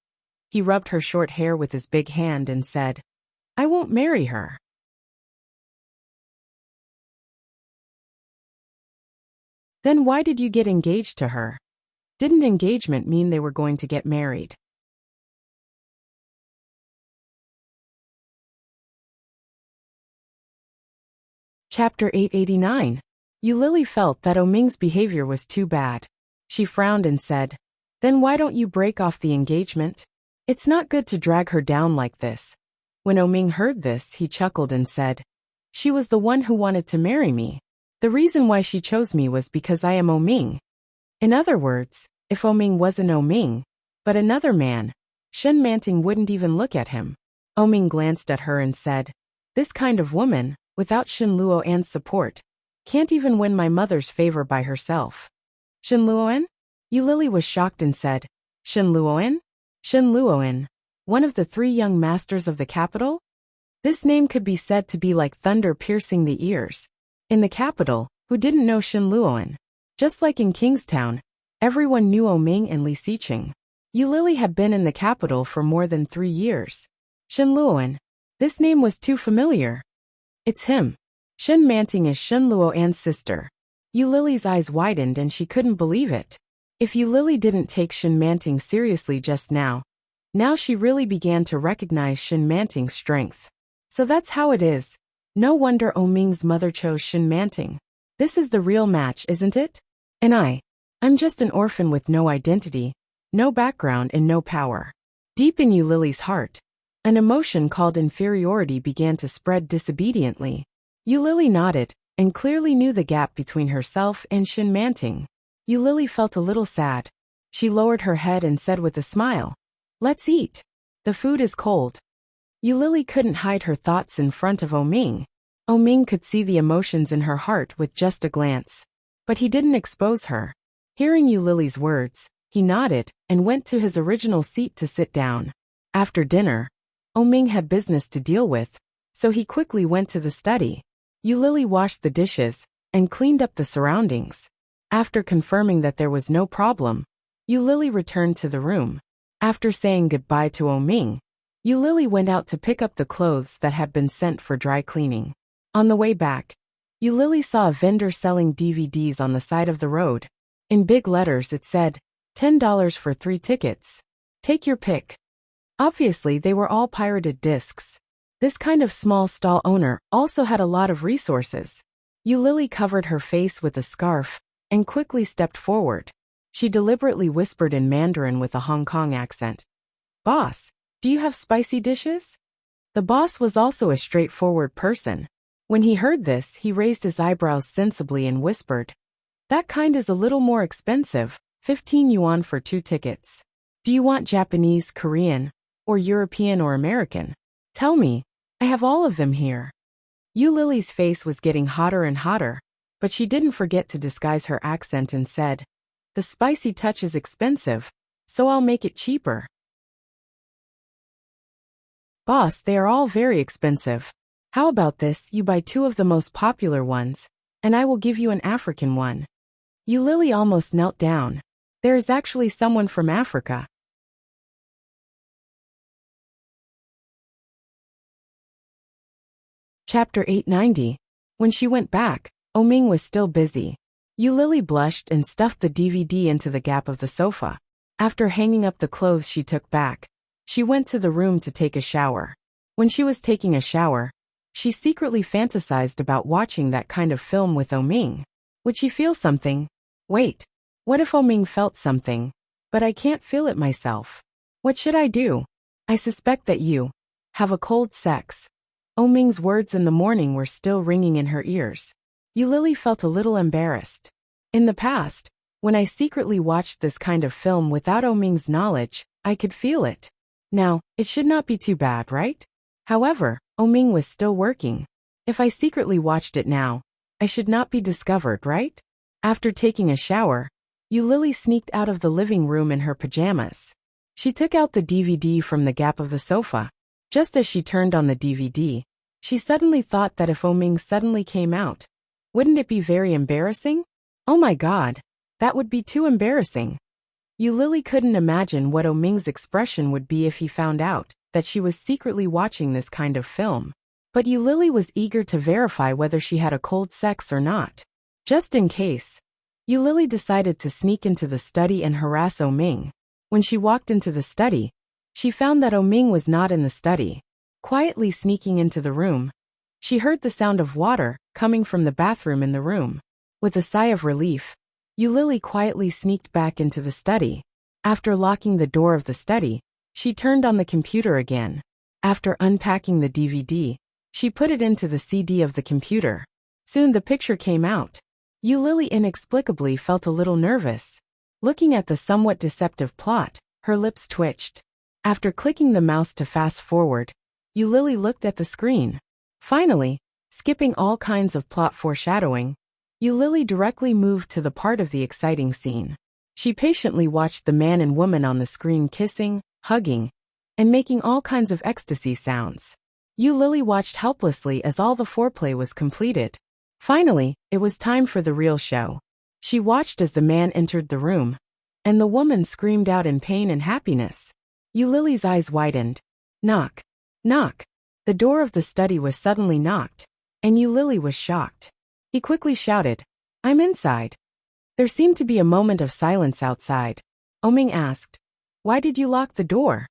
He rubbed her short hair with his big hand and said, "I won't marry her." "Then why did you get engaged to her? Didn't engagement mean they were going to get married?" Chapter 889. Yulili felt that Oming's behavior was too bad. She frowned and said, "Then why don't you break off the engagement? It's not good to drag her down like this." When Oming heard this, he chuckled and said, "She was the one who wanted to marry me. The reason why she chose me was because I am Oming." In other words, if Oming wasn't Oming, but another man, Shun Manting wouldn't even look at him. Oming glanced at her and said, "This kind of woman, without Shin Luoan's support, can't even win my mother's favor by herself." "Shin Luoan?" Yulili was shocked and said, "Shin Luoan? Shin Luoan, one of the 3 young masters of the capital?" This name could be said to be like thunder piercing the ears. In the capital, who didn't know Shin Luoan? Just like in Kingstown, everyone knew Oming and Li Siqing. Yulili had been in the capital for more than 3 years. Shin Luoan. This name was too familiar. It's him. Shun Manting is Shin Luoan's sister. Yulili's eyes widened and she couldn't believe it. If Yulili didn't take Shun Manting seriously just now she really began to recognize Shun Manting's strength. So that's how it is. No wonder Oming's mother chose Shun Manting. This is the real match, isn't it? And I'm just an orphan with no identity, no background and no power. Deep in Yulili's heart, an emotion called inferiority began to spread disobediently. Yulili nodded, and clearly knew the gap between herself and Shun Manting. Yulili felt a little sad. She lowered her head and said with a smile, "Let's eat. The food is cold." Yulili couldn't hide her thoughts in front of Oming. Oming could see the emotions in her heart with just a glance. But he didn't expose her. Hearing Yulili's words, he nodded and went to his original seat to sit down. After dinner, Oming had business to deal with, so he quickly went to the study. Yulili washed the dishes and cleaned up the surroundings. After confirming that there was no problem, Yulili returned to the room. After saying goodbye to Oming, Yulili went out to pick up the clothes that had been sent for dry cleaning. On the way back, Yulili saw a vendor selling DVDs on the side of the road. In big letters it said, $10 for 3 tickets. Take your pick. Obviously they were all pirated discs. This kind of small stall owner also had a lot of resources. Yulili covered her face with a scarf and quickly stepped forward. She deliberately whispered in Mandarin with a Hong Kong accent, "Boss, do you have spicy dishes?" The boss was also a straightforward person. When he heard this, he raised his eyebrows sensibly and whispered, "That kind is a little more expensive, 15 yuan for 2 tickets. Do you want Japanese, Korean, or European or American? Tell me, I have all of them here." Lily's face was getting hotter and hotter, but she didn't forget to disguise her accent and said, "The spicy touch is expensive, so I'll make it cheaper." "Boss, they are all very expensive. How about this, you buy 2 of the most popular ones, and I will give you an African one." Lily almost knelt down. There is actually someone from Africa. Chapter 890. When she went back, Oming was still busy. Lily blushed and stuffed the DVD into the gap of the sofa. After hanging up the clothes she took back, she went to the room to take a shower. When she was taking a shower, she secretly fantasized about watching that kind of film with Oming. Would she feel something? Wait, what if Oming felt something? But I can't feel it myself. What should I do? I suspect that you have a cold sex. Oming's words in the morning were still ringing in her ears. Lily felt a little embarrassed. In the past, when I secretly watched this kind of film without Oming's knowledge, I could feel it. Now, it should not be too bad, right? However, Oming was still working. If I secretly watched it now, I should not be discovered, right? After taking a shower, Lily sneaked out of the living room in her pajamas. She took out the DVD from the gap of the sofa. Just as she turned on the DVD, she suddenly thought that if Oming suddenly came out, wouldn't it be very embarrassing? Oh my God, that would be too embarrassing. Lily couldn't imagine what Oming's expression would be if he found out that she was secretly watching this kind of film. But Lily was eager to verify whether she had a cold sex or not. Just in case, Lily decided to sneak into the study and harass Oming. When she walked into the study, she found that Oming was not in the study. Quietly sneaking into the room, she heard the sound of water coming from the bathroom in the room. With a sigh of relief, Lily quietly sneaked back into the study. After locking the door of the study, she turned on the computer again. After unpacking the DVD, she put it into the CD of the computer. Soon the picture came out. Lily inexplicably felt a little nervous. Looking at the somewhat deceptive plot, her lips twitched. After clicking the mouse to fast forward, Lily looked at the screen. Finally, skipping all kinds of plot foreshadowing, Lily directly moved to the part of the exciting scene. She patiently watched the man and woman on the screen kissing, hugging, and making all kinds of ecstasy sounds. Lily watched helplessly as all the foreplay was completed. Finally, it was time for the real show. She watched as the man entered the room, and the woman screamed out in pain and happiness. Lily's eyes widened. Knock. Knock. The door of the study was suddenly knocked, and Lily was shocked. He quickly shouted, "I'm inside." There seemed to be a moment of silence outside. Oming asked, "Why did you lock the door?"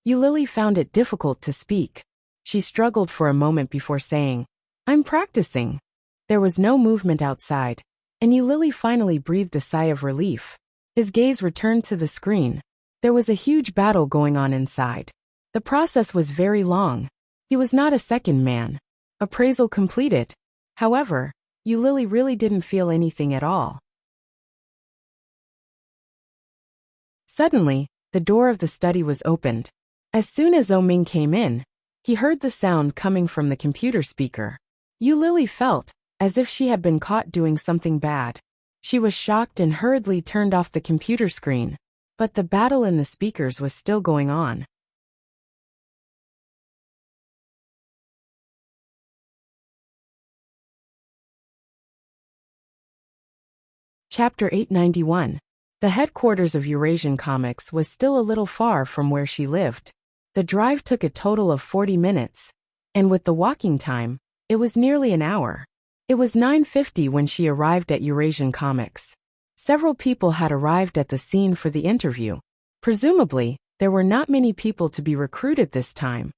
Lily found it difficult to speak. She struggled for a moment before saying, "I'm practicing." There was no movement outside, and Lily finally breathed a sigh of relief. His gaze returned to the screen. There was a huge battle going on inside. The process was very long. He was not a second man. Appraisal completed. However, Lily really didn't feel anything at all. Suddenly, the door of the study was opened. As soon as Oming came in, he heard the sound coming from the computer speaker. Lily felt as if she had been caught doing something bad. She was shocked and hurriedly turned off the computer screen. But the battle in the speakers was still going on. Chapter 891. The headquarters of Eurasian Comics was still a little far from where she lived. The drive took a total of 40 minutes, and with the walking time, it was nearly an hour. It was 9:50 when she arrived at Eurasian Comics. Several people had arrived at the scene for the interview. Presumably, there were not many people to be recruited this time,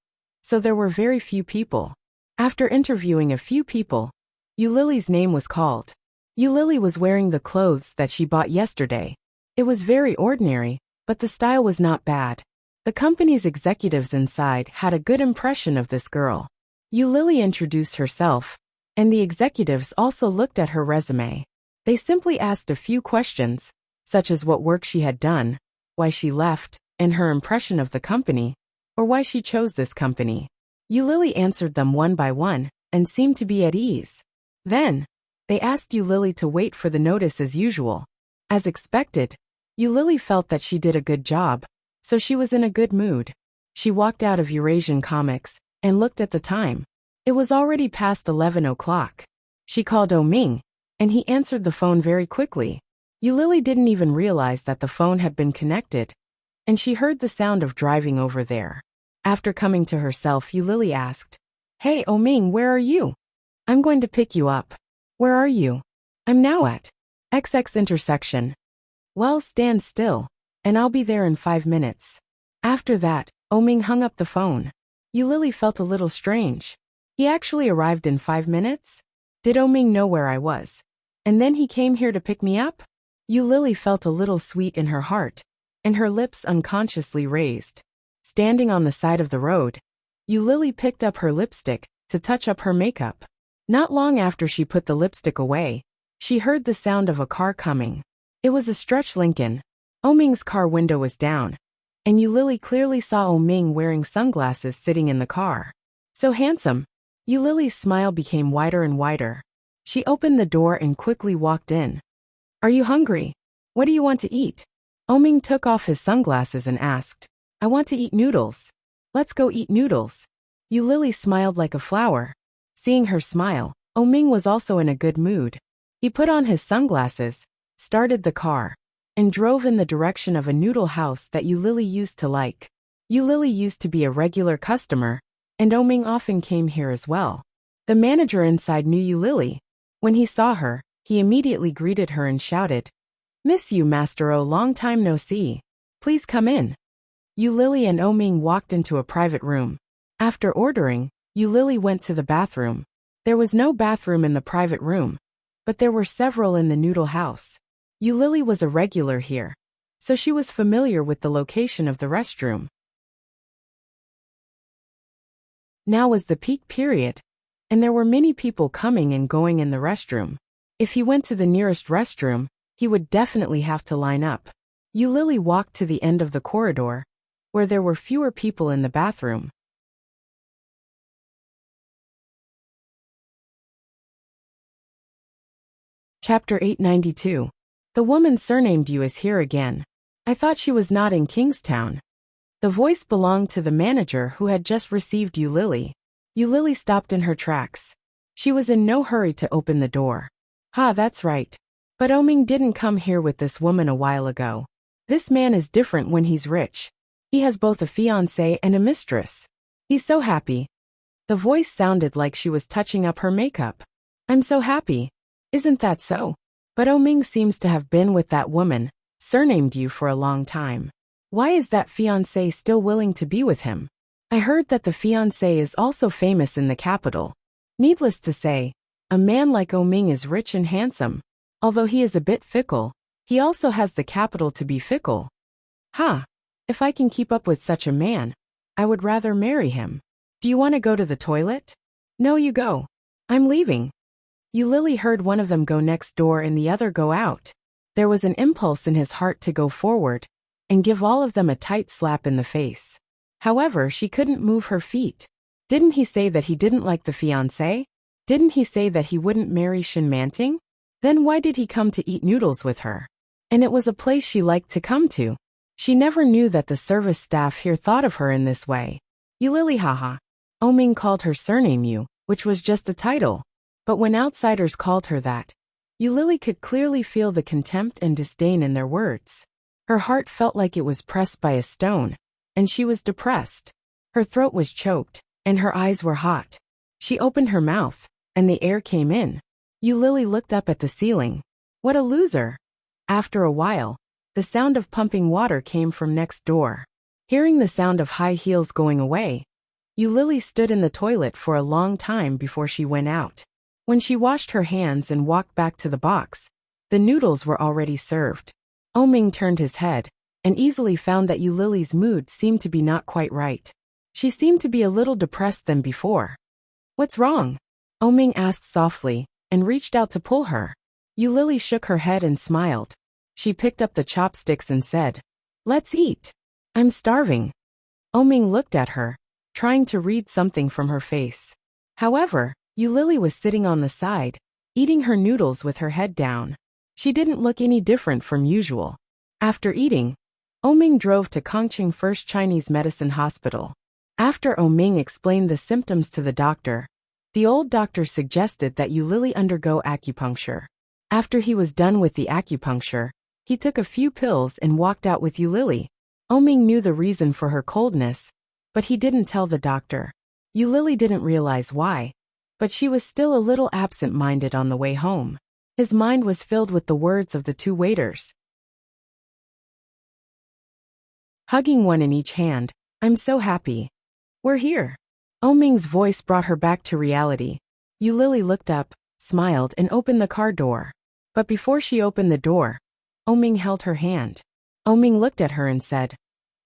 so there were very few people. After interviewing a few people, Lily's name was called. Lily was wearing the clothes that she bought yesterday. It was very ordinary, but the style was not bad. The company's executives inside had a good impression of this girl. Lily introduced herself, and the executives also looked at her resume. They simply asked a few questions, such as what work she had done, why she left, and her impression of the company, or why she chose this company. Lily answered them one by one, and seemed to be at ease. Then, they asked Lily to wait for the notice as usual. As expected, Lily felt that she did a good job, so she was in a good mood. She walked out of Eurasian Comics and looked at the time. It was already past 11 o'clock. She called Ming, and he answered the phone very quickly. Lily didn't even realize that the phone had been connected, and she heard the sound of driving over there. After coming to herself, Lily asked, "Hey, Ming, where are you? I'm going to pick you up." "Where are you?" "I'm now at XX intersection." "Well, stand still, and I'll be there in 5 minutes." After that, Ming hung up the phone. Lily felt a little strange. He actually arrived in 5 minutes? Did Ming know where I was? And then he came here to pick me up? Lily felt a little sweet in her heart, and her lips unconsciously raised. Standing on the side of the road, Lily picked up her lipstick to touch up her makeup. Not long after she put the lipstick away, she heard the sound of a car coming. It was a stretch Lincoln. Ming's car window was down, and Lily clearly saw Ming wearing sunglasses sitting in the car. So handsome. Lily's smile became wider and wider. She opened the door and quickly walked in. "Are you hungry? What do you want to eat?" Ming took off his sunglasses and asked, "I want to eat noodles." "Let's go eat noodles." Lily smiled like a flower. Seeing her smile, Ming was also in a good mood. He put on his sunglasses, started the car, and drove in the direction of a noodle house that Lily used to like. Lily used to be a regular customer, and Ming often came here as well. The manager inside knew Lily. When he saw her, he immediately greeted her and shouted, "Miss you, Master O, long time no see. Please come in." Lily and Ming walked into a private room. After ordering, Lily went to the bathroom. There was no bathroom in the private room, but there were several in the noodle house. Lily was a regular here, so she was familiar with the location of the restroom. Now was the peak period, and there were many people coming and going in the restroom. If he went to the nearest restroom, he would definitely have to line up. Lily walked to the end of the corridor, where there were fewer people in the bathroom. Chapter 892. The woman surnamed you is here again. I thought she was not in Kingstown. The voice belonged to the manager who had just received Lily. Lily stopped in her tracks. She was in no hurry to open the door. That's right. But Ming didn't come here with this woman a while ago. This man is different when he's rich. He has both a fiancé and a mistress. He's so happy. The voice sounded like she was touching up her makeup. I'm so happy. Isn't that so? But Ming seems to have been with that woman, surnamed you, for a long time. Why is that fiancé still willing to be with him? I heard that the fiancé is also famous in the capital. Needless to say, a man like Ming is rich and handsome. Although he is a bit fickle, he also has the capital to be fickle. If I can keep up with such a man, I would rather marry him. Do you want to go to the toilet? No, you go. I'm leaving. Lily heard one of them go next door and the other go out. There was an impulse in his heart to go forward and give all of them a tight slap in the face. However, she couldn't move her feet. Didn't he say that he didn't like the fiancé? Didn't he say that he wouldn't marry Shin Manting? Then why did he come to eat noodles with her? And it was a place she liked to come to. She never knew that the service staff here thought of her in this way. Lily, haha. Ming called her surname you, which was just a title. But when outsiders called her that, Lily could clearly feel the contempt and disdain in their words. Her heart felt like it was pressed by a stone, and she was depressed. Her throat was choked, and her eyes were hot. She opened her mouth, and the air came in. Lily looked up at the ceiling. What a loser! After a while, the sound of pumping water came from next door. Hearing the sound of high heels going away, Lily stood in the toilet for a long time before she went out. When she washed her hands and walked back to the box, the noodles were already served. Ming turned his head and easily found that Lily's mood seemed to be not quite right. She seemed to be a little depressed than before. What's wrong? Ming asked softly and reached out to pull her. Lily shook her head and smiled. She picked up the chopsticks and said, "Let's eat. I'm starving." Ming looked at her, trying to read something from her face. However, Lily was sitting on the side, eating her noodles with her head down. She didn't look any different from usual. After eating, Oming drove to Kongqing First Chinese Medicine Hospital. After Oming explained the symptoms to the doctor, the old doctor suggested that Lily undergo acupuncture. After he was done with the acupuncture, he took a few pills and walked out with Lily. Oming knew the reason for her coldness, but he didn't tell the doctor. Lily didn't realize why, but she was still a little absent-minded on the way home. His mind was filled with the words of the two waiters. Hugging one in each hand, "I'm so happy. We're here." Oming's voice brought her back to reality. Lily looked up, smiled and opened the car door. But before she opened the door, Oming held her hand. Oming looked at her and said,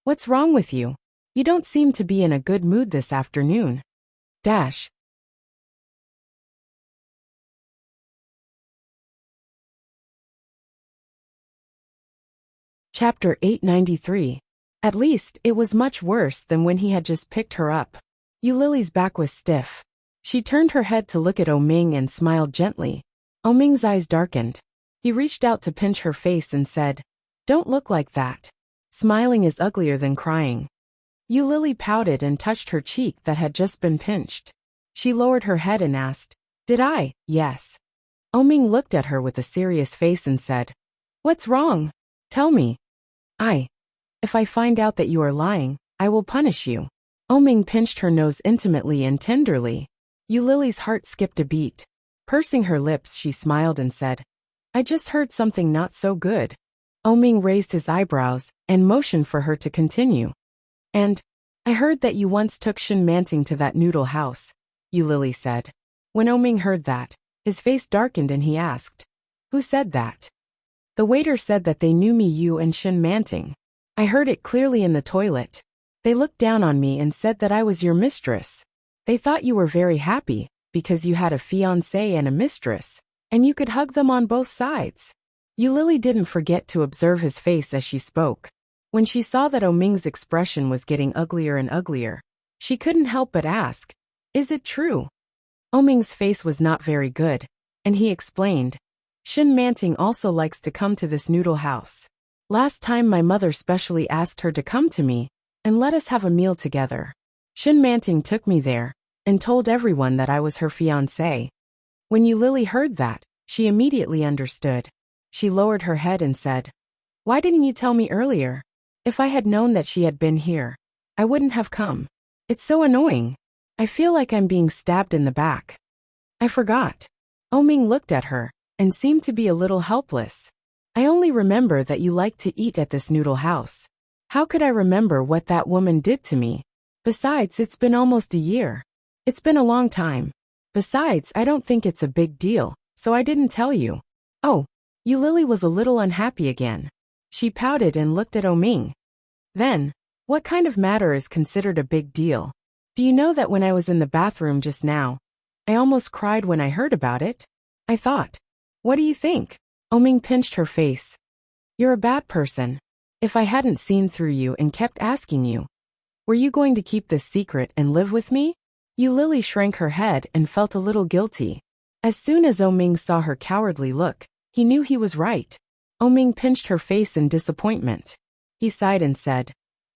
"What's wrong with you? You don't seem to be in a good mood this afternoon." Chapter 893. At least, it was much worse than when he had just picked her up. Lily's back was stiff. She turned her head to look at Oming and smiled gently. Oming's eyes darkened. He reached out to pinch her face and said, "Don't look like that. Smiling is uglier than crying." Lily pouted and touched her cheek that had just been pinched. She lowered her head and asked, "Did I?" "Yes." Oming looked at her with a serious face and said, "What's wrong? Tell me." If I find out that you are lying, I will punish you." Oming pinched her nose intimately and tenderly. Lily's heart skipped a beat. Pursing her lips, she smiled and said, "I just heard something not so good." Oming raised his eyebrows and motioned for her to continue. "And I heard that you once took Shin Manting to that noodle house," Lily said. When Oming heard that, his face darkened and he asked, "Who said that?" "The waiter said that they knew me, you and Shin Manting. I heard it clearly in the toilet. They looked down on me and said that I was your mistress. They thought you were very happy, because you had a fiancé and a mistress, and you could hug them on both sides." Lily didn't forget to observe his face as she spoke. When she saw that Oming's expression was getting uglier and uglier, she couldn't help but ask, "Is it true?" Oming's face was not very good, and he explained, "Shin Manting also likes to come to this noodle house. Last time my mother specially asked her to come to me and let us have a meal together. Shin Manting took me there and told everyone that I was her fiancé." When Lily heard that, she immediately understood. She lowered her head and said, "Why didn't you tell me earlier? If I had known that she had been here, I wouldn't have come. It's so annoying. I feel like I'm being stabbed in the back." "I forgot." Oming looked at her and seemed to be a little helpless. "I only remember that you like to eat at this noodle house. How could I remember what that woman did to me? Besides, it's been almost a year. It's been a long time. Besides, I don't think it's a big deal, so I didn't tell you." "Oh." Lily was a little unhappy again. She pouted and looked at Oming. Then, "What kind of matter is considered a big deal? Do you know that when I was in the bathroom just now, I almost cried when I heard about it? I thought, what do you think?" Oming pinched her face. "You're a bad person. If I hadn't seen through you and kept asking you, were you going to keep this secret and live with me?" Lily shrank her head and felt a little guilty. As soon as Oming saw her cowardly look, he knew he was right. Oming pinched her face in disappointment. He sighed and said,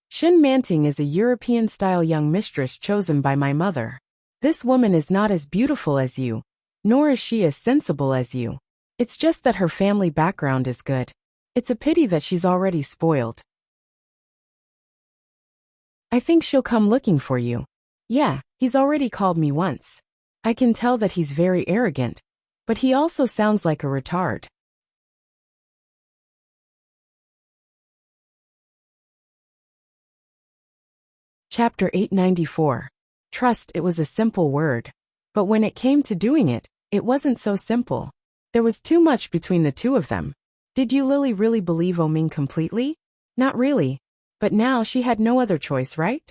"Shin Manting is a European-style young mistress chosen by my mother. This woman is not as beautiful as you, nor is she as sensible as you. It's just that her family background is good. It's a pity that she's already spoiled. I think she'll come looking for you. Yeah, he's already called me once. I can tell that he's very arrogant, but he also sounds like a retard." Chapter 894. Trust. It was a simple word. But when it came to doing it, it wasn't so simple. There was too much between the two of them. Did Lily really believe Oming completely? Not really. But now she had no other choice, right?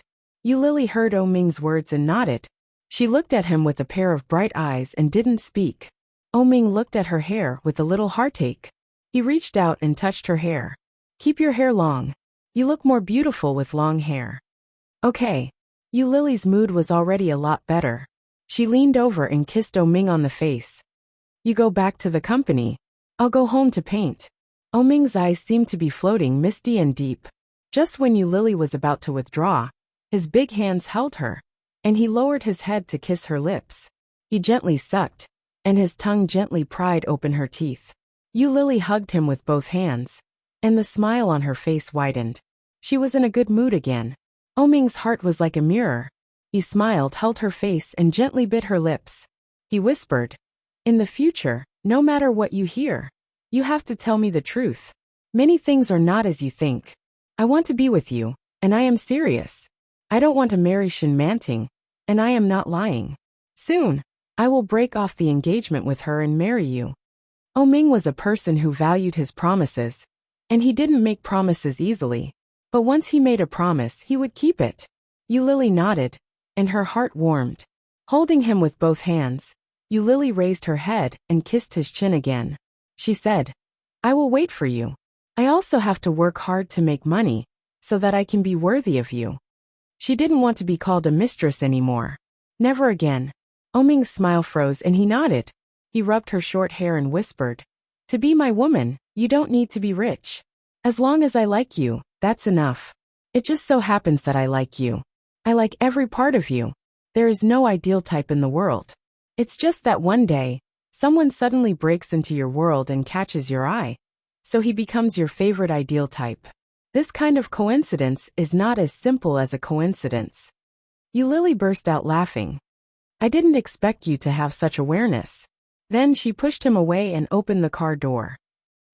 Lily heard Oming's words and nodded. She looked at him with a pair of bright eyes and didn't speak. Oming looked at her hair with a little heartache. He reached out and touched her hair. "Keep your hair long. You look more beautiful with long hair." "Okay." Lily's mood was already a lot better. She leaned over and kissed Oming on the face. You go back to the company. I'll go home to paint. Oming's eyes seemed to be floating misty and deep. Just when Lily was about to withdraw, his big hands held her, and he lowered his head to kiss her lips. He gently sucked, and his tongue gently pried open her teeth. Lily hugged him with both hands, and the smile on her face widened. She was in a good mood again. Oming's heart was like a mirror. He smiled, held her face, and gently bit her lips. He whispered, in the future, no matter what you hear, you have to tell me the truth. Many things are not as you think. I want to be with you, and I am serious. I don't want to marry Shin Manting, and I am not lying. Soon, I will break off the engagement with her and marry you. Oming was a person who valued his promises, and he didn't make promises easily. But once he made a promise, he would keep it. Lily nodded, and her heart warmed. Holding him with both hands, Lily raised her head and kissed his chin again. She said, I will wait for you. I also have to work hard to make money, so that I can be worthy of you. She didn't want to be called a mistress anymore. Never again. Oming's smile froze and he nodded. He rubbed her short hair and whispered, to be my woman, you don't need to be rich. As long as I like you, that's enough. It just so happens that I like you. I like every part of you. There is no ideal type in the world. It's just that one day, someone suddenly breaks into your world and catches your eye. So he becomes your favorite ideal type. This kind of coincidence is not as simple as a coincidence. Lily burst out laughing. I didn't expect you to have such awareness. Then she pushed him away and opened the car door.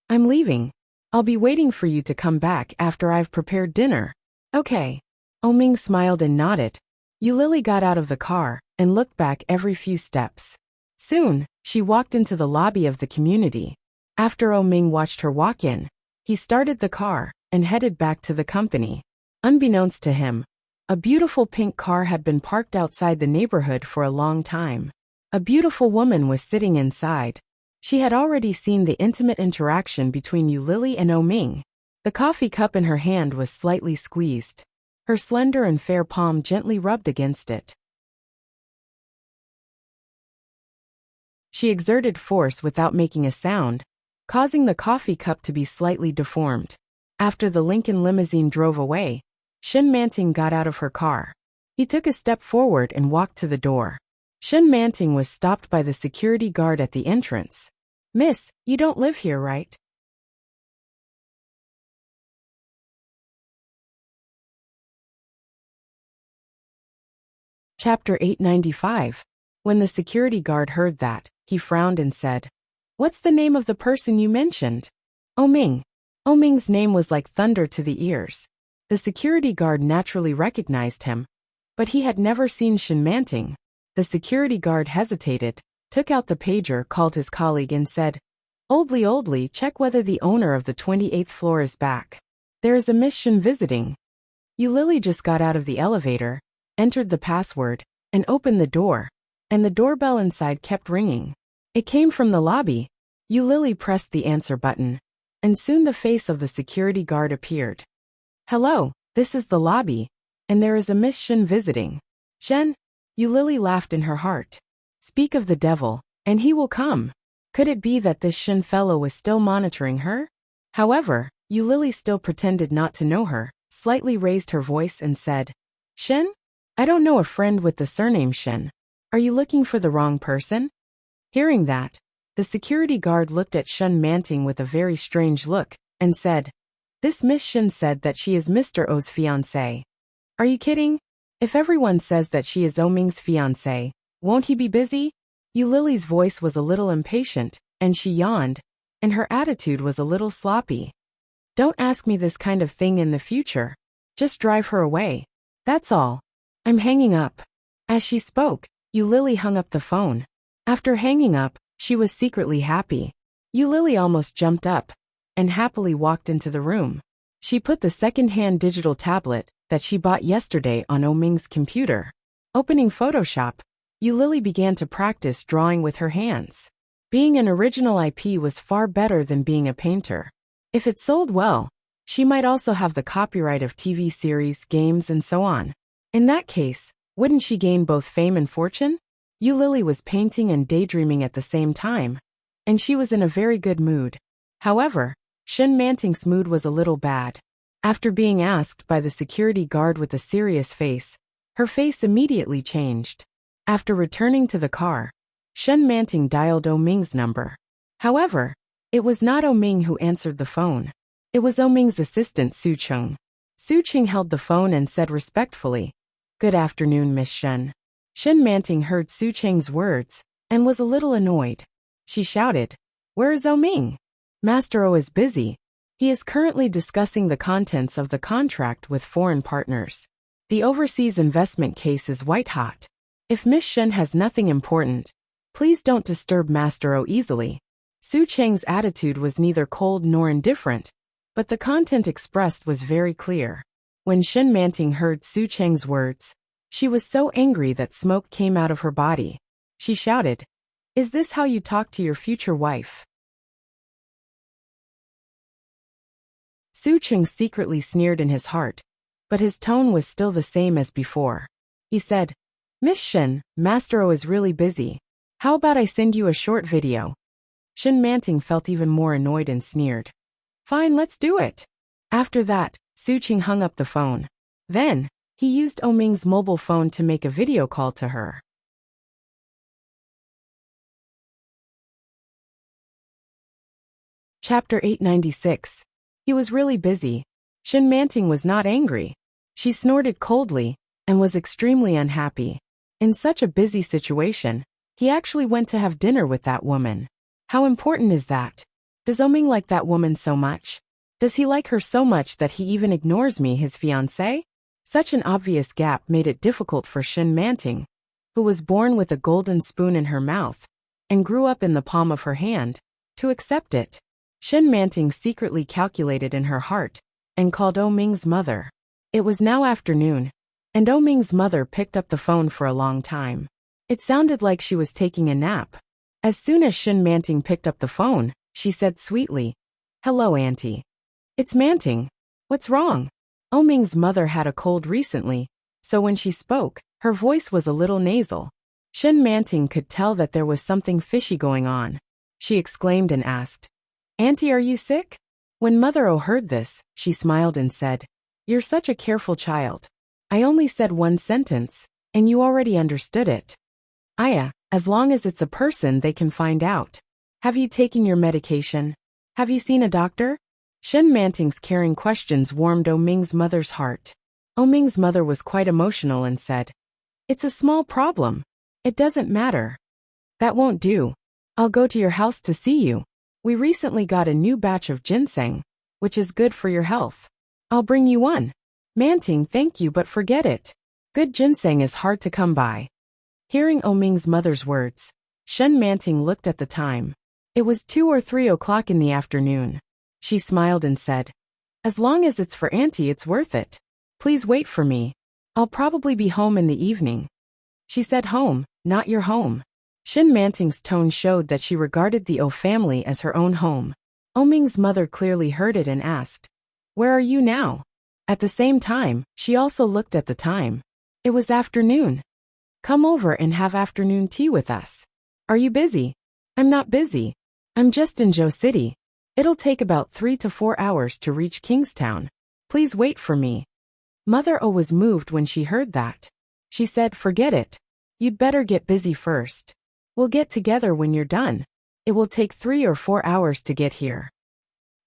I'm leaving. I'll be waiting for you to come back after I've prepared dinner. Okay. Oming smiled and nodded. Lily got out of the car and looked back every few steps. Soon, she walked into the lobby of the community. After Oming watched her walk in, he started the car and headed back to the company. Unbeknownst to him, a beautiful pink car had been parked outside the neighborhood for a long time. A beautiful woman was sitting inside. She had already seen the intimate interaction between Lily and Oming. The coffee cup in her hand was slightly squeezed. Her slender and fair palm gently rubbed against it. She exerted force without making a sound, causing the coffee cup to be slightly deformed. After the Lincoln limousine drove away, Shin Manting got out of her car. He took a step forward and walked to the door. Shin Manting was stopped by the security guard at the entrance. Miss, you don't live here, right? Chapter 895. When the security guard heard that, he frowned and said, What's the name of the person you mentioned? Oming. Oming's name was like thunder to the ears. The security guard naturally recognized him, but he had never seen Shin Manting. The security guard hesitated, took out the pager, called his colleague and said, Oldly, check whether the owner of the 28th floor is back. There is a Miss Shin visiting. Lily just got out of the elevator, entered the password, and opened the door, and the doorbell inside kept ringing. It came from the lobby. Lily pressed the answer button, and soon the face of the security guard appeared. Hello, this is the lobby, and there is a Miss Shin visiting. Shen? Lily laughed in her heart. Speak of the devil, and he will come. Could it be that this Shin fellow was still monitoring her? However, Lily still pretended not to know her, slightly raised her voice and said, Shin? I don't know a friend with the surname Shin. Are you looking for the wrong person? Hearing that, the security guard looked at Shin Manting with a very strange look, and said, This Miss Shin said that she is Mr. O's fiancée. Are you kidding? If everyone says that she is Oming's fiancée, won't he be busy? Lily's voice was a little impatient, and she yawned, and her attitude was a little sloppy. Don't ask me this kind of thing in the future. Just drive her away. That's all. I'm hanging up. As she spoke, Lily hung up the phone. After hanging up, she was secretly happy. Lily almost jumped up and happily walked into the room. She put the second-hand digital tablet that she bought yesterday on Oming's computer. Opening Photoshop, Lily began to practice drawing with her hands. Being an original IP was far better than being a painter. If it sold well, she might also have the copyright of TV series, games, and so on. In that case, wouldn't she gain both fame and fortune? Lily was painting and daydreaming at the same time, and she was in a very good mood. However, Shen Manting's mood was a little bad. After being asked by the security guard with a serious face, her face immediately changed. After returning to the car, Shen Manting dialed Ming's number. However, it was not Ming who answered the phone. It was Ming's assistant Su Cheng. Su Cheng held the phone and said respectfully, "Good afternoon, Miss Shen." Shen Manting heard Su Cheng's words and was a little annoyed. She shouted, "Where is Ming? Master O is busy. He is currently discussing the contents of the contract with foreign partners. The overseas investment case is white hot. If Miss Shen has nothing important, please don't disturb Master O easily." Su Cheng's attitude was neither cold nor indifferent, but the content expressed was very clear. When Shen Manting heard Su Cheng's words, she was so angry that smoke came out of her body. She shouted, "Is this how you talk to your future wife?" Su Cheng secretly sneered in his heart, but his tone was still the same as before. He said, "Miss Shen, Master O is really busy. How about I send you a short video?" Shen Manting felt even more annoyed and sneered. "Fine, let's do it." After that, Su Cheng hung up the phone. Then, he used Ming's mobile phone to make a video call to her. Chapter 896. He was really busy. Shen Manting was not angry. She snorted coldly and was extremely unhappy. In such a busy situation, he actually went to have dinner with that woman. How important is that? Does Ming like that woman so much? Does he like her so much that he even ignores me, his fiancée? Such an obvious gap made it difficult for Shen Manting, who was born with a golden spoon in her mouth and grew up in the palm of her hand, to accept it. Shen Manting secretly calculated in her heart and called Ming's mother. It was now afternoon, and Ming's mother picked up the phone for a long time. It sounded like she was taking a nap. As soon as Shen Manting picked up the phone, she said sweetly, "Hello, Auntie. It's Manting. What's wrong?" Ming's mother had a cold recently, so when she spoke, her voice was a little nasal. Shen Manting could tell that there was something fishy going on. She exclaimed and asked, "Auntie, are you sick?" When Mother O heard this, she smiled and said, "You're such a careful child. I only said one sentence, and you already understood it. Aya, as long as it's a person they can find out. Have you taken your medication? Have you seen a doctor?" Shen Manting's caring questions warmed Ming's mother's heart. Ming's mother was quite emotional and said, "It's a small problem. It doesn't matter." "That won't do. I'll go to your house to see you. We recently got a new batch of ginseng, which is good for your health. I'll bring you one." "Manting, thank you, but forget it. Good ginseng is hard to come by." Hearing Ming's mother's words, Shen Manting looked at the time. It was 2 or 3 o'clock in the afternoon. She smiled and said, "As long as it's for Auntie, it's worth it. Please wait for me. I'll probably be home in the evening." She said home, not your home. Shen Manting's tone showed that she regarded the O family as her own home. Ming's mother clearly heard it and asked, "Where are you now?" At the same time, she also looked at the time. It was afternoon. "Come over and have afternoon tea with us." "Are you busy?" "I'm not busy. I'm just in Zhou City. It'll take about 3 to 4 hours to reach Kingstown. Please wait for me." Mother O was moved when she heard that. She said, "Forget it. You'd better get busy first. We'll get together when you're done. It will take 3 or 4 hours to get here."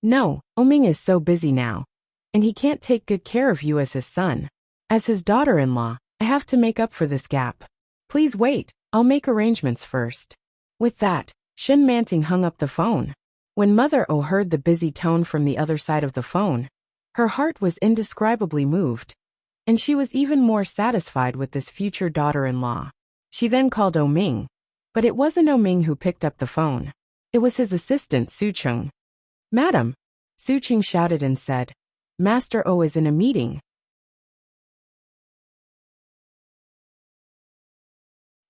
"No, Ming is so busy now, and he can't take good care of you as his son. As his daughter-in-law, I have to make up for this gap. Please wait, I'll make arrangements first." With that, Shen Manting hung up the phone. When Mother O heard the busy tone from the other side of the phone, her heart was indescribably moved, and she was even more satisfied with this future daughter-in-law. She then called Ming, but it wasn't Ming who picked up the phone. It was his assistant Su Cheng. "Madam," Su Cheng shouted and said, "Master O is in a meeting."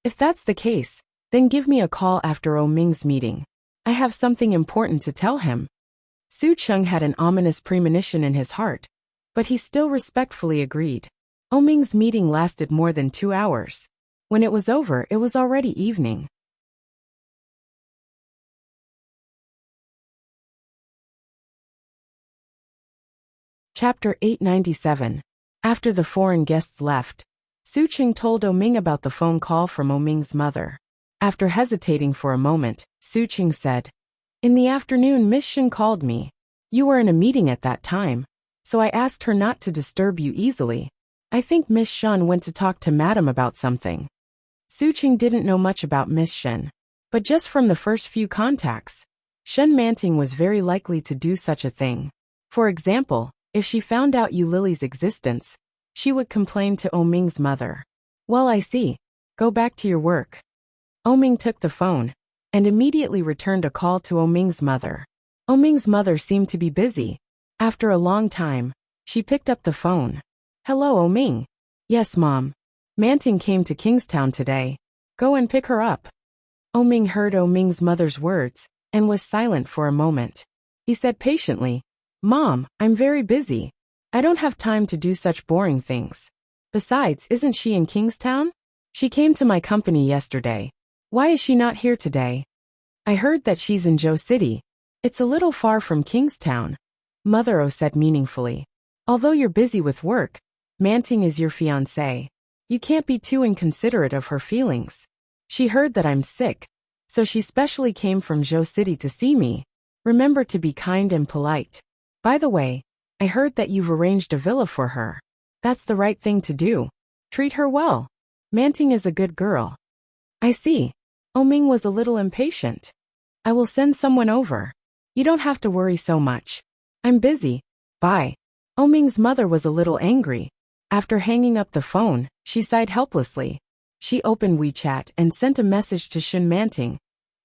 "If that's the case, then give me a call after Ming's meeting. I have something important to tell him." Su Cheng had an ominous premonition in his heart, but he still respectfully agreed. Ming's meeting lasted more than 2 hours. When it was over, it was already evening. Chapter 897. After the foreign guests left, Su Qing told Oming about the phone call from Oming's mother. After hesitating for a moment, Su Qing said, "In the afternoon Miss Shen called me. You were in a meeting at that time, so I asked her not to disturb you easily. I think Miss Shen went to talk to Madam about something." Su Qing didn't know much about Miss Shen, but just from the first few contacts, Shen Manting was very likely to do such a thing. For example, if she found out Yu Lily's existence, she would complain to Oming's mother. "Well, I see. Go back to your work." Oming took the phone and immediately returned a call to Oming's mother. Oming's mother seemed to be busy. After a long time, she picked up the phone. "Hello, Oming." "Yes, Mom. Manting came to Kingstown today. Go and pick her up." Oming heard Oming's mother's words and was silent for a moment. He said patiently, "Mom, I'm very busy. I don't have time to do such boring things. Besides, isn't she in Kingstown? She came to my company yesterday. Why is she not here today?" "I heard that she's in Zhou City. It's a little far from Kingstown," Mother O said meaningfully. "Although you're busy with work, Manting is your fiancé. You can't be too inconsiderate of her feelings. She heard that I'm sick, so she specially came from Zhou City to see me. Remember to be kind and polite. By the way, I heard that you've arranged a villa for her. That's the right thing to do. Treat her well. Manting is a good girl." "I see." Oming was a little impatient. "I will send someone over. You don't have to worry so much. I'm busy. Bye." Oming's mother was a little angry. After hanging up the phone, she sighed helplessly. She opened WeChat and sent a message to Shen Manting.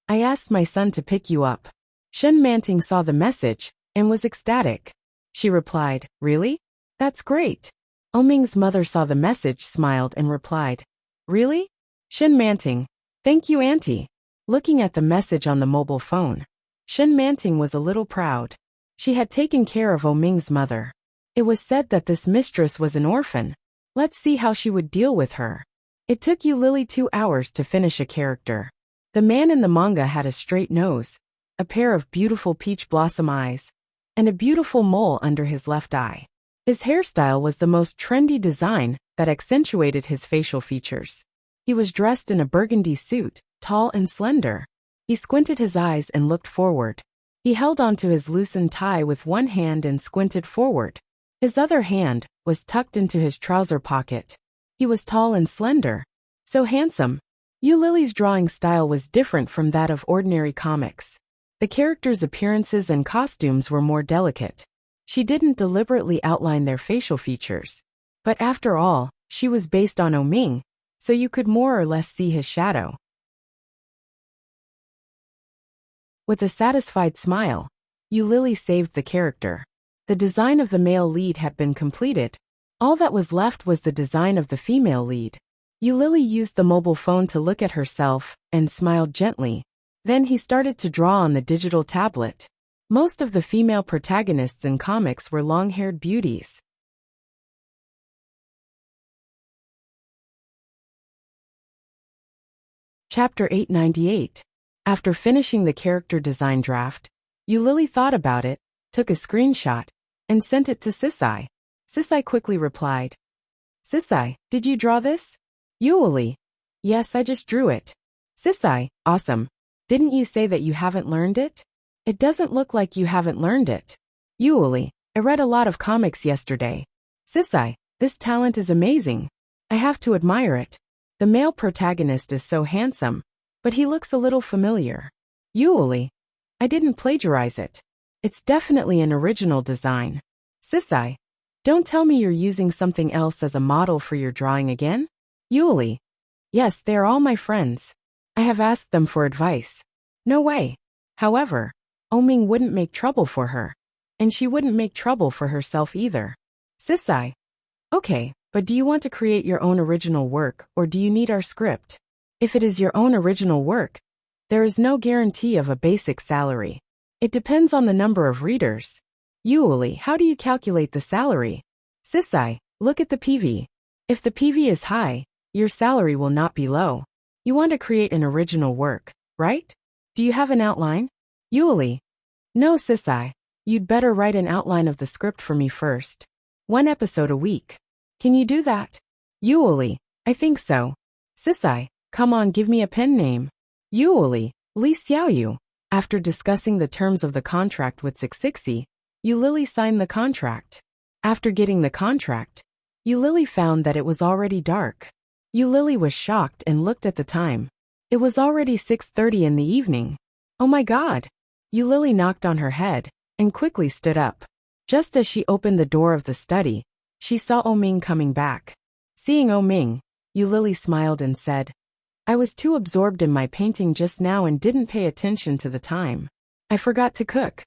"I asked my son to pick you up." Shen Manting saw the message and was ecstatic. She replied, "Really? That's great." Oming's mother saw the message, smiled and replied, "Really? Shen Manting. Thank you, Auntie." Looking at the message on the mobile phone, Shen Manting was a little proud. She had taken care of Oming's mother. It was said that this mistress was an orphan. Let's see how she would deal with her. It took Yu Lily 2 hours to finish a character. The man in the manga had a straight nose, a pair of beautiful peach blossom eyes, and a beautiful mole under his left eye. His hairstyle was the most trendy design that accentuated his facial features. He was dressed in a burgundy suit, tall and slender. He squinted his eyes and looked forward. He held onto his loosened tie with one hand and squinted forward. His other hand was tucked into his trouser pocket. He was tall and slender, so handsome. Yu Lily's drawing style was different from that of ordinary comics. The characters' appearances and costumes were more delicate. She didn't deliberately outline their facial features. But after all, she was based on Oming, so you could more or less see his shadow. With a satisfied smile, Yu Lily saved the character. The design of the male lead had been completed. All that was left was the design of the female lead. Yu Lily used the mobile phone to look at herself and smiled gently. Then he started to draw on the digital tablet. Most of the female protagonists in comics were long-haired beauties. Chapter 898. After finishing the character design draft, Yu Lily thought about it, took a screenshot, and sent it to Sisai. Sisai quickly replied, "Sisai, did you draw this?" Yu Lily, "Yes, I just drew it." Sisai, "Awesome. Didn't you say that you haven't learned it?" "It doesn't look like you haven't learned it." Yu Lily, "I read a lot of comics yesterday." Sisai, "This talent is amazing. I have to admire it. The male protagonist is so handsome, but he looks a little familiar." Yu Lily, "I didn't plagiarize it. It's definitely an original design." Sisai, "Don't tell me you're using something else as a model for your drawing again?" Yu Lily, "Yes, they are all my friends. I have asked them for advice." "No way." However, Oming wouldn't make trouble for her, and she wouldn't make trouble for herself either. Sisai, "Okay, but do you want to create your own original work or do you need our script? If it is your own original work, there is no guarantee of a basic salary. It depends on the number of readers." Yu Lily, "How do you calculate the salary?" Sisai, "Look at the PV. If the PV is high, Your salary will not be low. You want to create an original work, right? Do you have an outline? Yuli. No, Sisai. You'd better write an outline of the script for me first. 1 episode a week. Can you do that? Yuli. I think so. Sisai. Come on, give me a pen name. Yuli. Li Xiaoyu. After discussing the terms of the contract with Sixixi, Yulili signed the contract. After getting the contract, Yulili found that it was already dark. Yulili was shocked and looked at the time. It was already 6:30 in the evening. Oh my God! Yulili knocked on her head and quickly stood up. Just as she opened the door of the study, she saw Oming coming back. Seeing Oming, Yulili smiled and said, I was too absorbed in my painting just now and didn't pay attention to the time. I forgot to cook.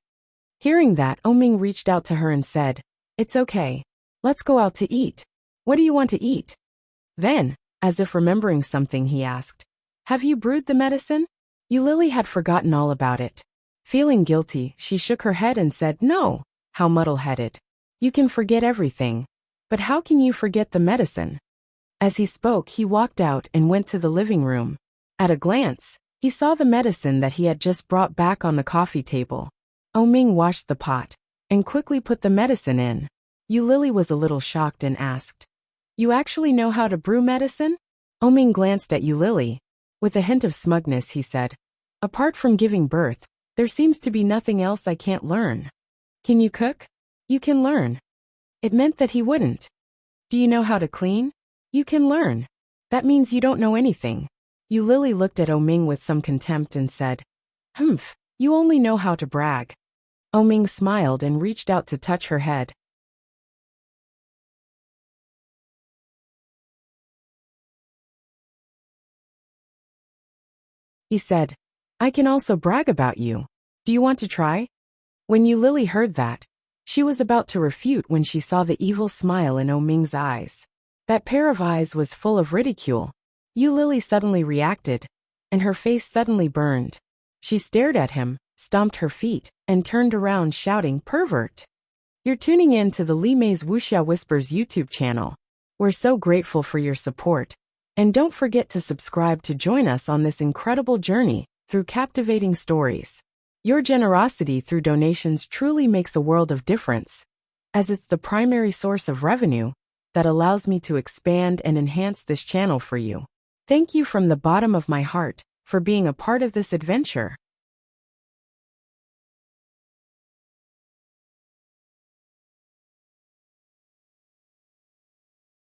Hearing that, Oming reached out to her and said, It's okay. Let's go out to eat. What do you want to eat? Then, as if remembering something, he asked, Have you brewed the medicine? Yulili had forgotten all about it. Feeling guilty, she shook her head and said, No. How muddle-headed. You can forget everything. But how can you forget the medicine? As he spoke, he walked out and went to the living room. At a glance, he saw the medicine that he had just brought back on the coffee table. Oming washed the pot and quickly put the medicine in. Yulili was a little shocked and asked, You actually know how to brew medicine? Oming glanced at Yulili. With a hint of smugness, he said, Apart from giving birth, there seems to be nothing else I can't learn. Can you cook? You can learn. It meant that he wouldn't. Do you know how to clean? You can learn. That means you don't know anything. Yulili looked at Oming with some contempt and said, Humph, you only know how to brag. Oming smiled and reached out to touch her head. He said, I can also brag about you. Do you want to try? When Yulili heard that, she was about to refute when she saw the evil smile in Oming's eyes. That pair of eyes was full of ridicule. Yulili suddenly reacted, and her face suddenly burned. She stared at him, stomped her feet, and turned around shouting, Pervert! You're tuning in to the Li Mei's Wuxia Whispers YouTube channel. We're so grateful for your support. And don't forget to subscribe to join us on this incredible journey through captivating stories. Your generosity through donations truly makes a world of difference, as it's the primary source of revenue that allows me to expand and enhance this channel for you. Thank you from the bottom of my heart for being a part of this adventure.